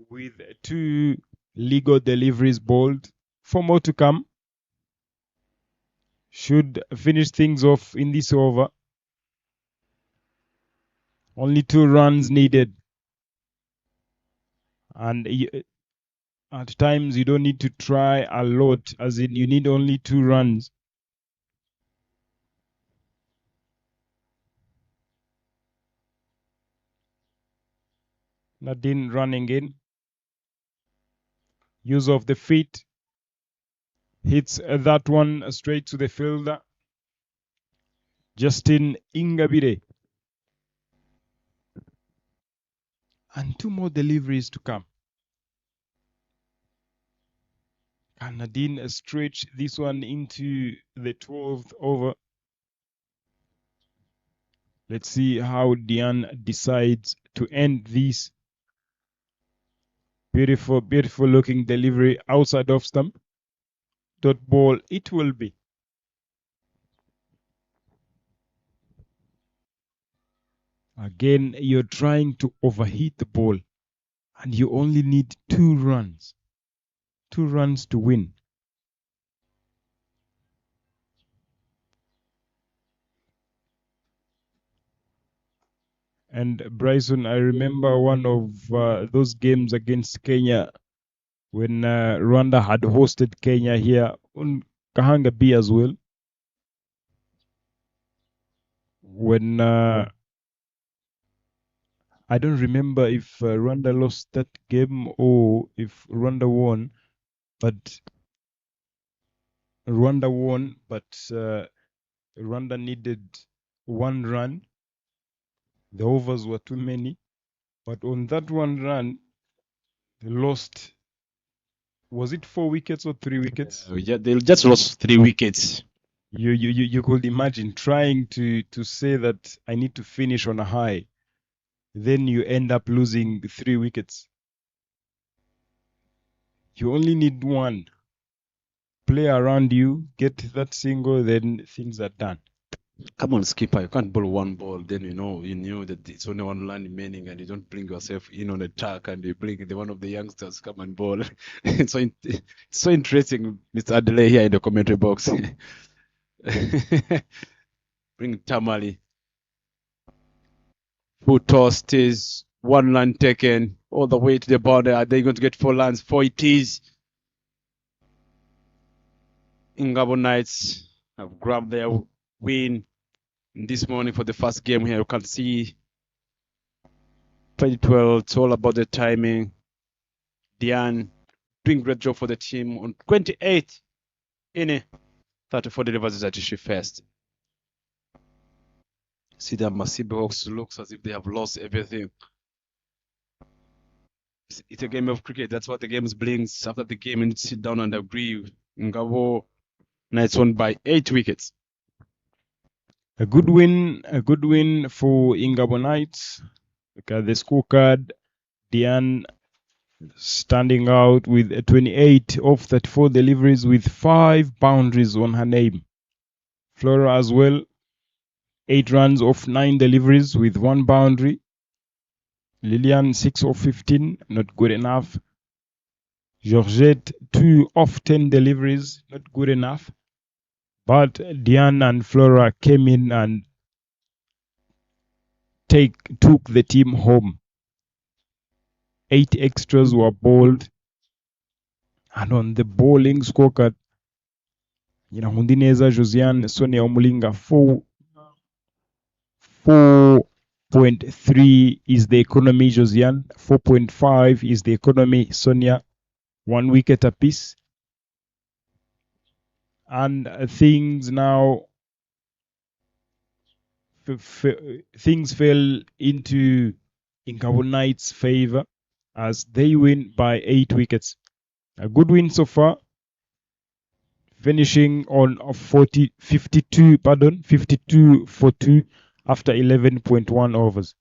with 2 legal deliveries bowled. 4 more to come. Should finish things off in this over. Only 2 runs needed. And at times you don't need to try a lot, as in you need only 2 runs. Nadine running in. Use of the feet. Hits that one straight to the fielder. Justin Ingabire. And 2 more deliveries to come. Can Nadine stretch this one into the 12th over? Let's see how Diane decides to end this. Beautiful, beautiful looking delivery outside off stump. Dot ball it will be. Again, you're trying to overheat the ball and you only need 2 runs. 2 runs to win. And Bryson, I remember one of those games against Kenya when Rwanda had hosted Kenya here on Gahanga B as well. When I don't remember if Rwanda lost that game or if Rwanda won, but Rwanda needed 1 run. The overs were too many, but on that 1 run, they lost. Was it 4 wickets or 3 wickets? Yeah, they just lost 3 wickets. You could imagine trying to say that I need to finish on a high. Then you end up losing 3 wickets. You only need 1. Play around you, get that single, then things are done. Come on, skipper, you can't bowl 1 ball. Then you knew that it's only 1 run remaining, and you don't bring yourself in on attack, and you bring one of the youngsters come and bowl. It's so interesting, Mr. Adelaide here in the commentary box. Bring Tamale. Full toss is 1 run taken all the way to the border. Are they going to get 4 runs? 4 it is. Ingabo Knights have grabbed their win this morning for the first game here. You can see 2012. It's all about the timing. Diane doing great job for the team on 28 in 34 deliveries that she faced. See the Amasimbi Hawks looks as if they have lost everything. It's a game of cricket. That's what the game brings. After the game, and sit down and agree. Ngabo Knights won by 8 wickets. A good win for Ingabo Knights. Look at the scorecard. Diane standing out with 28 of 34 deliveries with 5 boundaries on her name. Flora as well, 8 runs off 9 deliveries with 1 boundary. Lillian 6 of 15, not good enough. Georgette 2 of 10 deliveries, not good enough. But Diane and Flora came in and took the team home. 8 extras were bowled. And on the bowling scorecard, Hundineza, Josiane, Sonia Omulinga, 4.3 is the economy, Josiane. 4.5 is the economy, Sonia. 1 wicket apiece. And things now, things fell into Ingabo Knights' favor as they win by 8 wickets. A good win so far, finishing on 52 for 2 after 11.1 overs.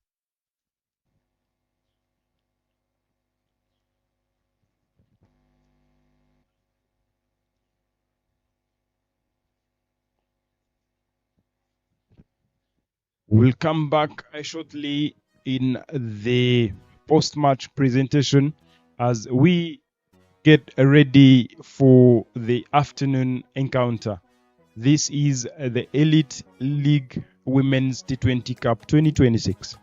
We'll come back shortly in the post-match presentation as we get ready for the afternoon encounter. This is the Elite League Women's T20 Cup 2026.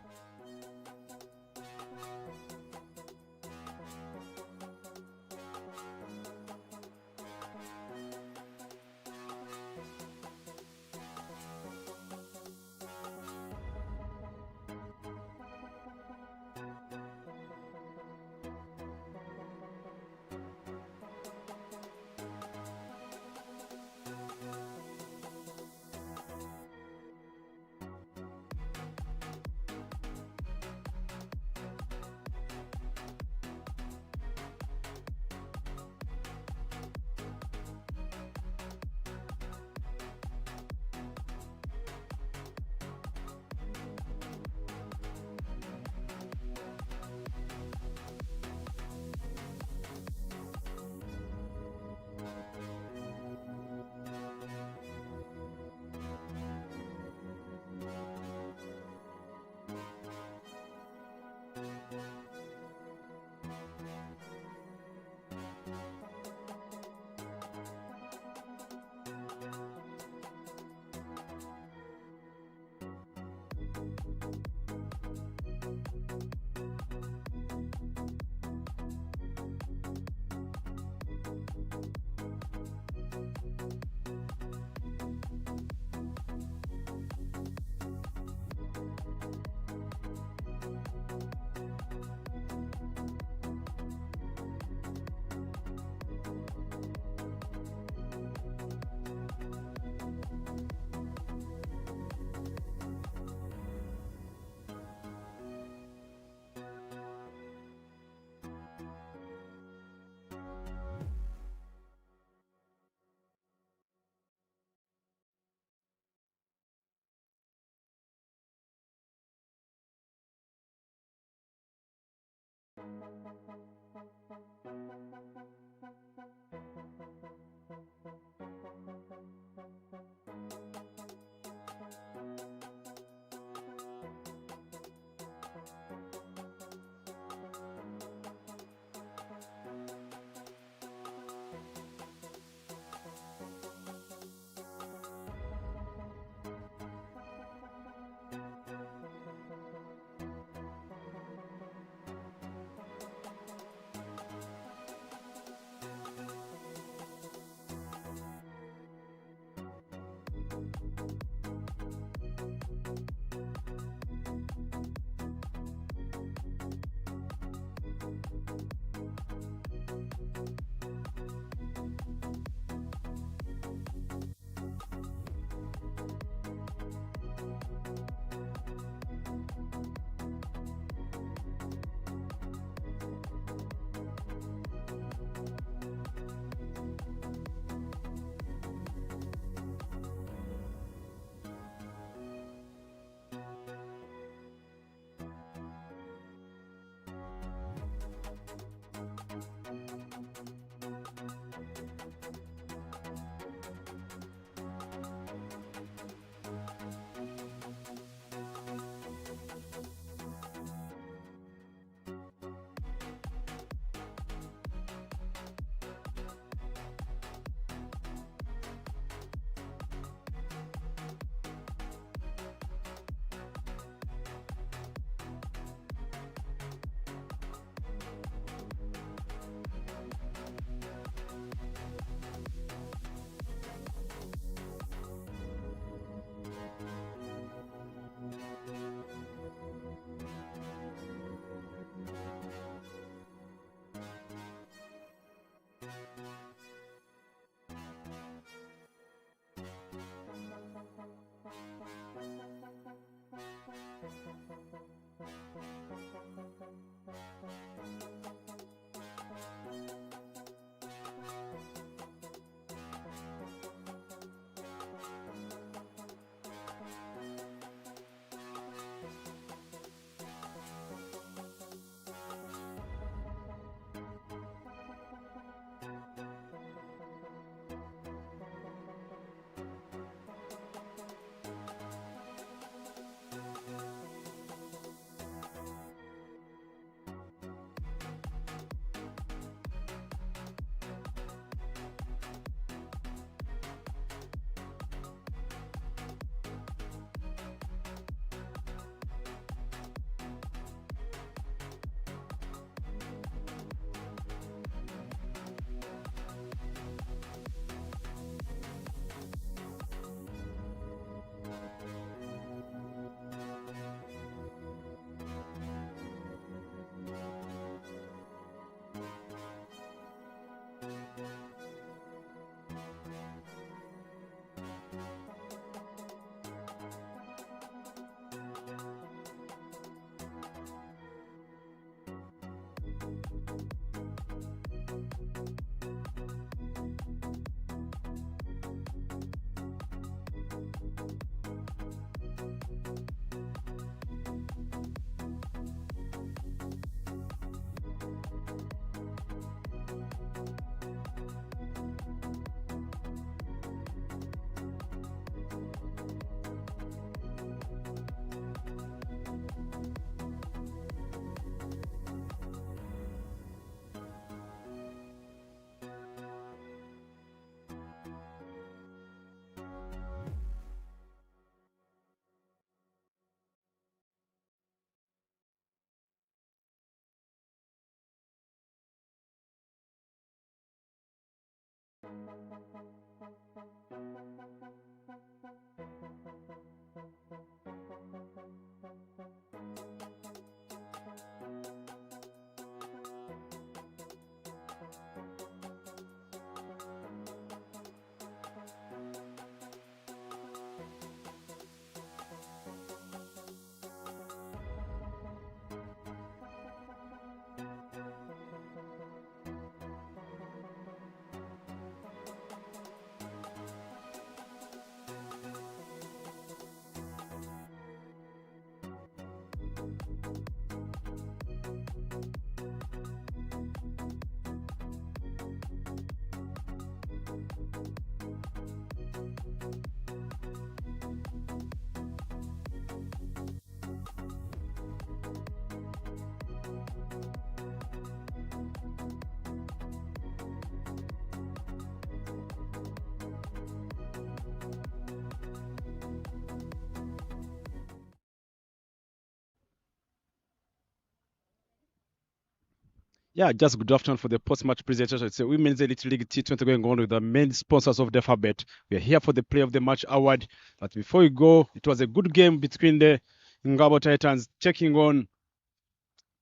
Yeah, just good afternoon for the post-match presentation. It's a Women's Elite League T20 going on with the main sponsors of the Alphabet. We are here for the Player of the Match award. But before we go, it was a good game between the Ngabo Titans taking on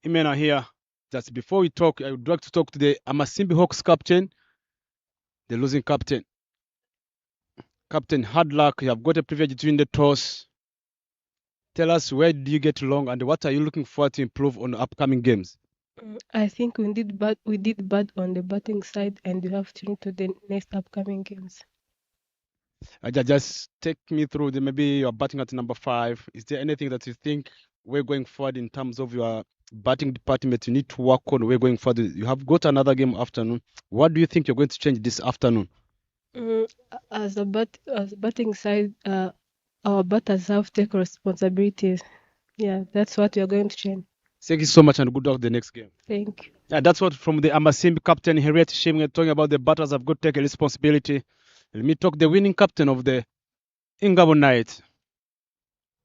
Imena here. Just before we talk, I would like to talk to the Amasimbi Hawks captain, the losing captain. Captain, hard luck. You have got a privilege to win the toss. Tell us, where do you get wrong and what are you looking forward to improve on upcoming games? I think we did bad. We did bad on the batting side, and we have to into the next upcoming games. Just take me through maybe you're batting at number 5. Is there anything that you think we're going forward in terms of your batting department you need to work on? We're going forward. You have got another game afternoon. What do you think you're going to change this afternoon? As batting side, our batters have to take responsibilities. Yeah, that's what we are going to change. Thank you so much and good luck the next game. Thank you. Yeah, that's what from the Amasimbi captain Harriet Shimwe talking about the batters have got to take a responsibility. Let me talk the winning captain of the Ngabo Knights.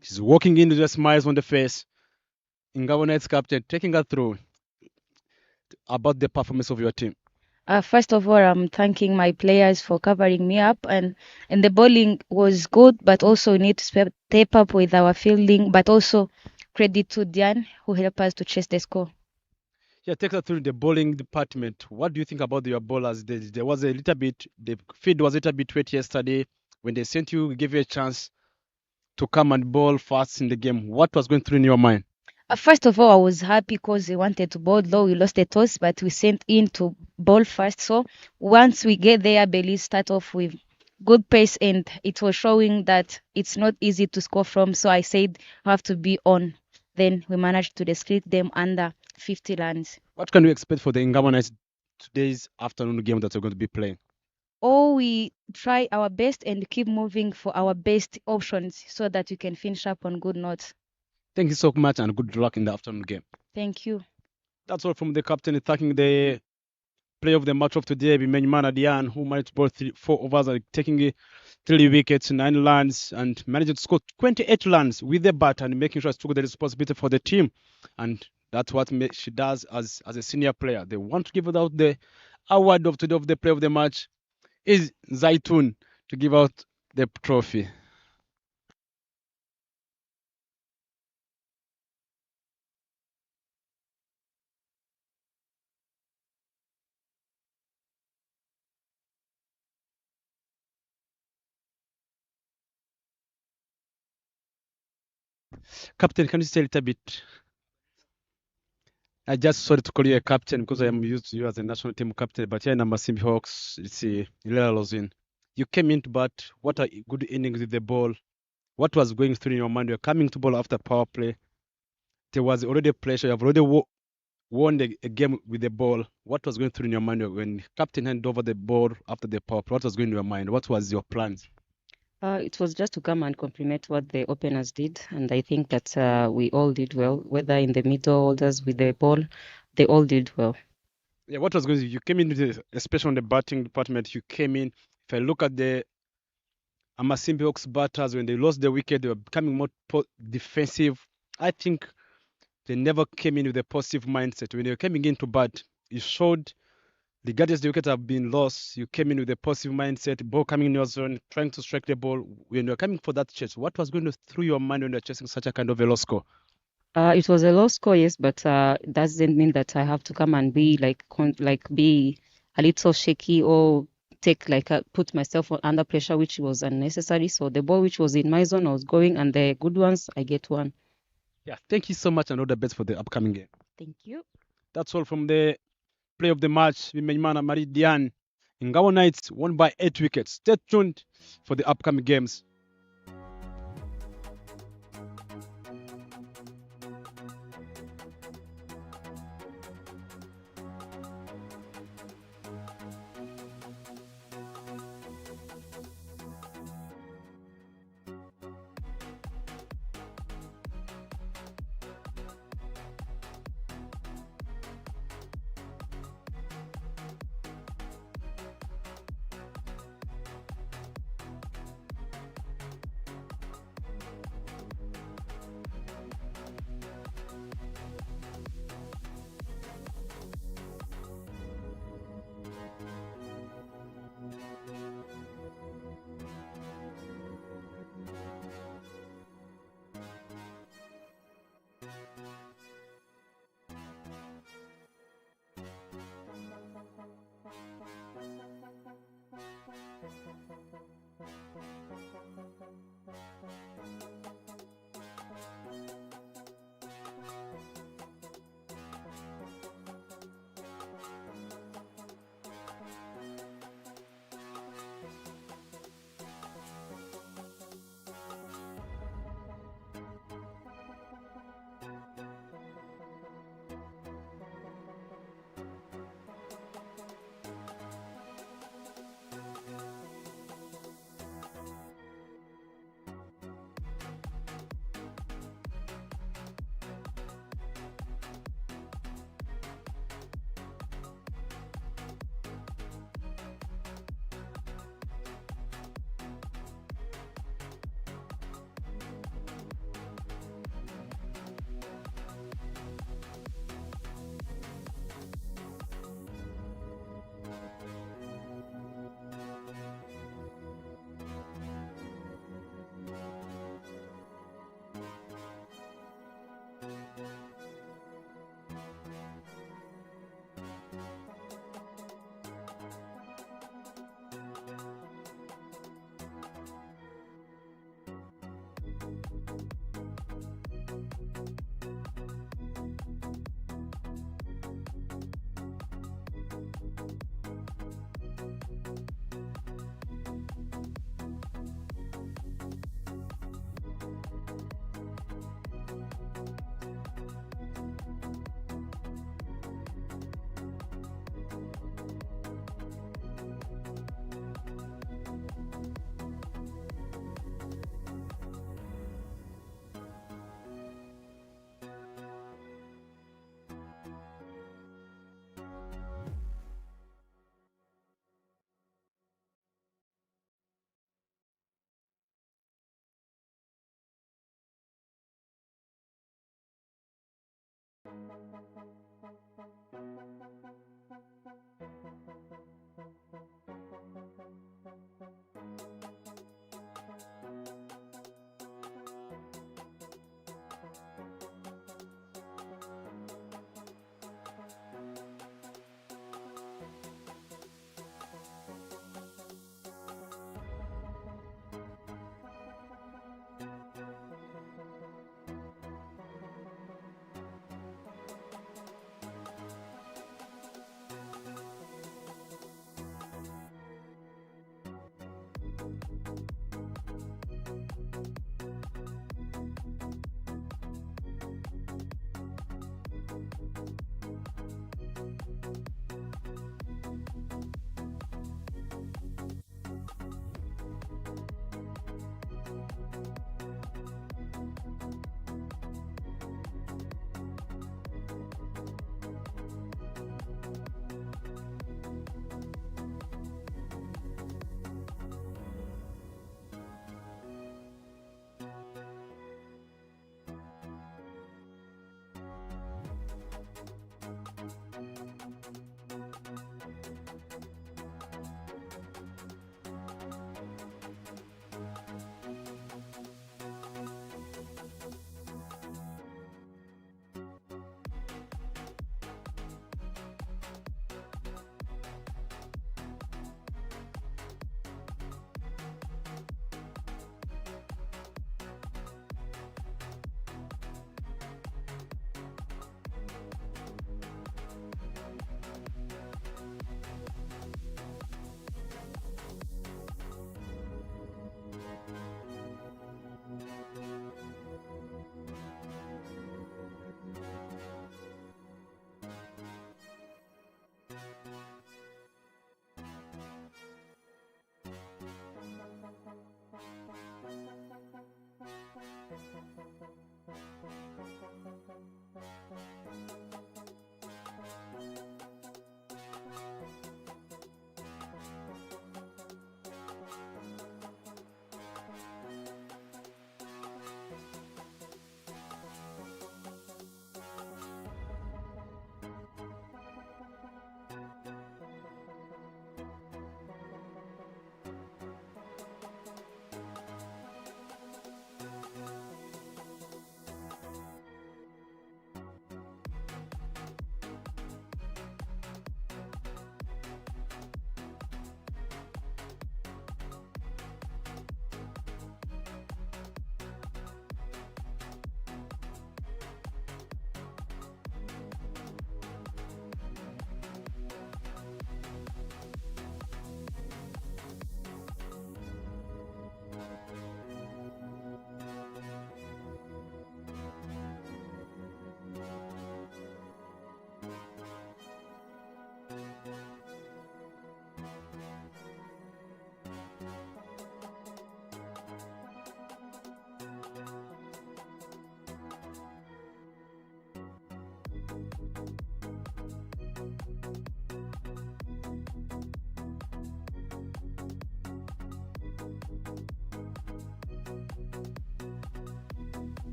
She's walking in with the smiles on the face. Ngabo Knights captain taking her through about the performance of your team. First of all, I'm thanking my players for covering me up, and the bowling was good, but also we need to step up with our fielding, but also credit to Diane who helped us to chase the score. Yeah, take us through the bowling department. What do you think about your bowlers? There was a little bit, the feed was a little bit wet yesterday. When they sent you, gave you a chance to come and bowl fast in the game. What was going through in your mind? First of all, I was happy because we wanted to bowl low. We lost the toss, but we sent in to bowl first. So once we get there, Belize start off with good pace, and it was showing that it's not easy to score from. So I said we have to be on. Then we managed to split them under 50 runs. What can we expect for the Ngabo Knights today's afternoon game that we're going to be playing? Oh, we try our best and keep moving for our best options so that we can finish up on good notes. Thank you so much and good luck in the afternoon game. Thank you. That's all from the captain, thanking the player of the match of today, Imena Diane, who managed to bowl 4 overs and taking 3 wickets, 9 runs, and managed to score 28 runs with the bat and making sure she took the responsibility for the team. And that's what she does as a senior player. They want to give out the award of today of the player of the match is Zaitun to give out the trophy. Captain, can you say a little bit? I just sorry to call you a captain because I am used to you as a national team captain, but here in Amasimbi Hawks, it's Ilela Lozin. You came in to bat. What a good innings with the ball. What was going through in your mind? You're coming to ball after power play. There was already pressure. You have already won a game with the ball. What was going through in your mind when captain handed over the ball after the power play? What was going in your mind? What was your plans? It was just to come and compliment what the openers did, and I think that we all did well, whether in the middle orders with the ball, they all did well. Yeah, what was going on? You came in, especially on the batting department, you came in. If I look at the Amasimbi Hawks batters, when they lost the wicket, they were becoming more defensive. I think they never came in with a positive mindset. When they were coming in to bat, it showed regardless the wickets have been lost, you came in with a positive mindset, ball coming in your zone, trying to strike the ball. When you're coming for that chase, what was going through your mind when you're chasing such a kind of a low score? It was a low score, yes, but that doesn't mean that I have to come and be be a little shaky or put myself under pressure, which was unnecessary. So the ball which was in my zone, I was going, and the good ones, I get one. Yeah, thank you so much, and all the best for the upcoming game. Thank you. That's all from the play of the match. Imena Meridian Ingao Knights won by 8 wickets. Stay tuned for the upcoming games.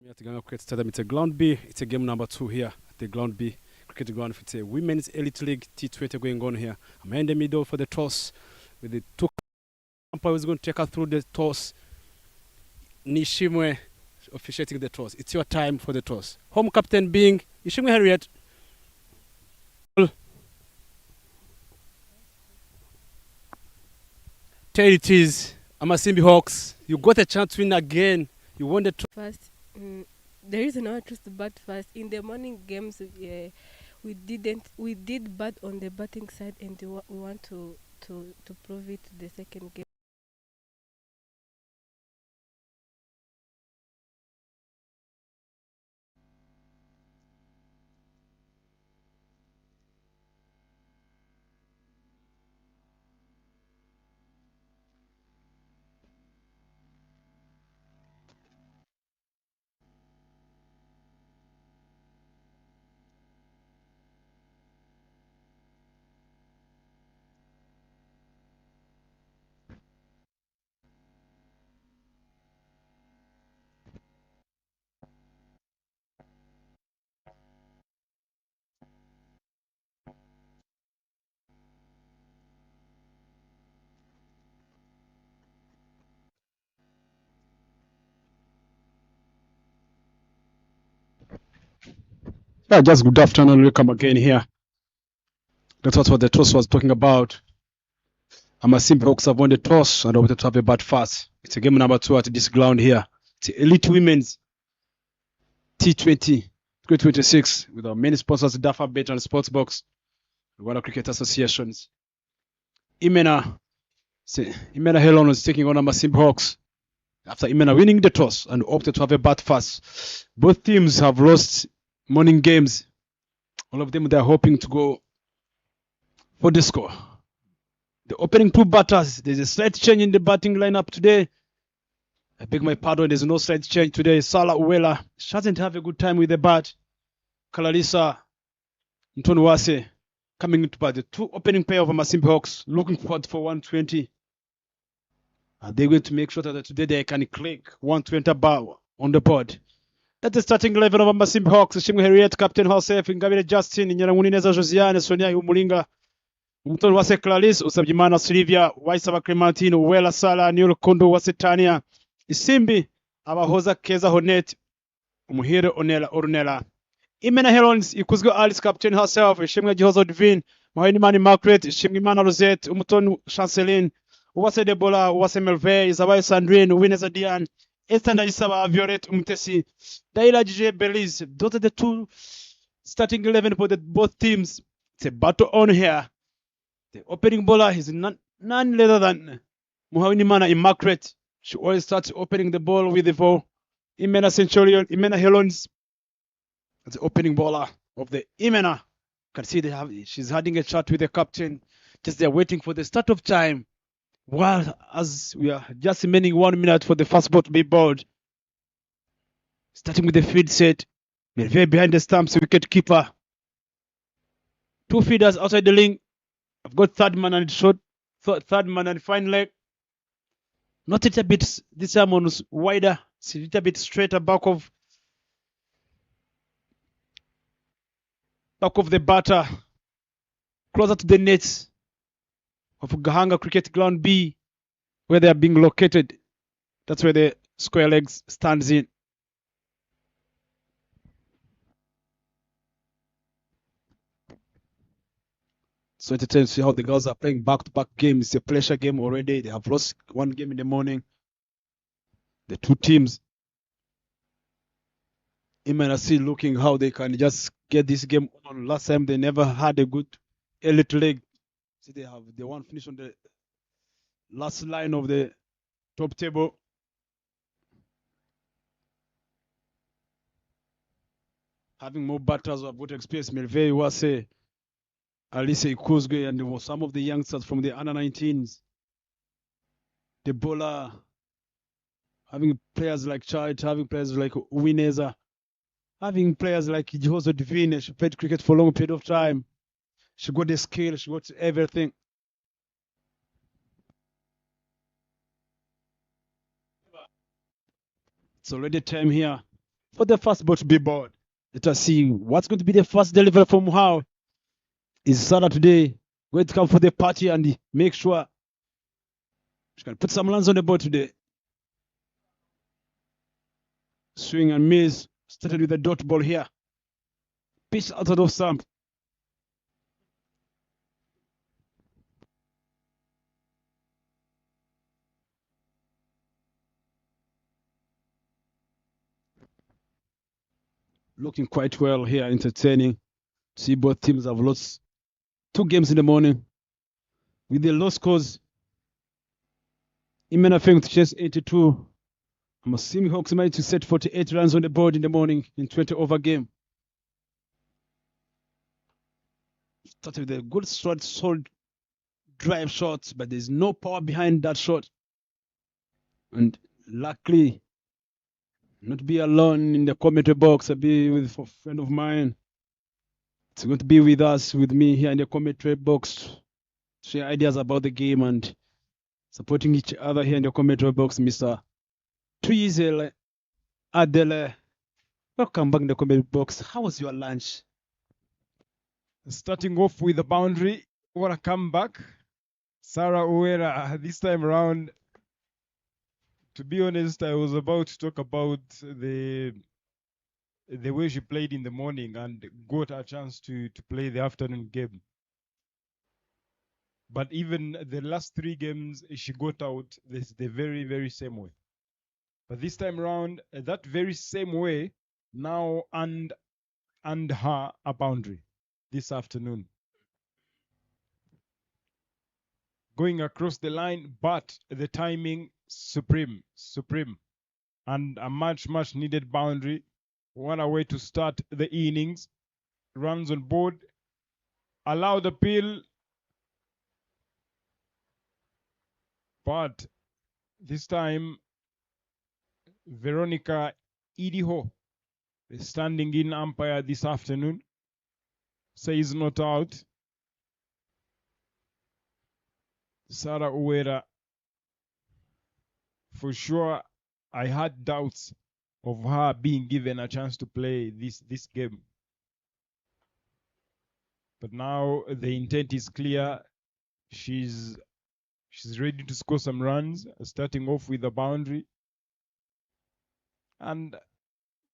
At the Gahanga Cricket Stadium, it's a ground B. It's a game number 2 here at the ground B cricket ground. It's a women's elite league T20 going on here. I'm in the middle for the toss with the two umpires going to take us through the toss. Nishimwe officiating the toss. It's your time for the toss. Home captain being Nishimwe Harriet. There it is. Amasimbi Hawks. You got a chance to win again. You won the toss. First, the reason I chose to bat first in the morning games, we did bat on the batting side, and we want to prove it the second game. Yeah, just good afternoon. Welcome again here. That's what the toss was talking about. Amasimbi Hawks have won the toss and opted to have a bat first. It's a game number 2 at this ground here. It's Elite Women's T20 2026 with our main sponsors Dafa Bet and Sportsbox, Rwanda Cricket Associations. Imena Herons is taking on Amasimbi Hawks after Imena winning the toss and opted to have a bat first. Both teams have lost morning games. All of them, they are hoping to go for the score. The opening 2 batters, there's a slight change in the batting lineup today. I beg my pardon, there's no slight change today. Salah Uwela, she doesn't have a good time with the bat. Kalalisa Mtonwase coming into bat. The 2 opening pair of Amasimbi Hawks looking forward for 120. Are they going to make sure that today they can click 120 bar on the board? That's the starting 11 of Amasimbi Hawks. Nishimwe Harriet, Captain herself, Ingabire Justin, Nyiramuneza Josiane, Sonia Umulinga, Mtonwase Clarisse, Usabyimana Sylvia, Waisaba Clementine, Uwela Sala, Nyurukundo Wasetania, Isimbi, Abahoza Keza Honet, Umuhire Onela Ornella. Imena Herons, Ikuzgo Alice, Captain herself, Ishimwe Gihozo Divine, Mahinimani Margaret, Ishimimana Rosette, Umuton Chanceline, Uwase Debola, Uwase Melve, Isabai Sandrine, Uwineza Diane, Estanda Isaba, Violet Umtesi, Daila JJ Belize. Those are the 2 starting 11 for both teams. It's a battle on here. The opening bowler is none other than Muhawinimana Immaculate. She always starts opening the ball with the ball. Imena Centurion, Imena Herons. That's the opening bowler of the Imena. You can see she's having a chat with the captain. Just they're waiting for the start of time. While as we are just remaining 1 minute for the first ball to be bowled. Starting with the field set. Melve behind the stumps, wicket keeper. 2 feeders outside the ring. I've got third man and short, third man and fine leg. Not a little bit, this time on wider. It's a little bit straighter back of the batter. Closer to the nets of Gahanga Cricket Ground B, where they are being located. That's where the Square legs, stands in. So entertained to see how the girls are playing back-to-back games. It's a pressure game already. They have lost one game in the morning. The two teams. Imena still looking how they can just get this game on. Last time they never had a good elite leg. See, they have the one finish on the last line of the top table. Having more batters who have got experience, Merveille Wase, Alice Ikuzwe, and some of the youngsters from the under 19s. The bowler, having players like Chait, having players like Uwineza, having players like Jose Divine. She played cricket for a long period of time. She got the skill, she got everything. It's already time here for the first ball to be bowled. Let us see what's going to be the first delivery from how. Is Sarah today going to come for the party and make sure she can put some runs on the board today? Swing and miss. Started with a dot ball here. Pitch outside of stump. Looking quite well here, entertaining. See, both teams have lost 2 games in the morning. With the low scores, Imena failing to chase 82. Amasimbi Hawks managed to set 48 runs on the board in the morning in 20 over game. Started with a good shot, solid drive shot, but there's no power behind that shot. And luckily, not be alone in the commentary box. I'll be with a friend of mine. It's going to be with us, with me here in the commentary box, share ideas about the game and supporting each other here in the commentary box. Mr. Twizel Adele, welcome back in the commentary box. How was your lunch? Starting off with a boundary. What a comeback. Sarah Uwera, this time around, to be honest, I was about to talk about the way she played in the morning and got a chance to play the afternoon game. But even the last 3 games, she got out the very, very same way. But this time around, that very same way now earned her a boundary this afternoon. Going across the line, but the timing supreme. And a much needed boundary. What a way to start the innings. Runs on board. Allowed appeal. But this time, Veronica Idiho, the standing in umpire this afternoon, says not out. Sarah Uwera, for sure, I had doubts of her being given a chance to play this game. But now the intent is clear. She's ready to score some runs, starting off with a boundary. And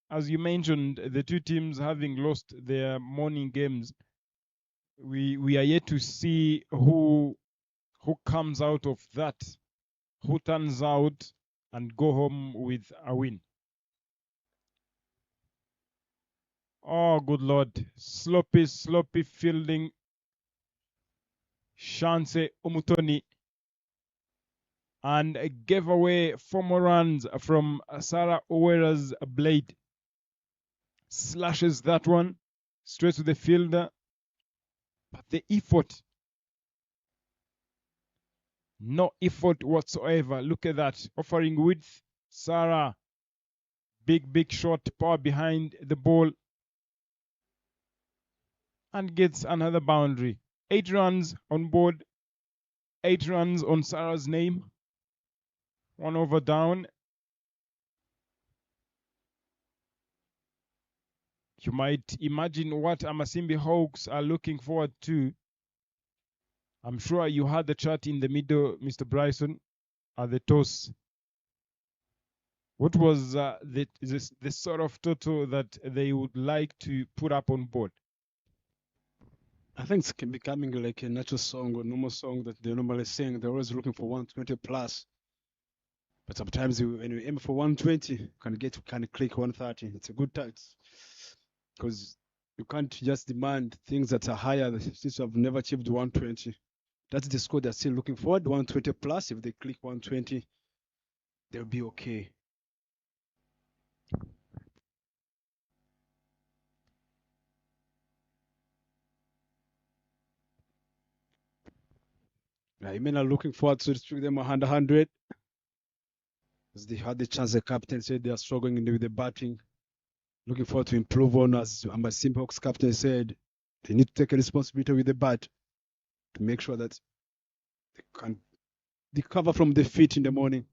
as you mentioned, the two teams having lost their morning games, we are yet to see who comes out of that, who turns out and go home with a win. Oh, good Lord. Sloppy fielding. Chance Umutoni. And gave away 4 more runs from Sarah Uwera's blade. Slashes that one straight to the fielder. But the effort, no effort whatsoever. Look at that. Offering width. Sarah, big shot, power behind the ball. And gets another boundary. 8 runs on board. 8 runs on Sarah's name. 1 over down. You might imagine what Amasimbi Hawks are looking forward to. I'm sure you had the chat in the middle, Mr. Bryson, at the toss. What was the sort of total that they would like to put up on board? I think it's becoming like a natural song or normal song that they normally sing. They're always looking for 120 plus. But sometimes when you aim for 120, you can click 130. It's a good tax because you can't just demand things that are higher since you have never achieved 120. That's the score they're still looking for. 120 plus. If they click 120, they'll be okay. Imena looking forward to restrict them 100. As they had the chance, the captain said they are struggling with the batting. Looking forward to improve on, as Amasimbi Hawks captain said, they need to take a responsibility with the bat to make sure that they can recover from defeat in the morning.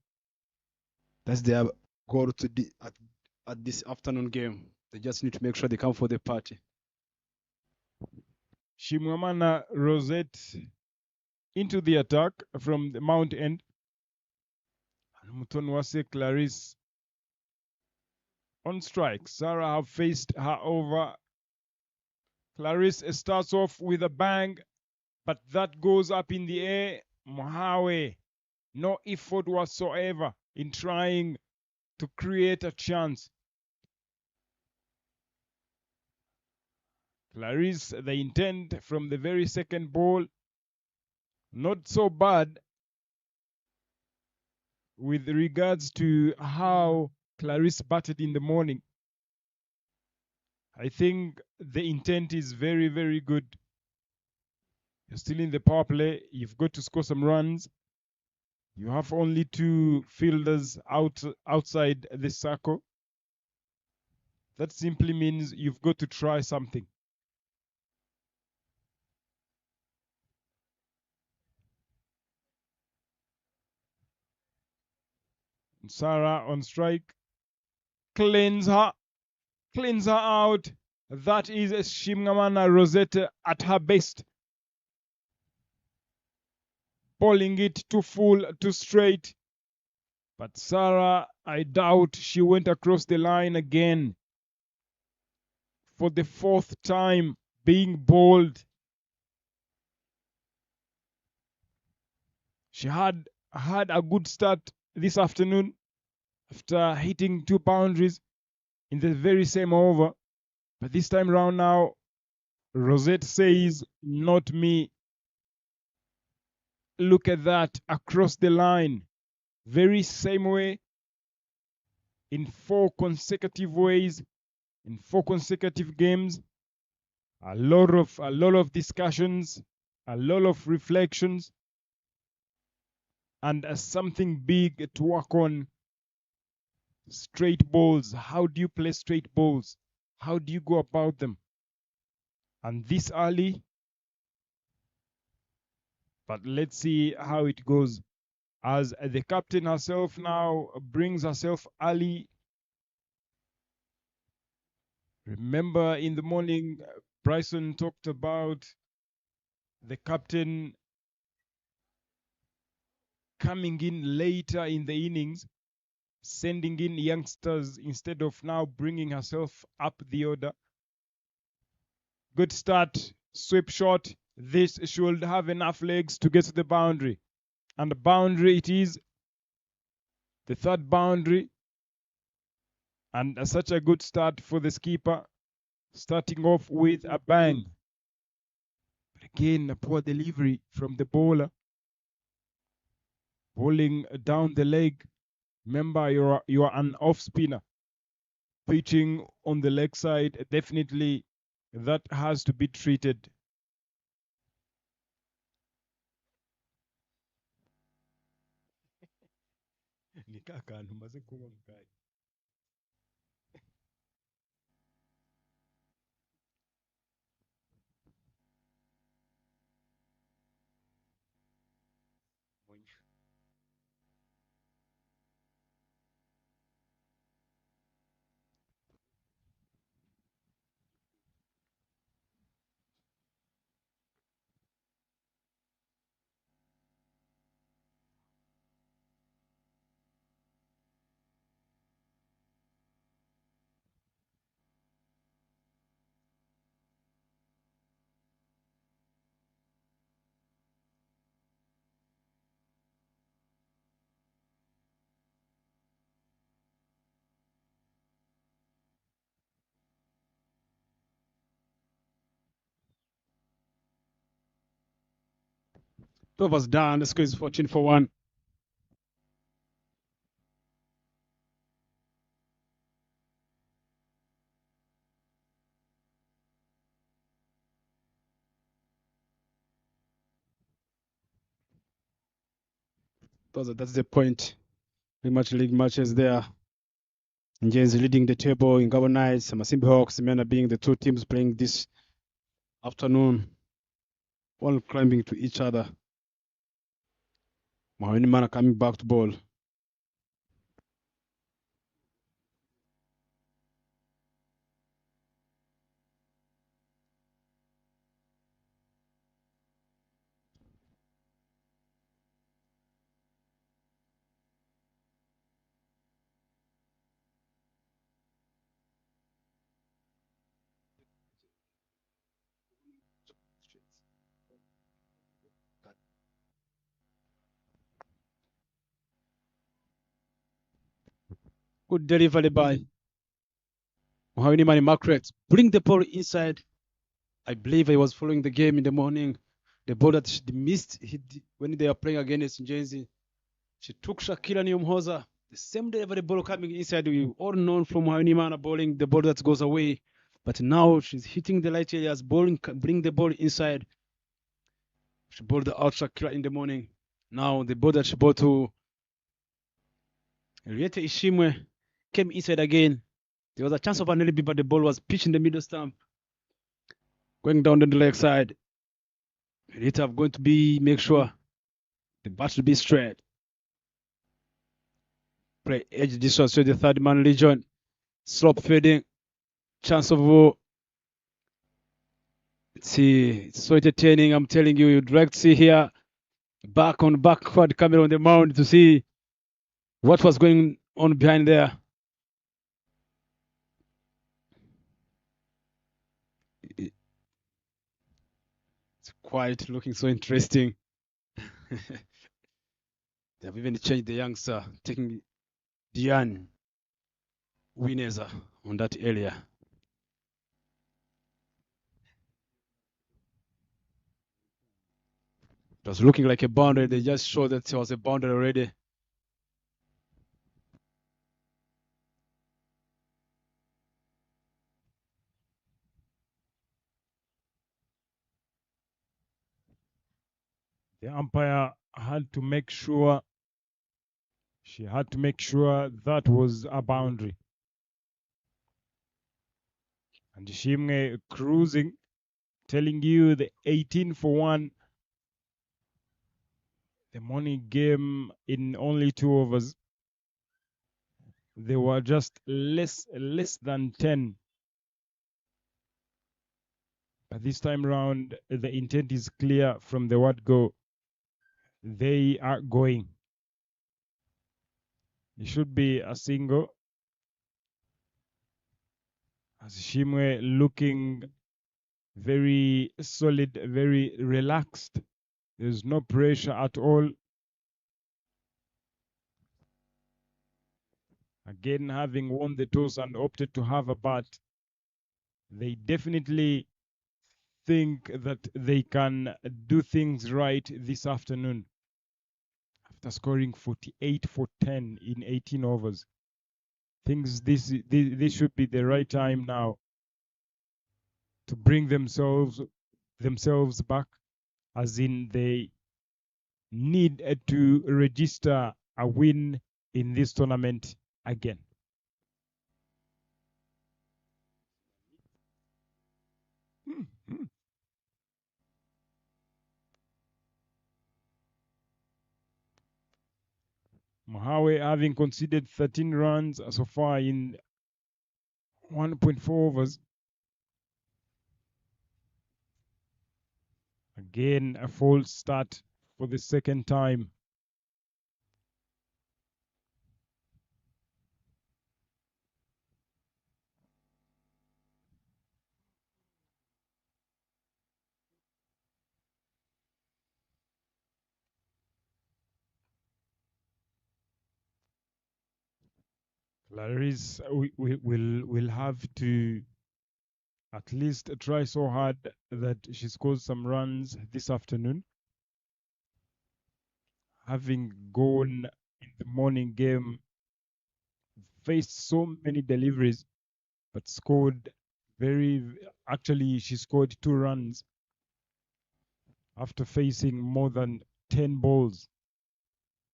That's their goal at this afternoon game. They just need to make sure they come for the party. Shimwamana Rosette into the attack from the Mount End. And Mutonwase Clarisse on strike. Sarah have faced her over. Clarisse starts off with a bang, but that goes up in the air. Mohawe, no effort whatsoever in trying to create a chance. Clarisse, the intent from the very second ball, not so bad with regards to how Clarisse batted in the morning. I think the intent is very, very good. You're still in the power play. You've got to score some runs. You have only two fielders outside the circle. That simply means you've got to try something. Sarah on strike. Cleans her out. That is Shimwamana Rosette at her best. Bowling it too full, too straight. But Sarah, I doubt she went across the line again. For the fourth time being bowled. She had a good start this afternoon after hitting 2 boundaries in the very same over. But this time round now, Rosette says, not me. Look at that, across the line. Very same way, in 4 consecutive ways, in 4 consecutive games. A lot of discussions, a lot of reflections, and something big to work on. Straight balls. How do you play straight balls? How do you go about them? And this early, but let's see how it goes. As the captain herself now brings herself early. Remember in the morning, Bryson talked about the captain coming in later in the innings, sending in youngsters instead of now bringing herself up the order. Good start, sweep shot. This should have enough legs to get to the boundary. And the boundary it is, the third boundary. And such a good start for the skipper, starting off with a bang. But again, a poor delivery from the bowler. Bowling down the leg. Remember, you are an off spinner. Pitching on the leg side, definitely that has to be treated. 12 overs done. The score is 14 for 1. That's the point. Pretty much league matches there. Njez leading the table in Gahanga Knights, Amasimbi Hawks, Imena being the two teams playing this afternoon, all climbing to each other. Imena coming back to ball. Good delivery by Imena Margaret. Bring the ball inside. I believe I was following the game in the morning. The ball that she missed when they are playing against Njezi. She took Shakira Nyomhoza. The same delivery ball coming inside. We all know from Imena bowling the ball that goes away. But now she's hitting the light areas, bowling, bring the ball inside. She bowled the out Shakira in the morning. Now the ball that she bowled to Riete Ishimwe came inside again. There was a chance of an LB, but the ball was pitched in the middle stump. Going down on the leg side. Riete are going to make sure the bat will be straight. Play edge this one, so the third man Legion. Slope fading. Chance of see, it's so entertaining. I'm telling you, you'd like to see here backward camera on the mound to see what was going on behind there. It's quite looking so interesting. They have even changed the youngster, taking Diane Wineza on that area. It was looking like a boundary. They just showed that it was a boundary already. The umpire had to make sure, she had to make sure that was a boundary. And Shimwe cruising, telling you the 18 for 1. The morning game in only 2 overs. They were just less than 10. But this time round, the intent is clear from the word go. They are going. It should be a single. As Shimwe looking very solid, very relaxed. There's no pressure at all. Again, having won the toss and opted to have a bat, they definitely think that they can do things right this afternoon. After scoring 48 for 10 in 18 overs. Thinks this should be the right time now to bring themselves back, as in they need to register a win in this tournament again. Mohawe having conceded 13 runs so far in 1.4 overs. Again, a false start for the second time. Clarice will have to at least try so hard that she scores some runs this afternoon. having gone in the morning game, faced so many deliveries, but scored actually she scored 2 runs after facing more than 10 balls.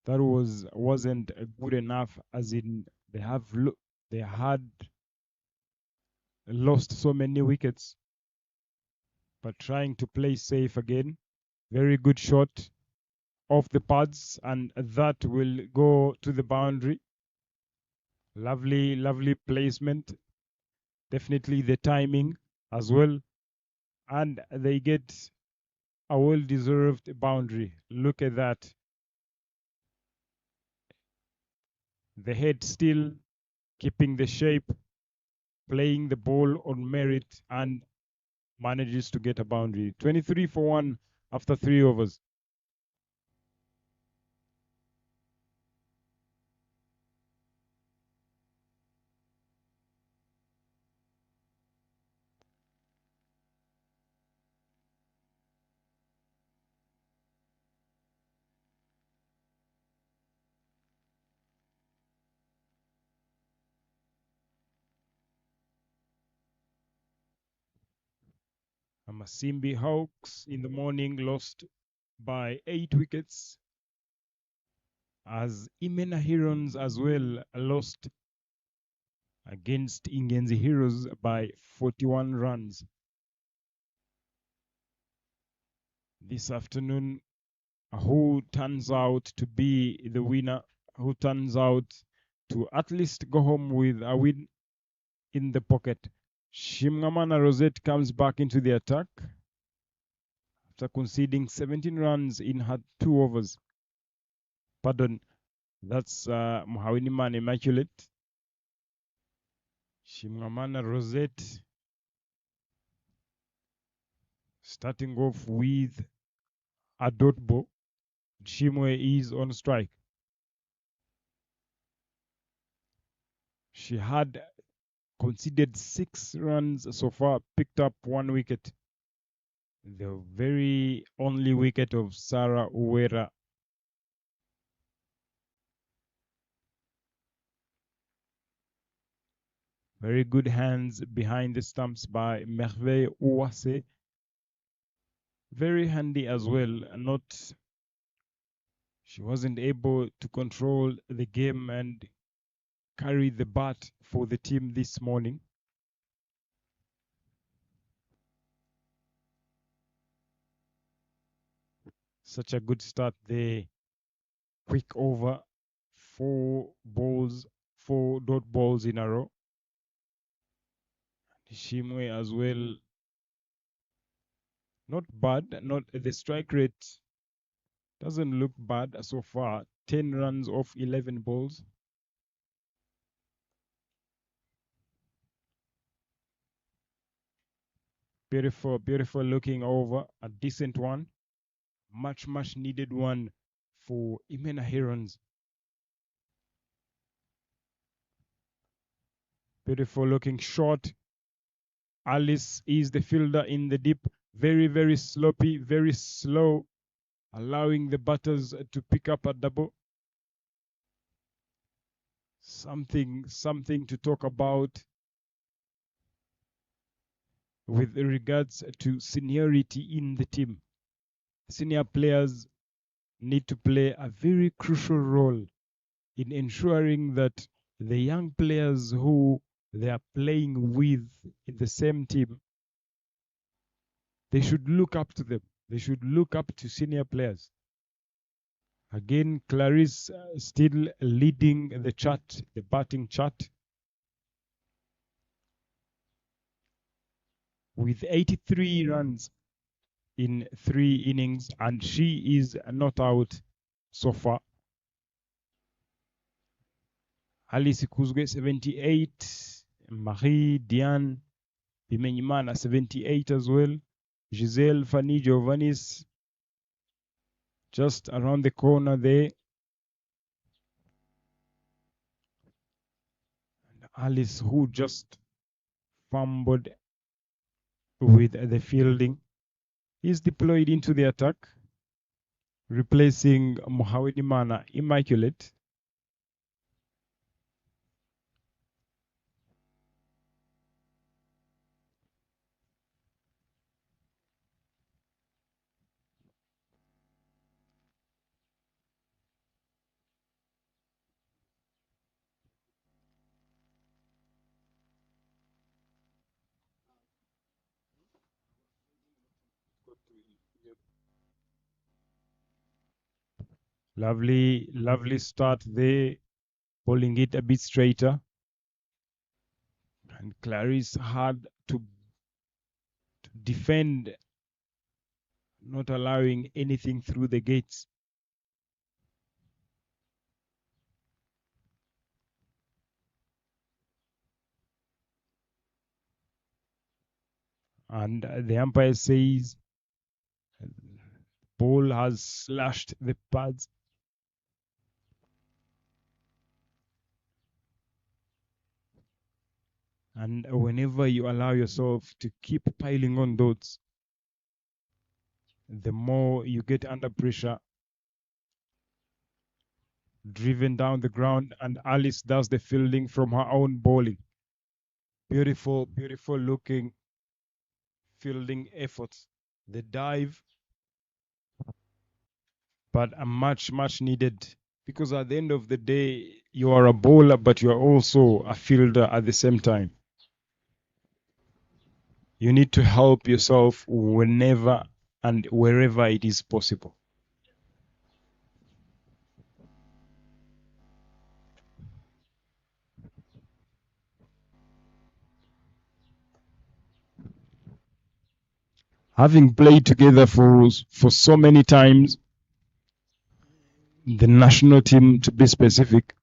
That wasn't good enough, as in they had lost so many wickets, but trying to play safe again. Very good shot off the pads, and that will go to the boundary. Lovely placement. Definitely the timing as well, and they get a well-deserved boundary. Look at that. The head still keeping the shape, playing the ball on merit, and manages to get a boundary. 23 for 1 after 3 overs. Amasimbi Hawks in the morning lost by 8 wickets, as Imena Herons as well lost against Ingenzi Heroes by 41 runs. This afternoon, who turns out to be the winner, who turns out to at least go home with a win in the pocket? Shimngamana Rosette comes back into the attack after conceding 17 runs in her 2 overs. Pardon, that's Muhawiniman Immaculate. Shimngamana Rosette starting off with a dot ball. Shimwe is on strike. She had conceded 6 runs so far, picked up 1 wicket. The very only wicket of Sarah Uwera. Very good hands behind the stumps by Merveille Ouasse. Very handy as well. She wasn't able to control the game and carry the bat for the team this morning. Such a good start there. Quick over, 4 dot balls in a row. Shimwe as well. Not bad. The strike rate doesn't look bad so far. 10 runs off 11 balls. Beautiful looking over. A decent one. Much needed one for Imena Herons. Beautiful looking shot. Alice is the fielder in the deep. Very sloppy, very slow, allowing the batters to pick up a double. Something to talk about with regards to seniority in the team. Senior players need to play a very crucial role in ensuring that the young players who they are playing with in the same team, they should look up to them. They should look up to senior players. Again, Clarice still leading the chart, the batting chart, with 83 runs in 3 innings, and she is not out so far. Alice Kuzwe 78, Marie Diane Bimenyimana 78 as well. Giselle Fanny Giovannis just around the corner there. And Alice, who just fumbled with the fielding, is deployed into the attack. replacing Imena Immaculate. Lovely start there, pulling it a bit straighter. And Clarice had to defend, not allowing anything through the gates. And the umpire says ball has slashed the pads. And whenever you allow yourself to keep piling on dots, the more you get under pressure, driven down the ground, and Alice does the fielding from her own bowling. Beautiful looking fielding efforts. The dive, but a much needed, because at the end of the day, you are a bowler, but you are also a fielder at the same time. You need to help yourself whenever and wherever it is possible. Having played together for so many times, the national team to be specific,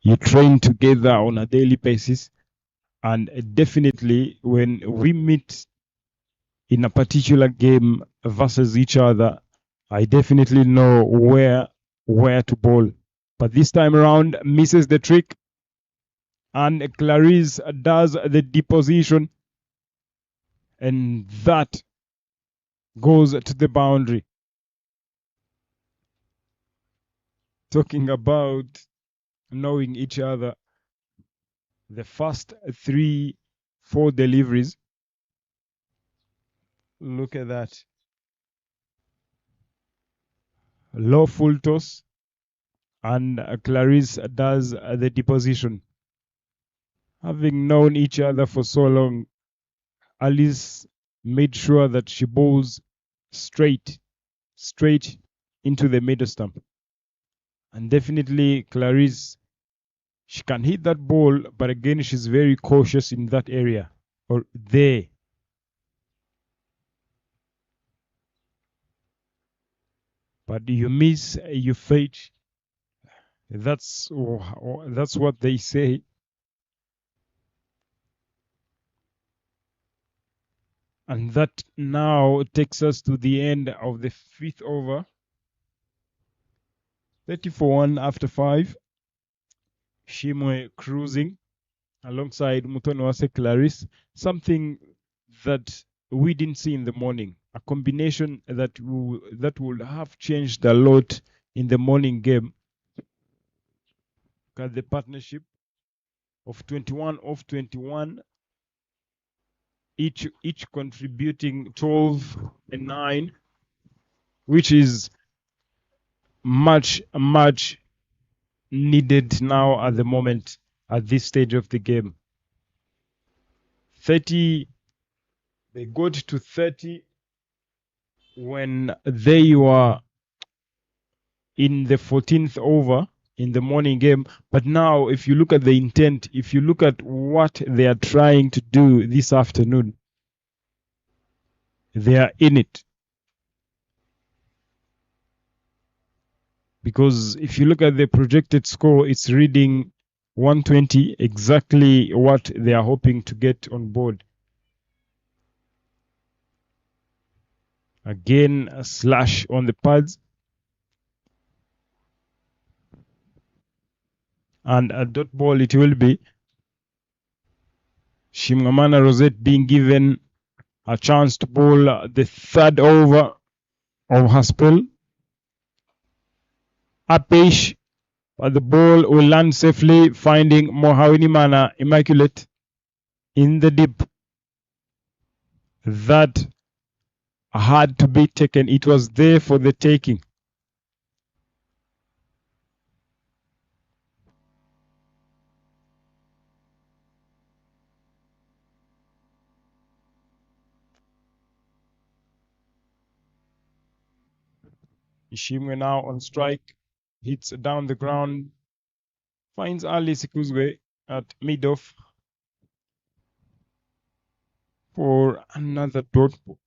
you train together on a daily basis, and definitely when we meet in a particular game versus each other, I definitely know where to bowl. But this time around, misses the trick, and Clarice does the deposition, and that goes to the boundary. Talking about knowing each other, the first 3-4 deliveries, look at that. Low full toss, and Clarice does the deposition. Having known each other for so long, Alice made sure that she bowls straight into the middle stump. And definitely Clarice, she can hit that ball, but again, she's very cautious in that area, or there. But you miss, you fate. That's what they say. And that now takes us to the end of the 5th over. 30 for 1 after 5. Shimwe cruising alongside Mutonwase Clarice. Something that we didn't see in the morning. A combination that would have changed a lot in the morning game. Look at the partnership of 21 off 21. Each contributing 12 and 9, which is much needed now at the moment, at this stage of the game. 30, they got to 30 when they were in the 14th over in the morning game. But now, if you look at the intent, if you look at what they are trying to do this afternoon, they are in it. Because if you look at the projected score, it's reading 120, exactly what they are hoping to get on board. Again, a slash on the pads. And a dot ball it will be. Shimngamana Rosette being given a chance to bowl the 3rd over of her spell. Apesh, but the ball will land safely, finding Imena immaculate in the deep. That had to be taken. It was there for the taking. Ishimwe now on strike, hits down the ground, finds Alice Ikuzwe at mid-off for another dot ball.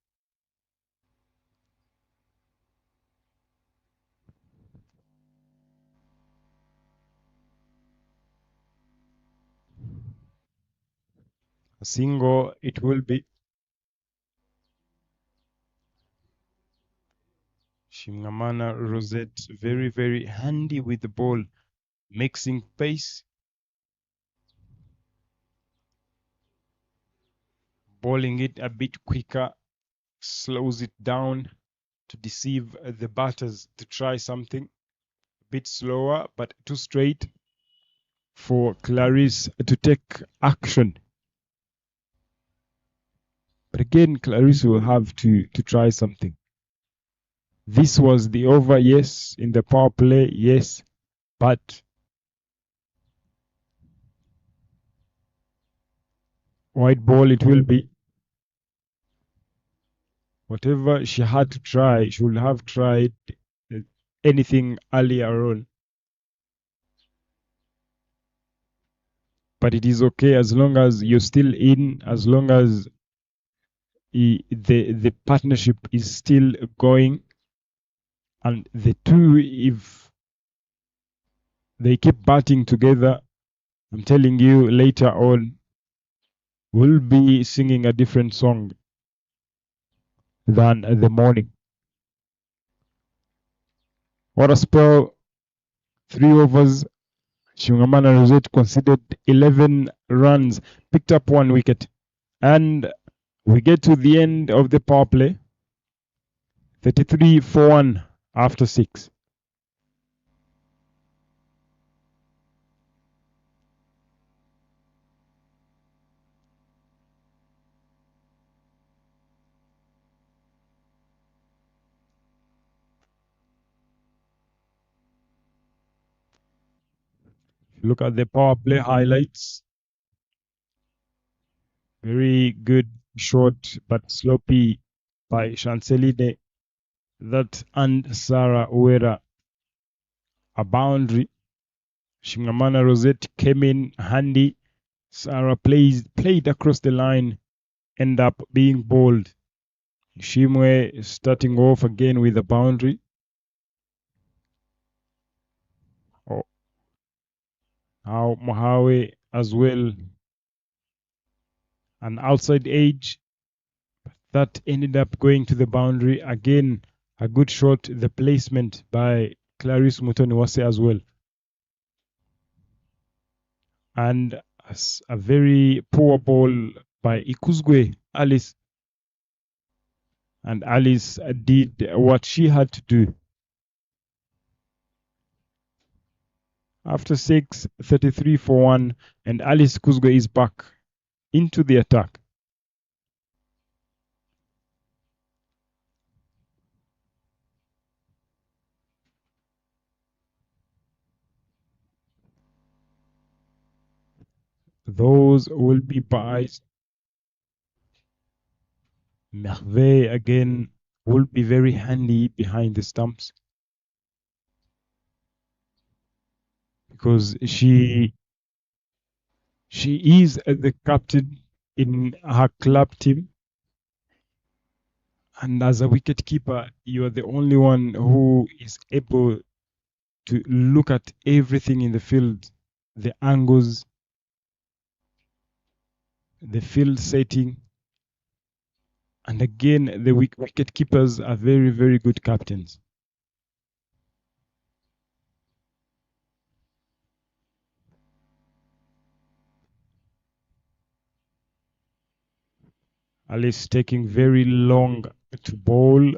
A single it will be. Shimngamana Rosette very, very handy with the ball, mixing pace. Bowling it a bit quicker, slows it down to deceive the batters to try something a bit slower, but too straight for Clarice to take action. But again, Clarice will have to try something. This was the over, yes. In the power play, yes. But white ball it will be. Whatever she had to try, she would have tried anything earlier on. But it is okay as long as you're still in, as long as the partnership is still going. And the two, if they keep batting together, I'm telling you later on, we'll be singing a different song than the morning. What a spell. 3 overs. Shimngamana Rosette conceded 11 runs, picked up 1 wicket. And we get to the end of the power play. 33 for 1 after 6. Look at the power play highlights. Very good shot, but sloppy by Chanceline. That and Sarah Uwera. A boundary. Shimngamana Rosette came in handy. Sarah played across the line, end up being bowled. Shimwe starting off again with a boundary. Oh. Now Mohawe as well. An outside edge that ended up going to the boundary. Again, a good shot. The placement by Clarice Mutoniwase as well. And a very poor ball by Ikuzwe, Alice. And Alice did what she had to do. After 6, 33 for 1, and Alice Ikuzwe is back into the attack. Those will be buys. Merveille again will be very handy behind the stumps, because she is the captain in her club team, and as a wicket keeper, you are the only one who is able to look at everything in the field, the angles, the field setting. And again, the wicket keepers are very, very good captains. Alice taking very long to bowl.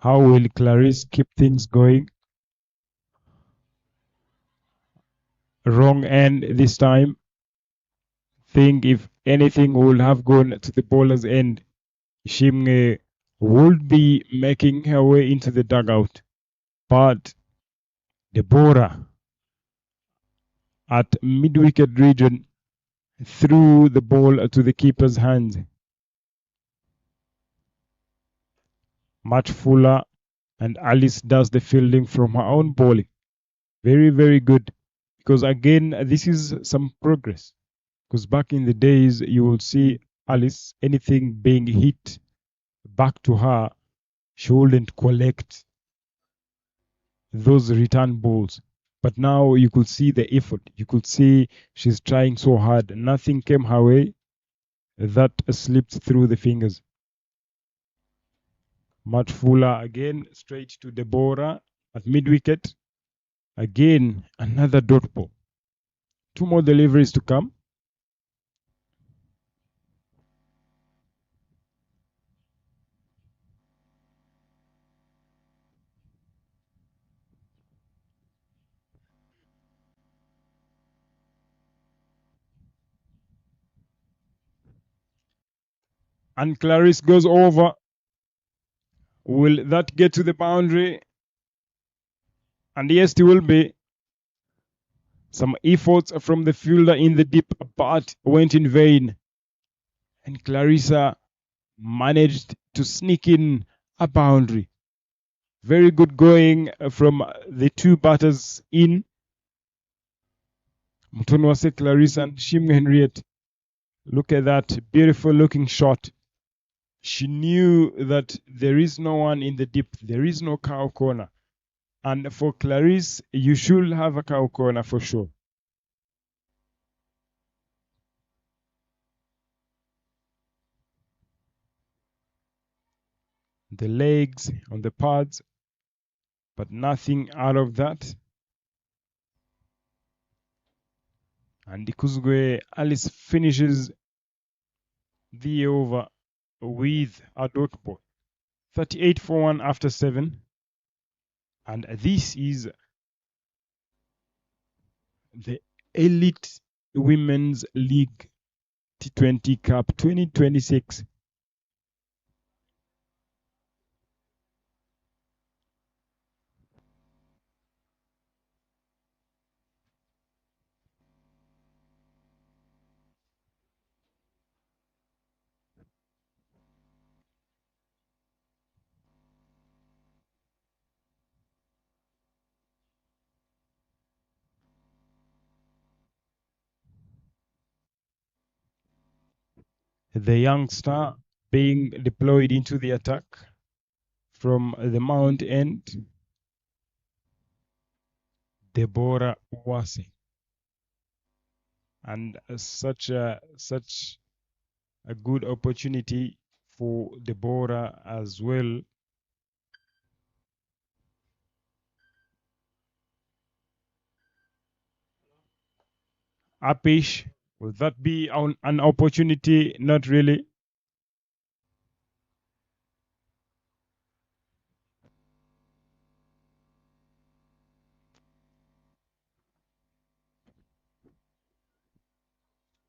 How will Clarice keep things going? Wrong end this time. Think if anything would have gone to the bowler's end, Shimge would be making her way into the dugout. But Deborah at mid-wicket region threw the ball to the keeper's hands. Much Fuller and Alice does the fielding from her own bowling. Very, very good. Because again, this is some progress. Because back in the days, you will see Alice, anything being hit back to her, she wouldn't collect those return balls. But now you could see the effort. You could see she's trying so hard. Nothing came her way. That slipped through the fingers. Matt Fuller again, straight to Deborah at mid-wicket. Again, another dot ball. 2 more deliveries to come. And Clarice goes over. Will that get to the boundary? And yes, it will be. Some efforts from the fielder in the deep, but went in vain. And Clarissa managed to sneak in a boundary. Very good going from the 2 batters in. Mtonwase Clarissa and Shim Henriette. Look at that beautiful looking shot. She knew that there is no one in the deep. There is no cow corner. And for Clarice, you should have a cow corner for sure. The legs on the pads, but nothing out of that. And Ikuzwe Alice finishes the over with a dot ball. 38 for 1 after 7. And this is the Elite Women's League T20 Cup 2026. The youngster being deployed into the attack from the Mount End, Deborah Uwase. And such a good opportunity for Deborah as well. Apish, will that be an opportunity? Not really.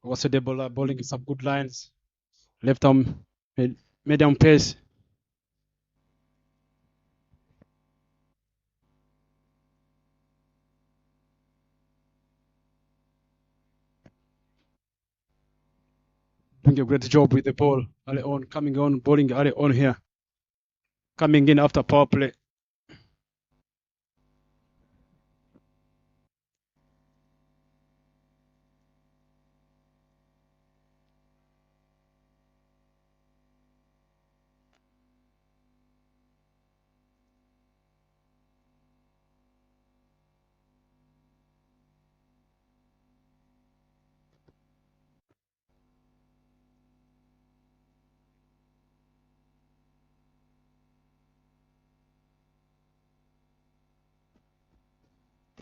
Also, the bowler bowling some good lines. Left arm, medium pace. Doing a great job with the ball. Early on, coming on, bowling early on here. Coming in after power play.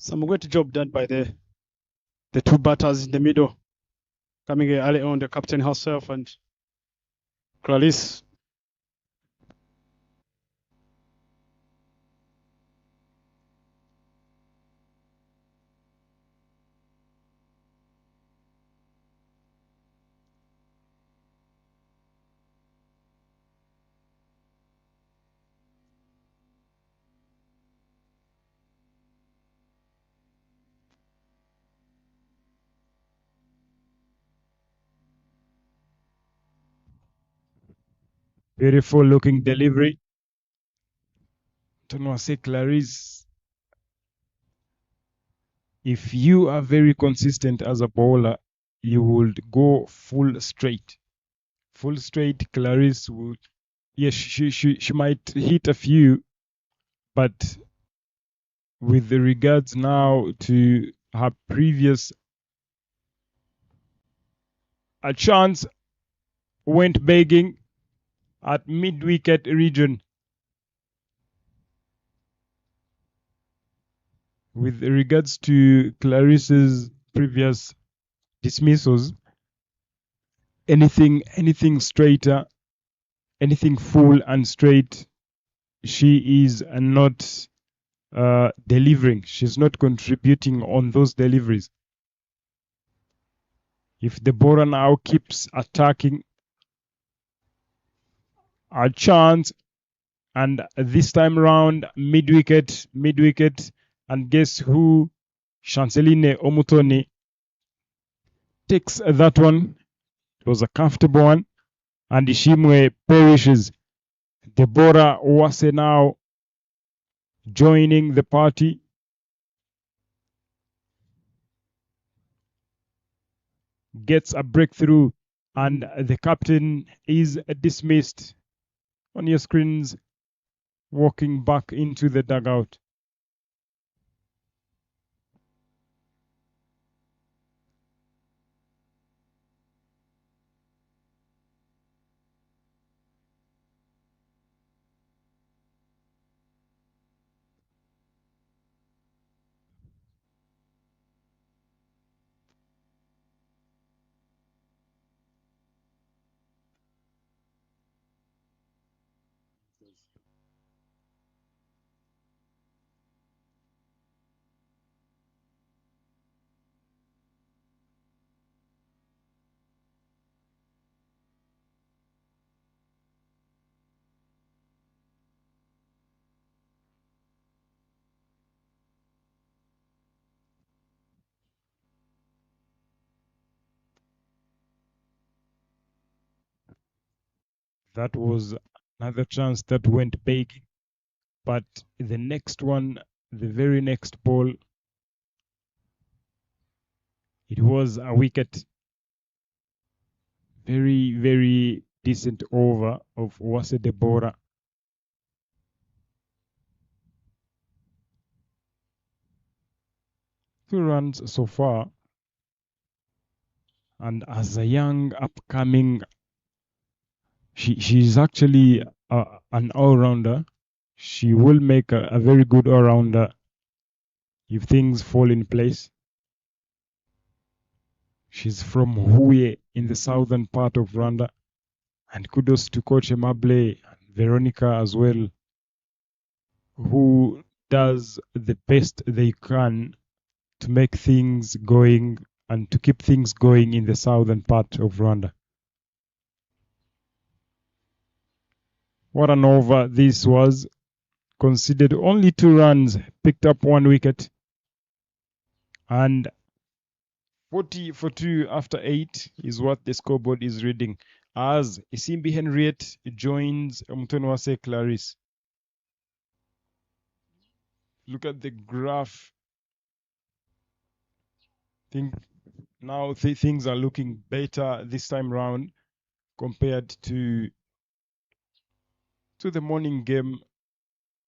Some great job done by the 2 batters in the middle. Coming in early on, the captain herself and Clarice. Beautiful looking delivery. Tonwase Clarice, if you are very consistent as a bowler, you would go full straight. Full straight, Clarice would, yes, she might hit a few, but with regards now to her previous, a chance went begging at mid-wicket region. With regards to Clarice's previous dismissals, anything straighter, anything full and straight, she is not delivering. She's not contributing on those deliveries. If the bowler now keeps attacking, a chance, and this time round mid-wicket, and guess who? Chanceline Omutoni takes that one. It was a comfortable one, and Ishimwe perishes. Deborah Uwase now joining the party. Gets a breakthrough, and the captain is dismissed. On your screens, walking back into the dugout. That was another chance that went big. But the next one, the very next ball, it was a wicket. Very, very decent over of Wase Deborah. Two runs so far. And as a young upcoming, she's actually an all-rounder. She will make a very good all-rounder if things fall in place. She's from Huye in the southern part of Rwanda. And kudos to Coach Emable and Veronica as well, who does the best they can to make things going and to keep things going in the southern part of Rwanda. What an over this was. Conceded only 2 runs, picked up 1 wicket, and 40 for 2 after 8 is what the scoreboard is reading, as Isimbi Henriette joins Mtonwase Clarice. Look at the graph. Think now things are looking better this time round compared to the morning game,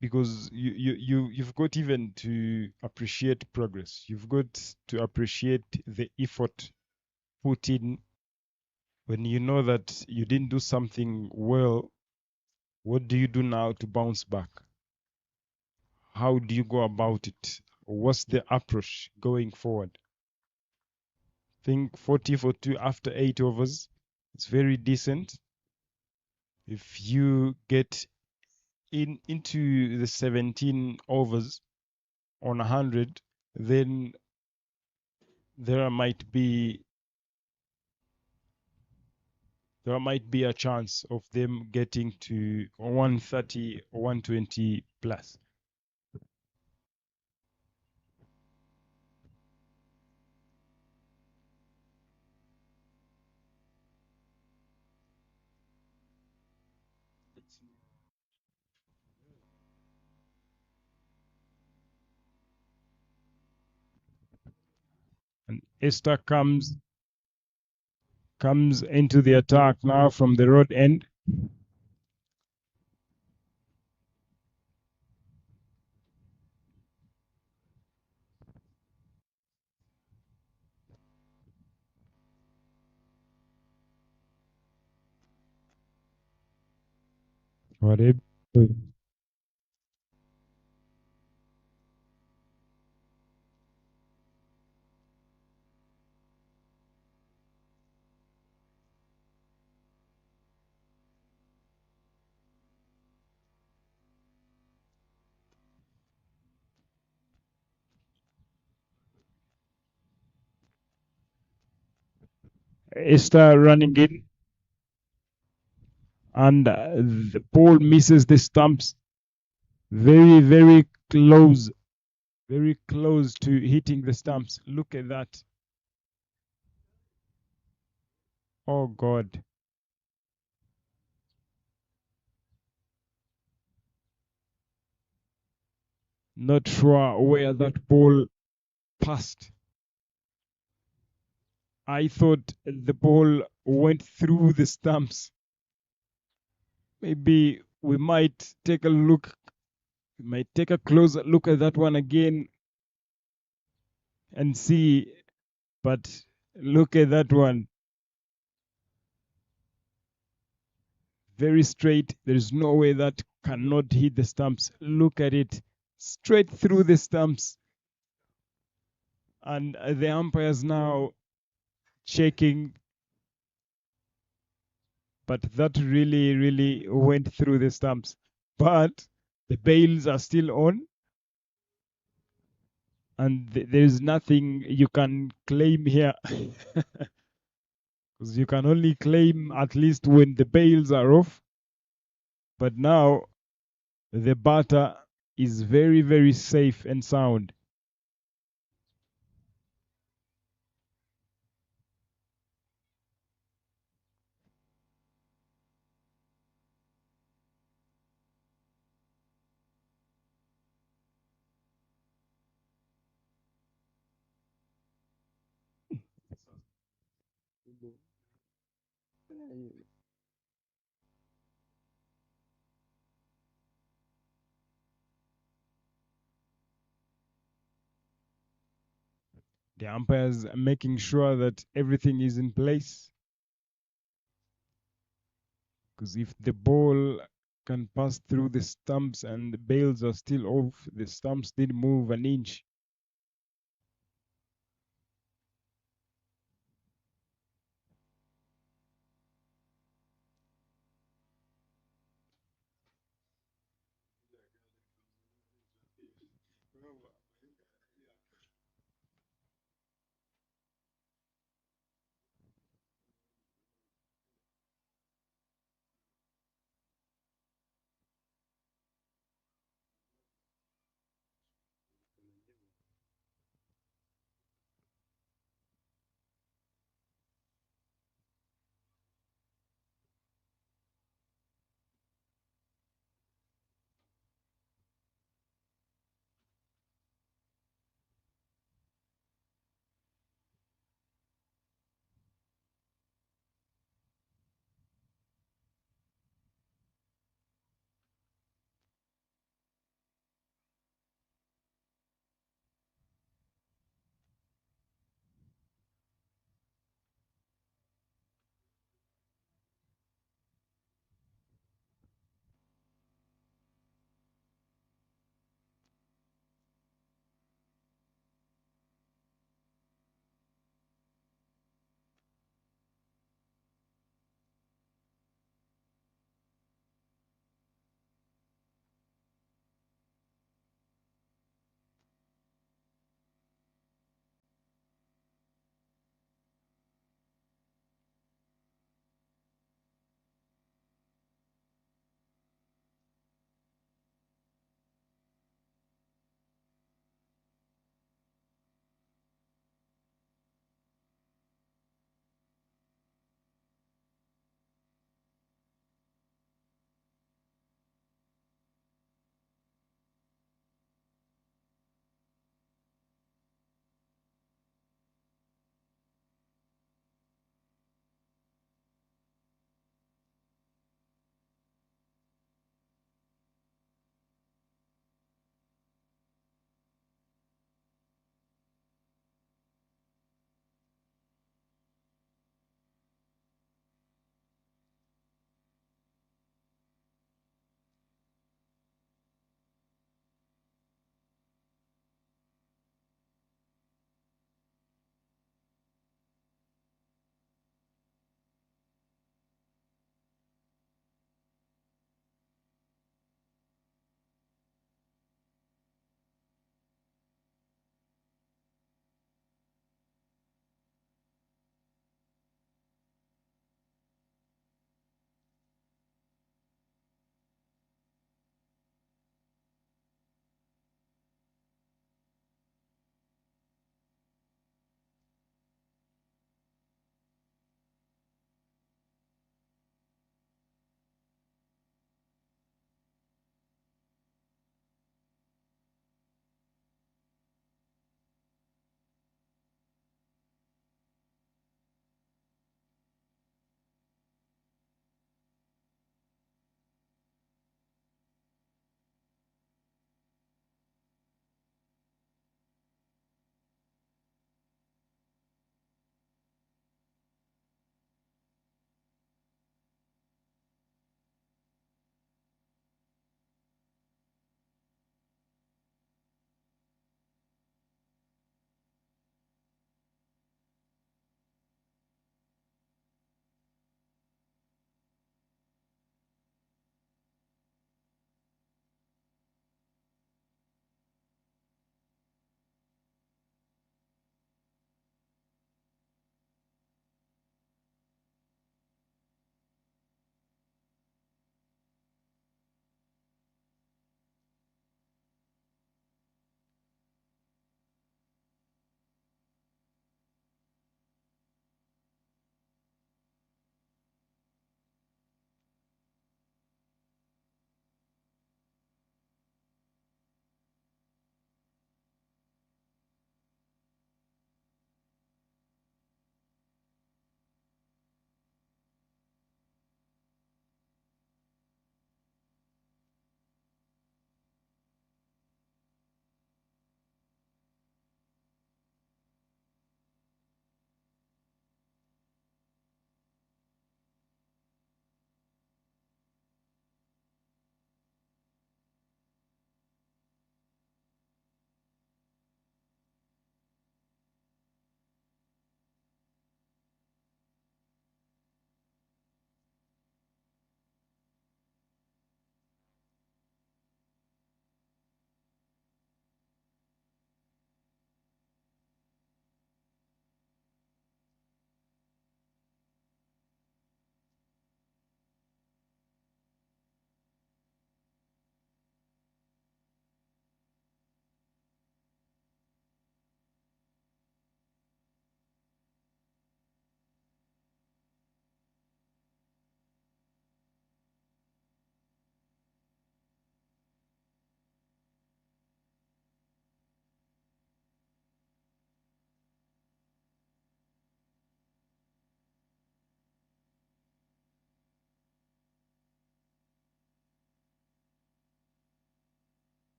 because you've got even to appreciate progress. You've got to appreciate the effort put in. When you know that you didn't do something well, what do you do now to bounce back? How do you go about it? What's the approach going forward? I think 40 for 2 after 8 overs, it's very decent. If you get into the 17 overs on 100, then there might be a chance of them getting to 130 or 120 plus. And Esther comes into the attack now from the road end. Whatever. Esther running in, and the ball misses the stumps. Very, very close to hitting the stumps. Look at that. Oh God. Not sure where that ball passed. I thought the ball went through the stumps. Maybe we might take a look. We might take a closer look at that one again and see. But look at that one. Very straight. There's no way that cannot hit the stumps. Look at it. Straight through the stumps. And the umpires now checking. But that really went through the stumps. But the bails are still on. And there's nothing you can claim here. Because you can only claim at least when the bails are off. But now the batter is very safe and sound. The umpires are making sure that everything is in place. Because if the ball can pass through the stumps and the bails are still off, the stumps didn't move an inch.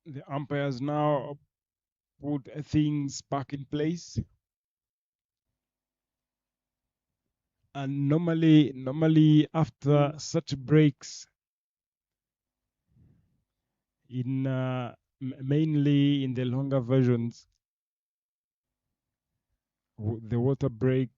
The umpires now put things back in place. And normally after such breaks, in mainly in the longer versions, the water break,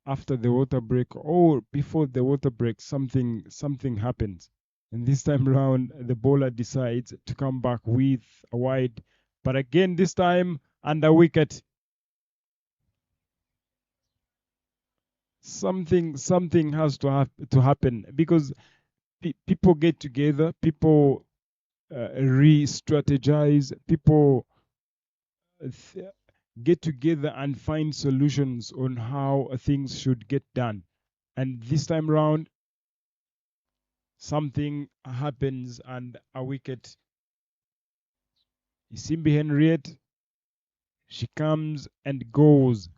after the water break or before the water break, something happens. And this time round, the bowler decides to come back with a wide, but again this time under wicket. Something has to happen, because people get together, people re-strategize, people th- get together and find solutions on how things should get done. And this time round, something happens and a wicket. Simbi Henriette, she comes and goes.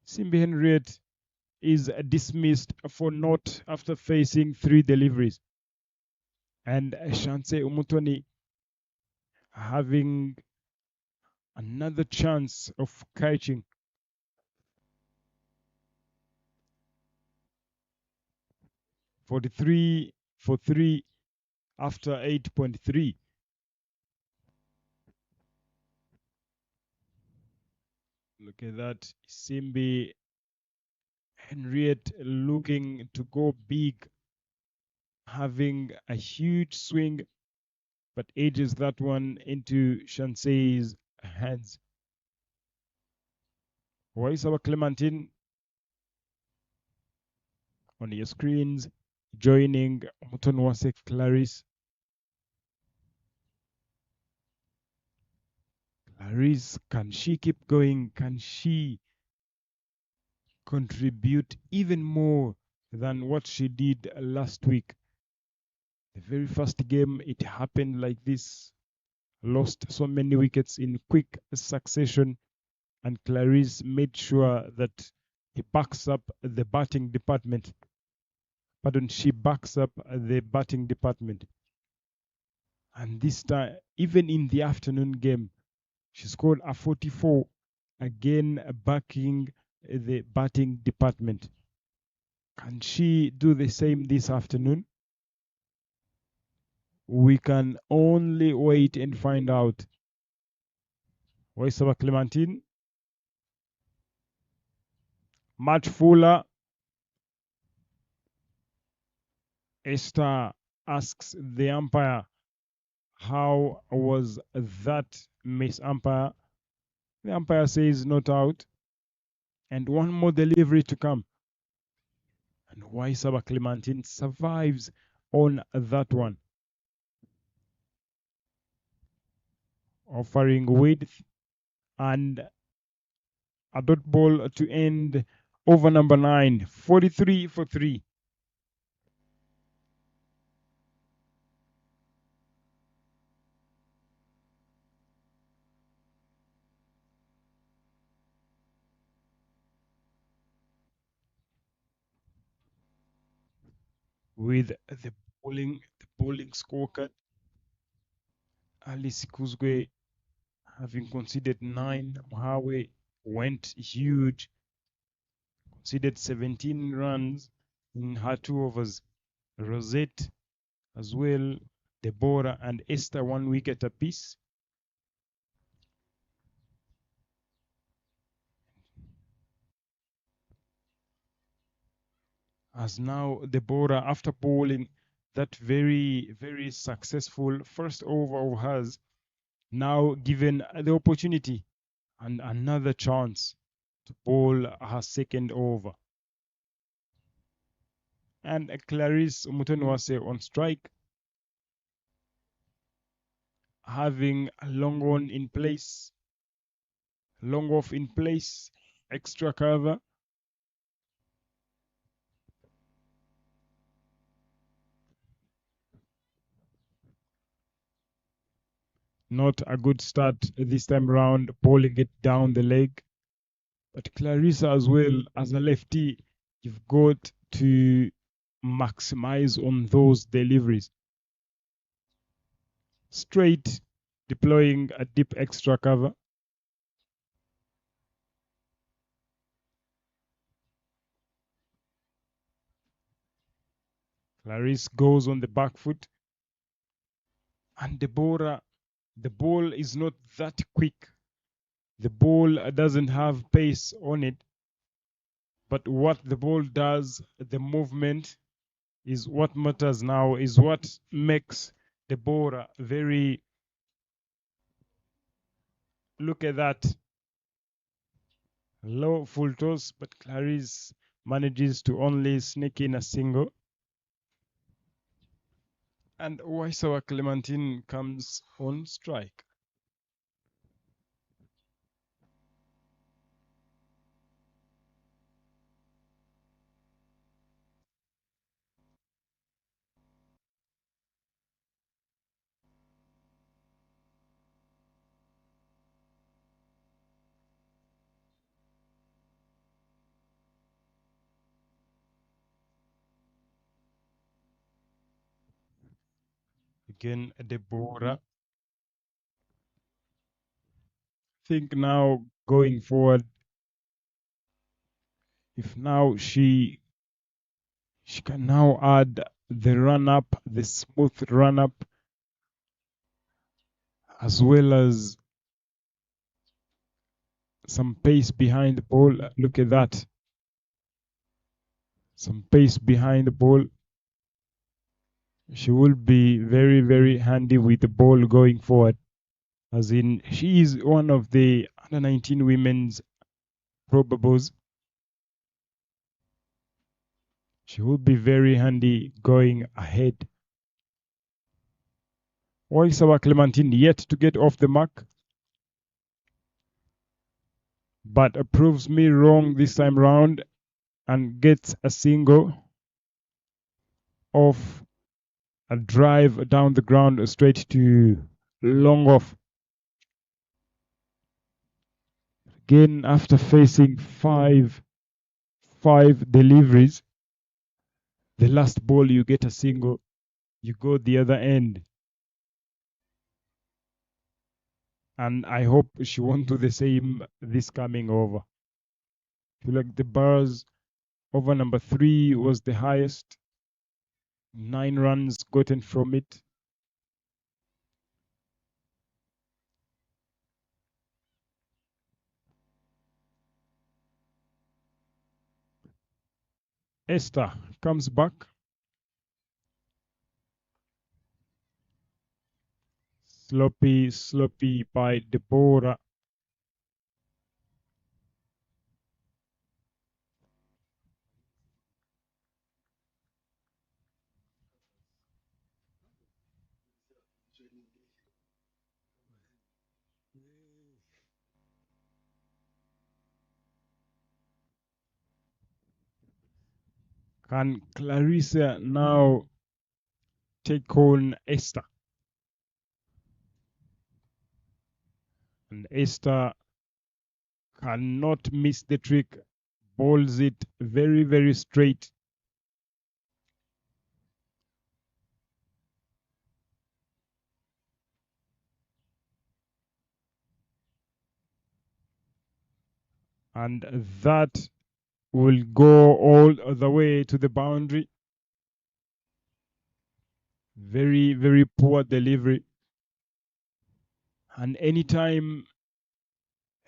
Simbi Henriette is dismissed for not after facing 3 deliveries. And Shanse Umutoni having another chance of catching. 43 for 3 after 8.3. Look at that. Simbi Henriette looking to go big, having a huge swing, but edges that one into Shanse's hands. Waisawa Clementine on your screens, joining Mutonwase Clarice. Clarice, can she keep going? Can she contribute even more than what she did last week? The very first game, it happened like this. Lost so many wickets in quick succession, and Clarice made sure that he backs up the batting department. Pardon, she backs up the batting department. And this time, even in the afternoon game, she scored a 44, again backing the batting department. Can she do the same this afternoon? We can only wait and find out. Waisawa Clementine, much fuller. Esther asks the umpire, how was that, Miss Umpire? The umpire says not out. And one more delivery to come. And Waisawa Clementine survives on that one, offering width and a dot ball to end over number 9, 43 for 3. With the bowling scorecard, Alice Kuzgwe having conceded 9, Mhawe went huge, conceded 17 runs in her 2 overs. Rosette as well, Deborah and Esther 1 wicket apiece. As now Deborah, after bowling that very successful first over of hers, now given the opportunity and another chance to bowl her second over. And Clarice Umutonwase on strike, having a long on in place, long off in place, extra cover. Not a good start this time round, bowling it down the leg. But Clarissa as well, as a lefty, you've got to maximize on those deliveries. Straight, deploying a deep extra cover. Clarisse goes on the back foot. And Deborah, the ball is not that quick. The ball doesn't have pace on it. But what the ball does, the movement, is what matters now, is what makes Deborah very... Look at that. Low full toss, but Clarisse manages to only sneak in a single. And Waisawa Clementine comes on strike. Again, Deborah. Think now going forward, if now she can now add the run up, the smooth run up, as well as some pace behind the ball. Look at that. Some pace behind the ball. She will be very, very handy with the ball going forward. As in, she is one of the under 19 women's probables. She will be very handy going ahead. Waisawa Clementine yet to get off the mark, but proves me wrong this time round and gets a single off a drive down the ground straight to long off. Again, after facing five deliveries, the last ball you get a single, you go the other end. And I hope she won't do the same this coming over. I feel like the bars over number 3 was the highest. 9 runs gotten from it. Esther comes back. Sloppy by Deborah. Can Clarissa now take on Esther? And Esther cannot miss the trick. Bowls it very, very straight. And that will go all the way to the boundary. Very, very poor delivery. And anytime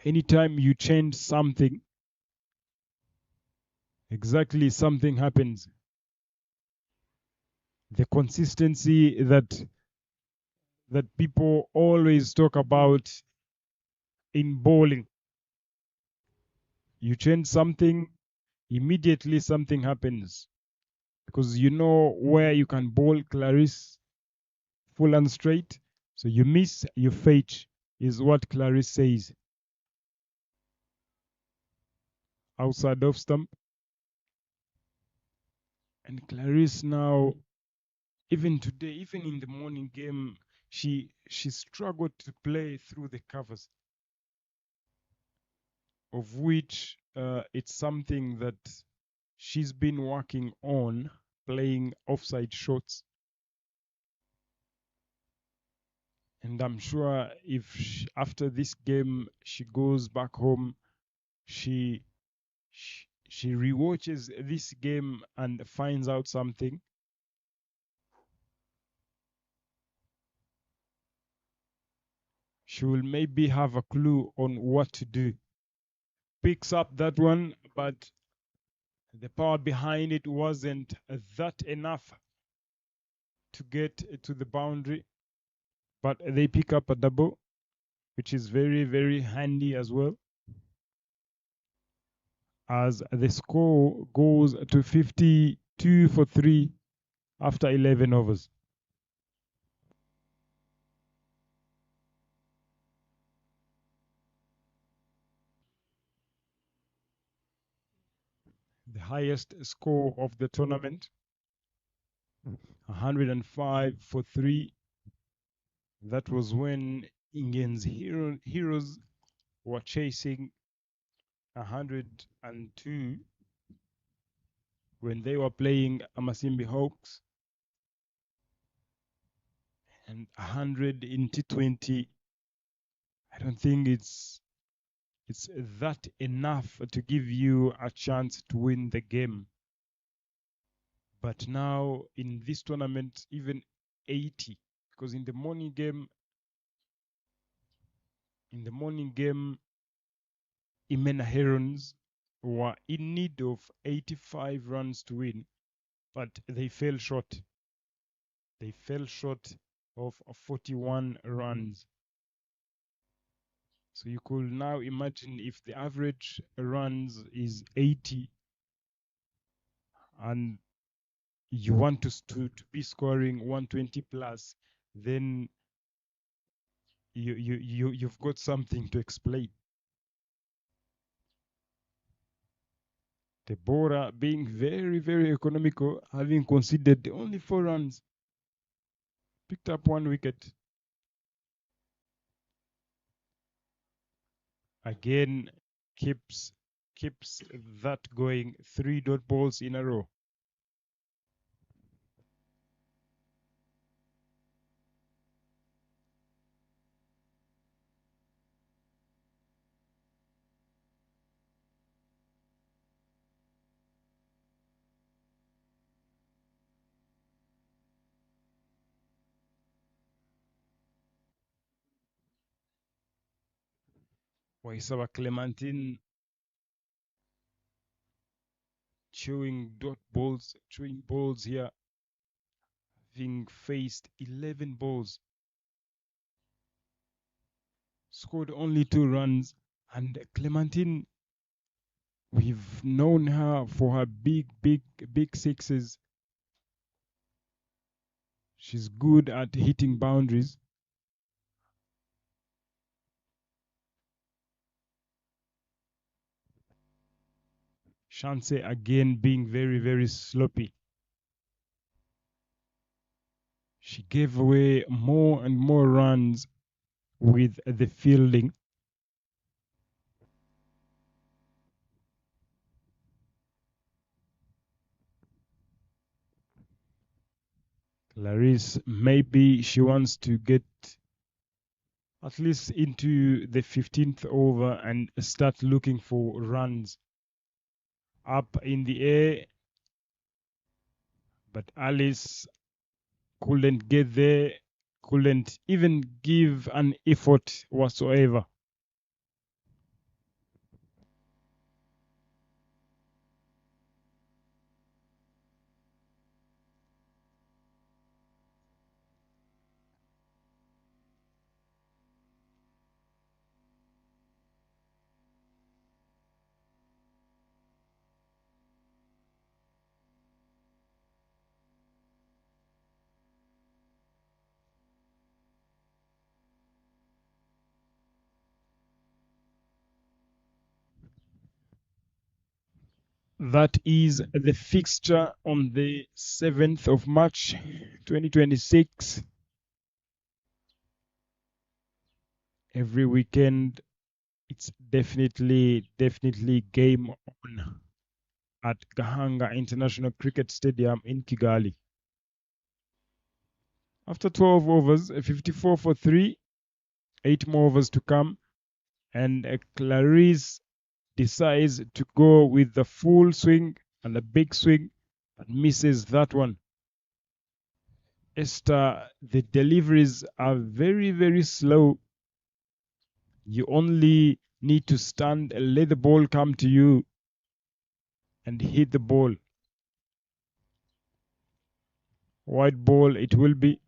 you change something, exactly something happens. The consistency that people always talk about in bowling. You change something, immediately something happens. Because you know where you can bowl Clarisse full and straight. So you miss, you fetch, is what Clarisse says. Outside off stump. And Clarisse now, even today, even in the morning game, she struggled to play through the covers, of which it's something that she's been working on playing offside shots. And I'm sure if after this game she goes back home, she rewatches this game and finds out something. She will maybe have a clue on what to do. Picks up that one, but the power behind it wasn't that enough to get to the boundary. But they pick up a double, which is very, very handy as well, as the score goes to 52 for 3 after 11 overs. The highest score of the tournament, 105 for 3. That was when Ingen's Heroes were chasing 102 when they were playing Amasimbi Hawks, and 100 in T20. I don't think it's that enough to give you a chance to win the game. But now in this tournament, even 80, because in the morning game, Imena Herons were in need of 85 runs to win, but they fell short. They fell short of 41 runs. So you could now imagine if the average runs is 80 and you want to be scoring 120 plus, then you've got something to explain. Deborah being very, very economical, having conceded only 4 runs, picked up 1 wicket. Again, keeps that going, 3 dot balls in a row. Waisawa Clementine chewing balls here, having faced 11 balls, scored only 2 runs. And Clementine, we've known her for her big sixes. She's good at hitting boundaries. Chance again being very, very sloppy. She gave away more and more runs with the fielding. Clarice, maybe she wants to get at least into the 15th over and start looking for runs up in the air. But Alice couldn't get there, couldn't even give an effort whatsoever. That is the fixture on the 7th of March 2026. Every weekend, it's definitely game on. at Gahanga International Cricket Stadium in Kigali. After 12 overs, 54 for 3, 8 more overs to come, and Clarice decides to go with the full swing and the big swing, but misses that one. Esther, the deliveries are very, very slow. You only need to stand and let the ball come to you and hit the ball. White ball it will be.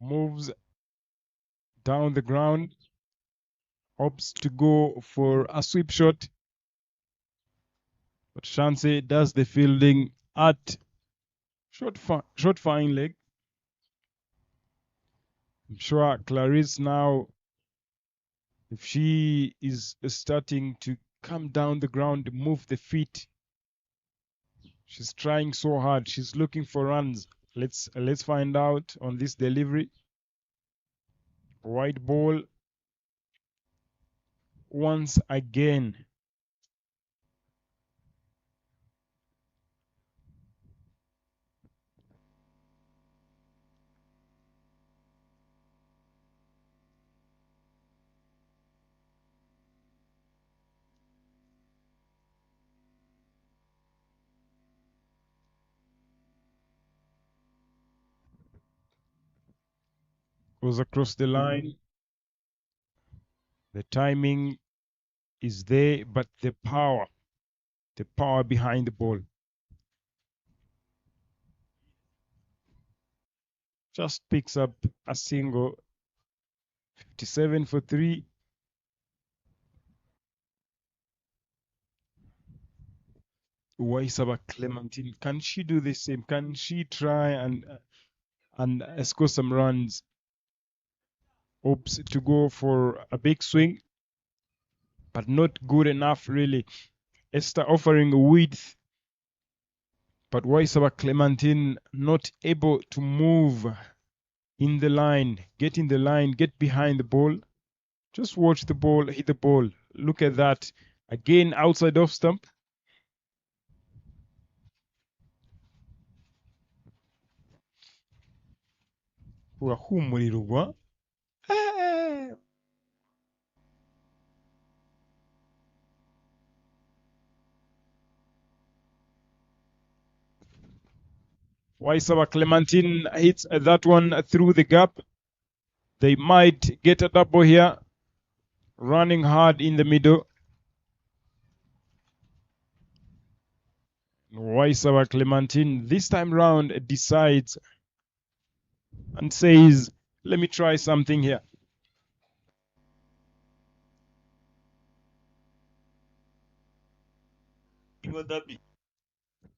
Moves down the ground, opts to go for a sweep shot, but Shanse does the fielding at short fine leg. I'm sure Clarice now, if she is starting to come down the ground, move the feet, she's trying so hard. She's looking for runs. Let's find out on this delivery. White ball once again. Goes across the line. The timing is there, but the power behind the ball. Just picks up a single. 57 for 3. Waisaba Clementine, can she do the same? Can she try and score some runs? Hopes to go for a big swing, but not good enough really. Esther offering width, but Waisaba Clementine not able to move in the line, get in the line, get behind the ball. Just watch the ball, hit the ball. Look at that. Again, outside off stump. Urahumurirwa. Waisaba Clementine hits that one through the gap. They might get a double here. Running hard in the middle. Waisaba Clementine this time round decides and says, let me try something here.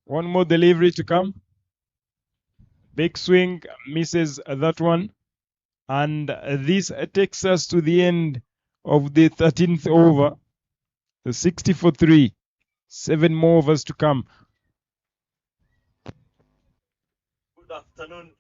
One more delivery to come. Big swing, misses that one. And this takes us to the end of the 13th over. The 60 for 3. 7 more overs to come. Good afternoon.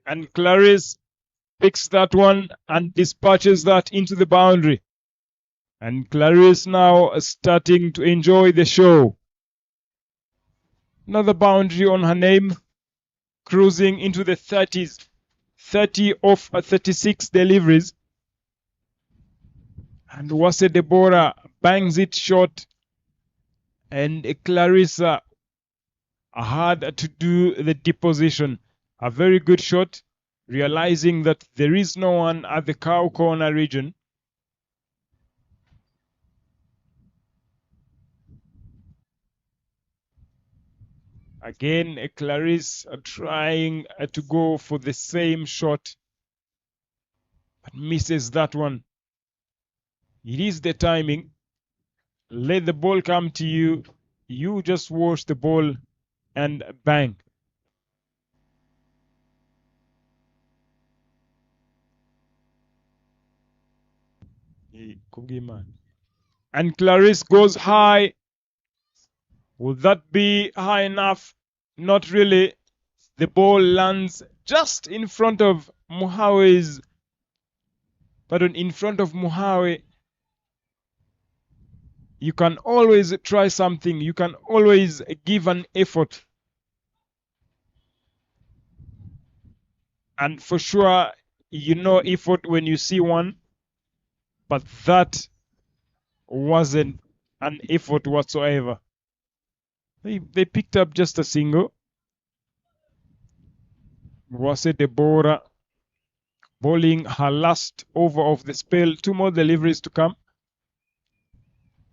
And Clarice picks that one and dispatches that into the boundary. And Clarice now starting to enjoy the show. Another boundary on her name, cruising into the 30s. 30 of 36 deliveries. And Wase Deborah bangs it short. And Clarissa had to do the deposition. A very good shot, realizing that there is no one at the cow corner region. Again, Clarice trying to go for the same shot, but misses that one. It is the timing. Let the ball come to you. You just watch the ball and bang. And Clarice goes high. Will that be high enough? Not really. The ball lands just in front of Muhawe's, in front of Muhawe. You can always try something. You can always give an effort. And for sure, you know effort when you see one. But that wasn't an effort whatsoever. They picked up just a single. Wase Deborah bowling her last over of the spell. 2 more deliveries to come.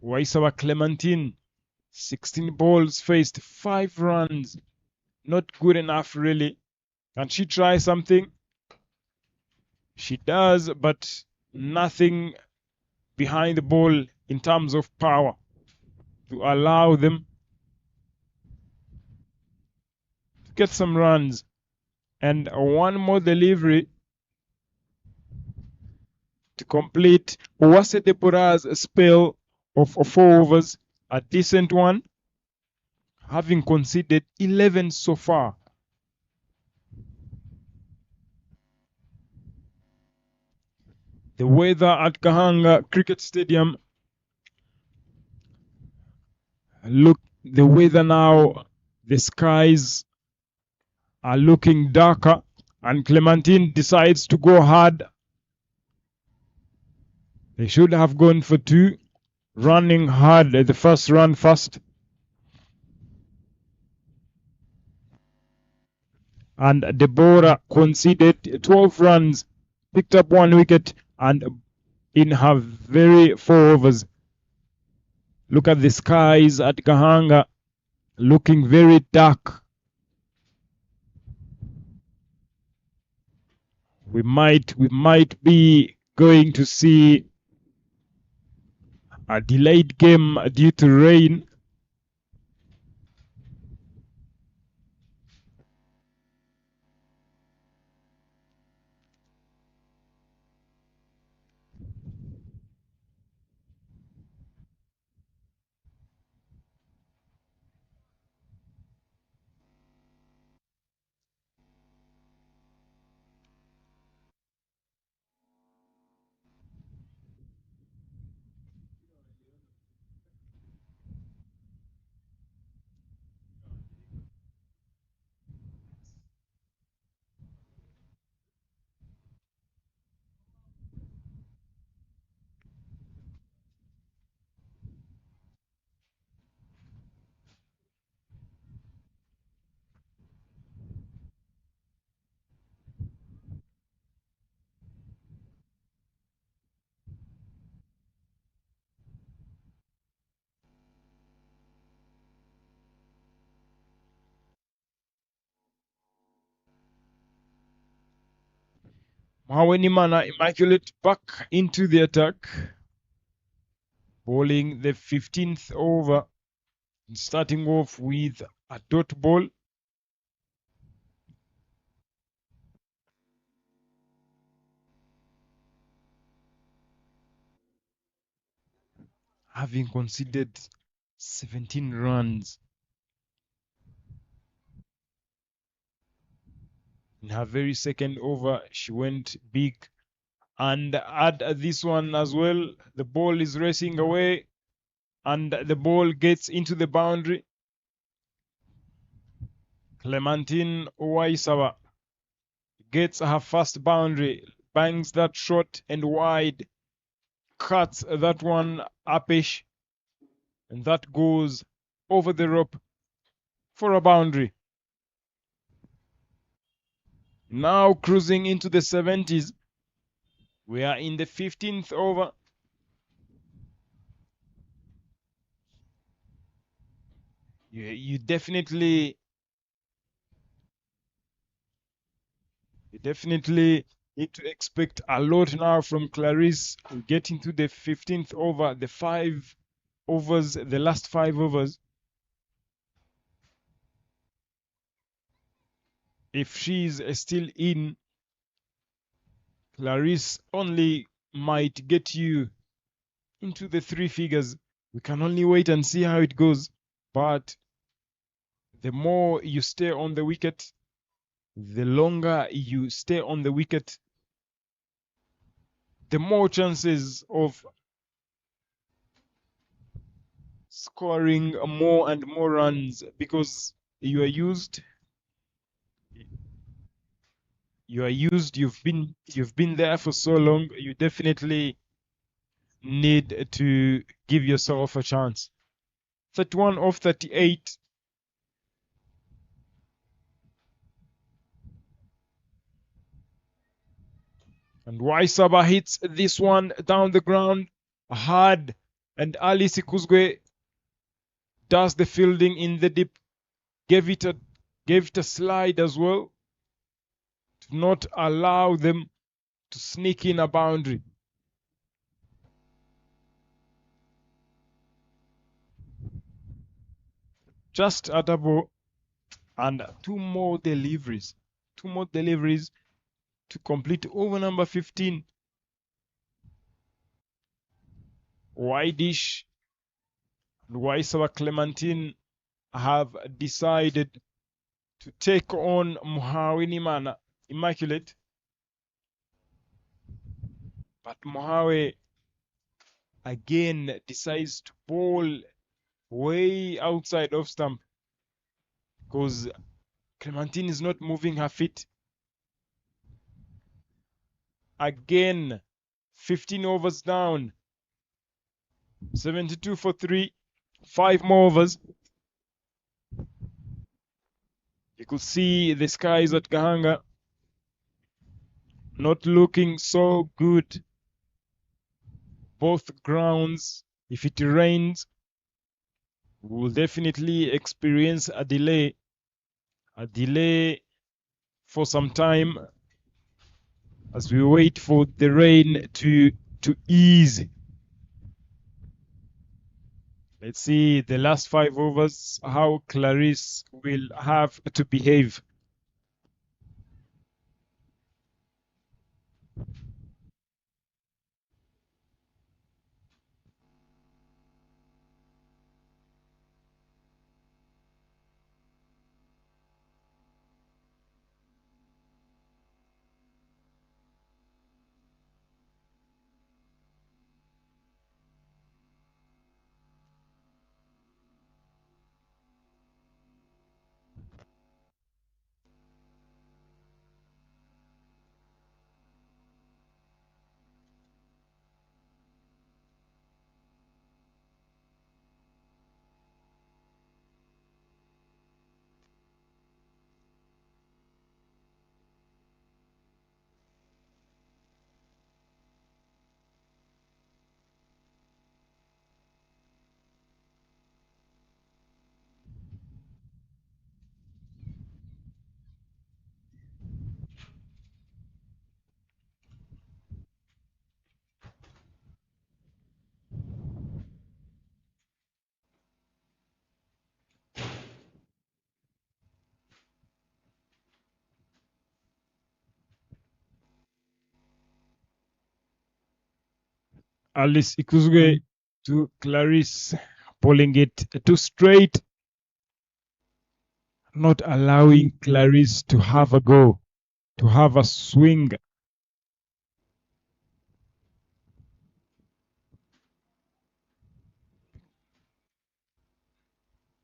Waisawa Clementine, 16 balls faced, 5 runs. Not good enough, really. Can she try something? She does, but nothing behind the ball in terms of power to allow them to get some runs. And 1 more delivery to complete Uwase Deborah's spell of 4 overs. A decent one, having conceded 11 so far. The weather at Gahanga Cricket Stadium. Look, the weather now, the skies are looking darker, and Clementine decides to go hard. They should have gone for 2, running hard at the first run first. And Deborah conceded 12 runs, picked up 1 wicket, and in her very 4 overs. Look at the skies at Gahanga, looking very dark. We might be going to see a delayed game due to rain. Imena Immaculate back into the attack, bowling the 15th over, starting off with a dot ball. Having conceded 17 runs. In her very second over, she went big. And add this one as well. The ball is racing away, and the ball gets into the boundary. Clementine Waisawa gets her first boundary, bangs that short and wide, cuts that one upish, and that goes over the rope. for a boundary. Now cruising into the 70s. We are in the 15th over. You definitely need to expect a lot now from Clarice. Getting to the 15th over, the 5 overs, the last 5 overs. If she's still in, Clarice only might get you into the 3 figures. We can only wait and see how it goes. But the more you stay on the wicket, the longer you stay on the wicket, the more chances of scoring more and more runs, because you are used, you've been there for so long. You definitely need to give yourself a chance. 31 of 38. And Waisaba hits this one down the ground hard, and Alice Ikuzwe does the fielding in the deep. Gave it a slide as well to not allow them to sneak in a boundary. Just a double and 2 more deliveries. 2 more deliveries to complete over number 15. Widish and Waisawa Clementine have decided to take on Mohawe Nimana Immaculate. But Mohawe again decides to bowl way outside of stump because Clementine is not moving her feet. Again, 15 overs down. 72 for 3. 5 more overs. You could see the skies at Gahanga not looking so good. Both grounds, if it rains, we will definitely experience a delay. A delay for some time as we wait for the rain to ease. Let's see the last 5 overs, how Clarice will have to behave. Alice Ikuzwe to Clarice, pulling it to straight, not allowing Clarice to have a go, to have a swing.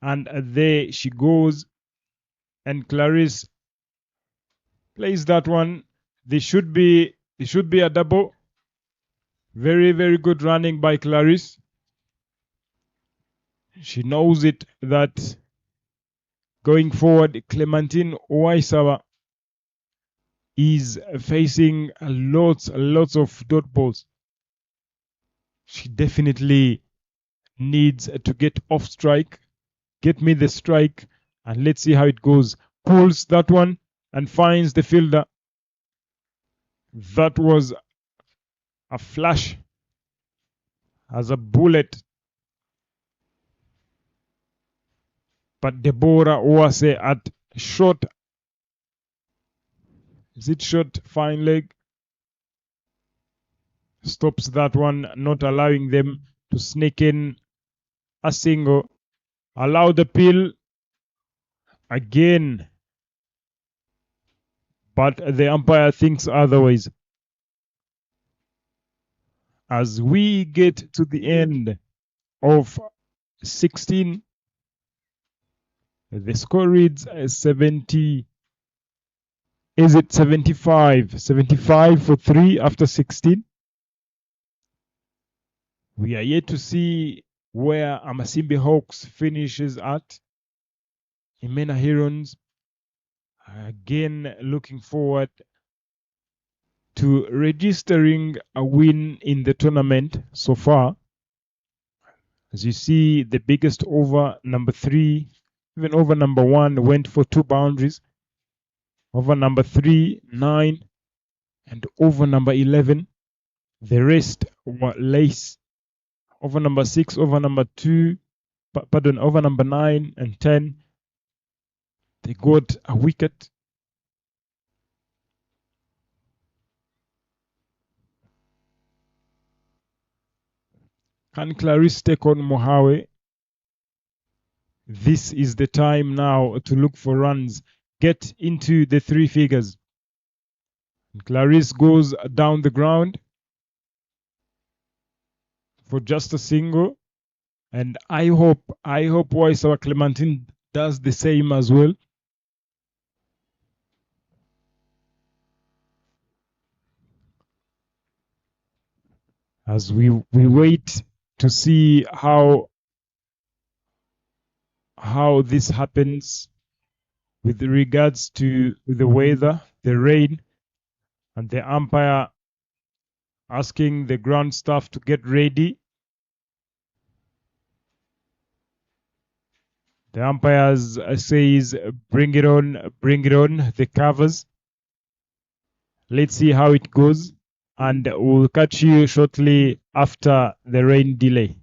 And there she goes, and Clarice plays that one. There should be a double. Very, very good running by Clarice. She knows it that Going forward, Clementine Waisawa is facing lots of dot balls. She definitely needs to get off strike. Get me the strike and let's see how it goes. Pulls that one and finds the fielder. That was a flash as a bullet. But Deborah Owase at short. Is it short? Fine leg. Stops that one, not allowing them to sneak in a single. Allow the pill again. But the umpire thinks otherwise. As we get to the end of 16, the score reads 70. Is it 75? 75 for 3 after 16. We are yet to see where Amasimbi Hawks finishes at. Imena Herons again looking forward to registering a win in the tournament so far. As you see, the biggest over, number 3, even over number 1, went for 2 boundaries. Over number 3, 9, and over number 11. The rest were lace. Over number 6, over number 2, over number 9 and 10. They got a wicket. Can Clarice take on Mohawe? This is the time now to look for runs. Get into the 3 figures. Clarice goes down the ground for just a single. And I hope Waisawa Clementine does the same as well. As we wait to see how this happens with regards to the weather, the rain, and the umpire asking the ground staff to get ready. The umpires says, bring it on, the covers. Let's see how it goes, and we'll catch you shortly after the rain delay.